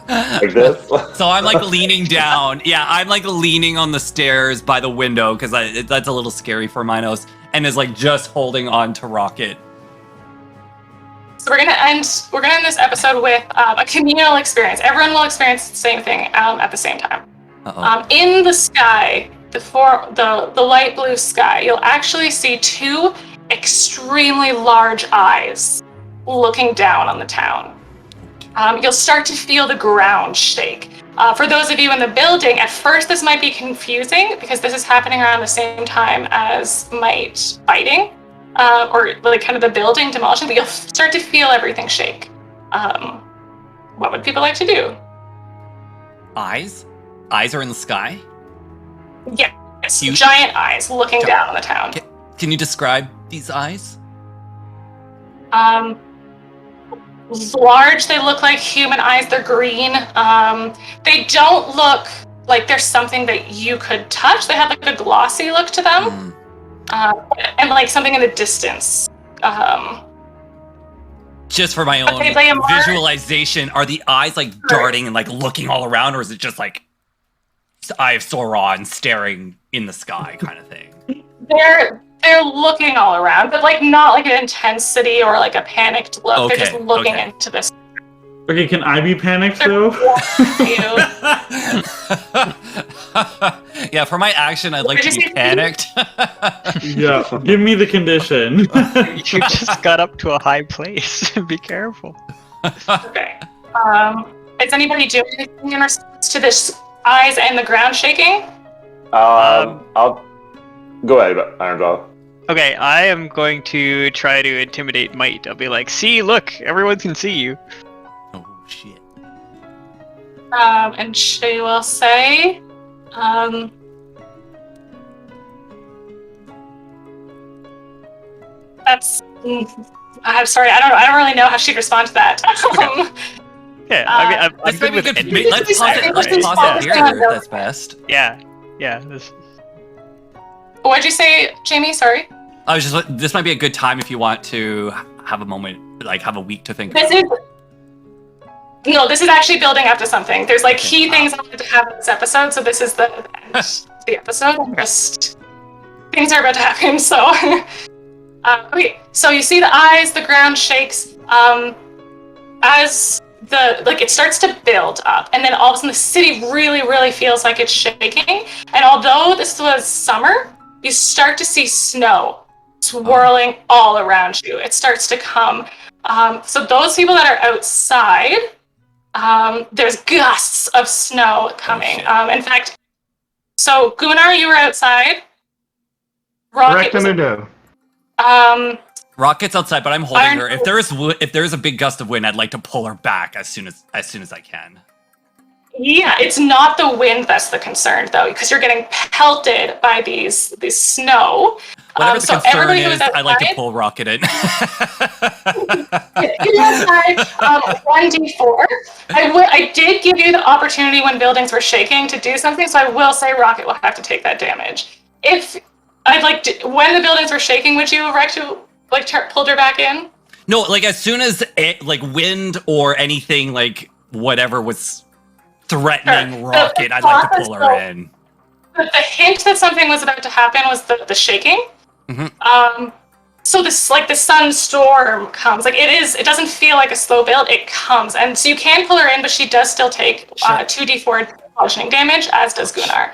Like this. So I'm like leaning down. Yeah, I'm like leaning on the stairs by the window because that's a little scary for Minos, and is like just holding on to Rocket. So we're gonna end this episode with a communal experience. Everyone will experience the same thing at the same time. In the sky, the light blue sky, you'll actually see two extremely large eyes looking down on the town. You'll start to feel the ground shake. For those of you in the building, at first this might be confusing because this is happening around the same time as Might fighting, or like kind of the building demolishing, but you'll start to feel everything shake. What would people like to do? Eyes? Eyes are in the sky? Yes, giant eyes looking down on the town. Can you describe these eyes? Large, they look like human eyes. They're green. They don't look like there's something that you could touch. They have like a glossy look to them, and like something in the distance. Just for my own visualization, are the eyes like darting and like looking all around, or is it just like Eye of Sauron staring in the sky kind of thing? They're looking all around, but like not like an intensity or like a panicked look. Okay, they're just looking into this. Okay, can I be panicked though? Yeah, for my action, I'd like to be panicked. Yeah, give me the condition. You just got up to a high place. Be careful. Okay. Is anybody doing anything in response to this eyes and the ground shaking? I'll go ahead, Ironjaw. Okay, I am going to try to intimidate Might. I'll be like, see, look, everyone can see you. Oh, shit. And she will say, that's, I'm sorry, I don't really know how she'd respond to that. Yeah, I mean, I'm This good might be with good. any- Let's pause it here if that's best. Yeah. What'd you say, Jamie? Sorry. I was just. This might be a good time if you want to have a moment, like have a week to think. This is actually building up to something. There's like key things I wanted to have in this episode, so this is the end of the episode. Just things are about to happen. So, okay. So you see the eyes, the ground shakes. As it starts to build up, and then all of a sudden the city really, really feels like it's shaking. And although this was summer, you start to see snow swirling all around you. It starts to come. So those people that are outside, there's gusts of snow coming. In fact, so Gunnar, you were outside. Rocket Rocket's outside, but I'm holding her. If there is a big gust of wind, I'd like to pull her back as soon as I can. Yeah, it's not the wind that's the concern, though, because you're getting pelted by these snow. Whatever the so concern everybody is, who's outside, I like to pull Rocket in. You're outside, 1d4. I did give you the opportunity when buildings were shaking to do something, so I will say Rocket will have to take that damage. When the buildings were shaking, would you have actually pulled her back in? No, like as soon as wind or anything like whatever was threatening Rocket, I'd like to pull her in. The hint that something was about to happen was the shaking. Mm-hmm. So this the sunstorm comes. It doesn't feel like a slow build. It comes, and so you can pull her in, but she does still take 2d4 bludgeoning damage, as does Gunnar.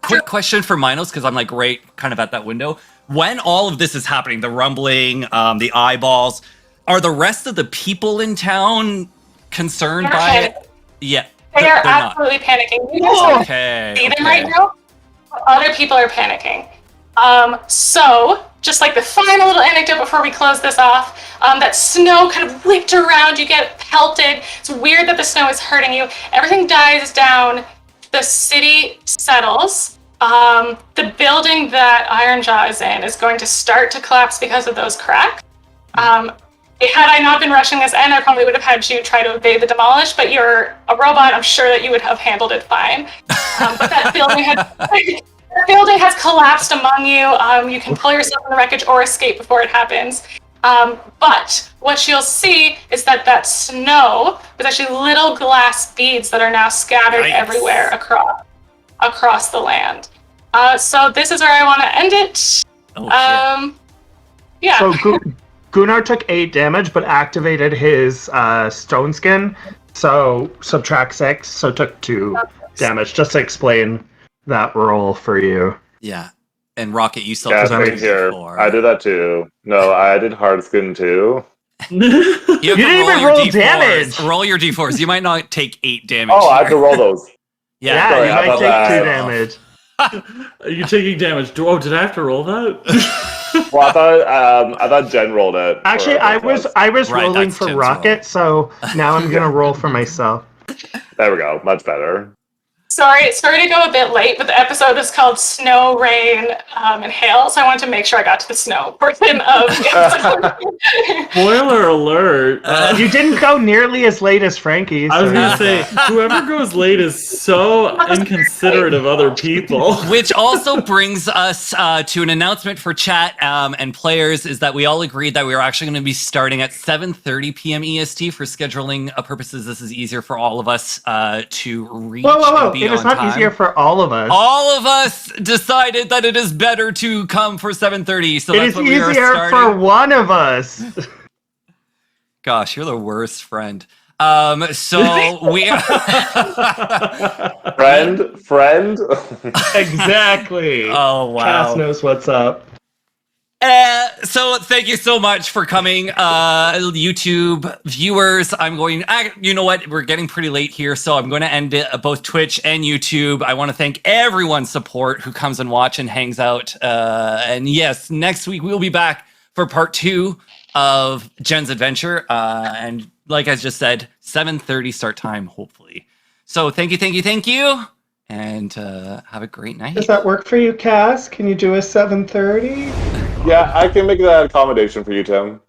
Quick question for Minos, because I'm right kind of at that window. When all of this is happening, the rumbling, the eyeballs, are the rest of the people in town concerned by it? Yeah. They're absolutely panicking. You guys see them right now? Other people are panicking. So, just like the final little anecdote before we close this off, that snow kind of whipped around, you get pelted. It's weird that the snow is hurting you. Everything dies down. The city settles. The building that Ironjaw is in is going to start to collapse because of those cracks. Had I not been rushing this end, I probably would have had you try to evade the demolish, but you're a robot, I'm sure that you would have handled it fine. But that building has collapsed among you. You can pull yourself in the wreckage or escape before it happens. But what you'll see is that snow was actually little glass beads that are now scattered everywhere across the land. So this is where I want to end it. Yeah. So Gunnar took 8 damage, but activated his stone skin. So subtract 6, so took 2 damage. Just to explain that roll for you. Yeah. And Rocket, you still Yeah, took right here. 4. I did that too. No, I did hard skin too. You didn't even roll damage. Roll your d4s. You might not take 8 damage. Oh, I have to roll those. Yeah, Sorry, you I might thought take that- 2 damage. Are you taking damage? Oh, did I have to roll that? Well, I thought Jen rolled it. Actually, for I was Right, rolling that's for Tim's Rocket, so now I'm gonna roll for myself. There we go. Much better. Sorry to go a bit late, but the episode is called Snow, Rain, and Hail, so I wanted to make sure I got to the snow portion of the episode. Spoiler alert. You didn't go nearly as late as Frankie. I was so- gonna say, whoever goes late is so inconsiderate of other people. Which also brings us to an announcement for chat and players, is that we all agreed that we were actually going to be starting at 7:30 p.m. EST for scheduling purposes. This is easier for all of us to reach and be It is on not time. easier for all of us. All of us decided that it is better to come for 7:30, so It that's is what we are easier starting. for one of us. Gosh, you're the worst friend. So we Friend. Exactly. Oh wow. Cass knows what's up. So thank you so much for coming, YouTube viewers. You know what? We're getting pretty late here, so I'm going to end it both Twitch and YouTube. I want to thank everyone's support who comes and watch and hangs out. And yes, next week we'll be back for part 2 of Jen's adventure. And like I just said, 7:30 start time, hopefully. So thank you. And have a great night. Does that work for you, Cass? Can you do a 7:30? Yeah, I can make that accommodation for you, Tim.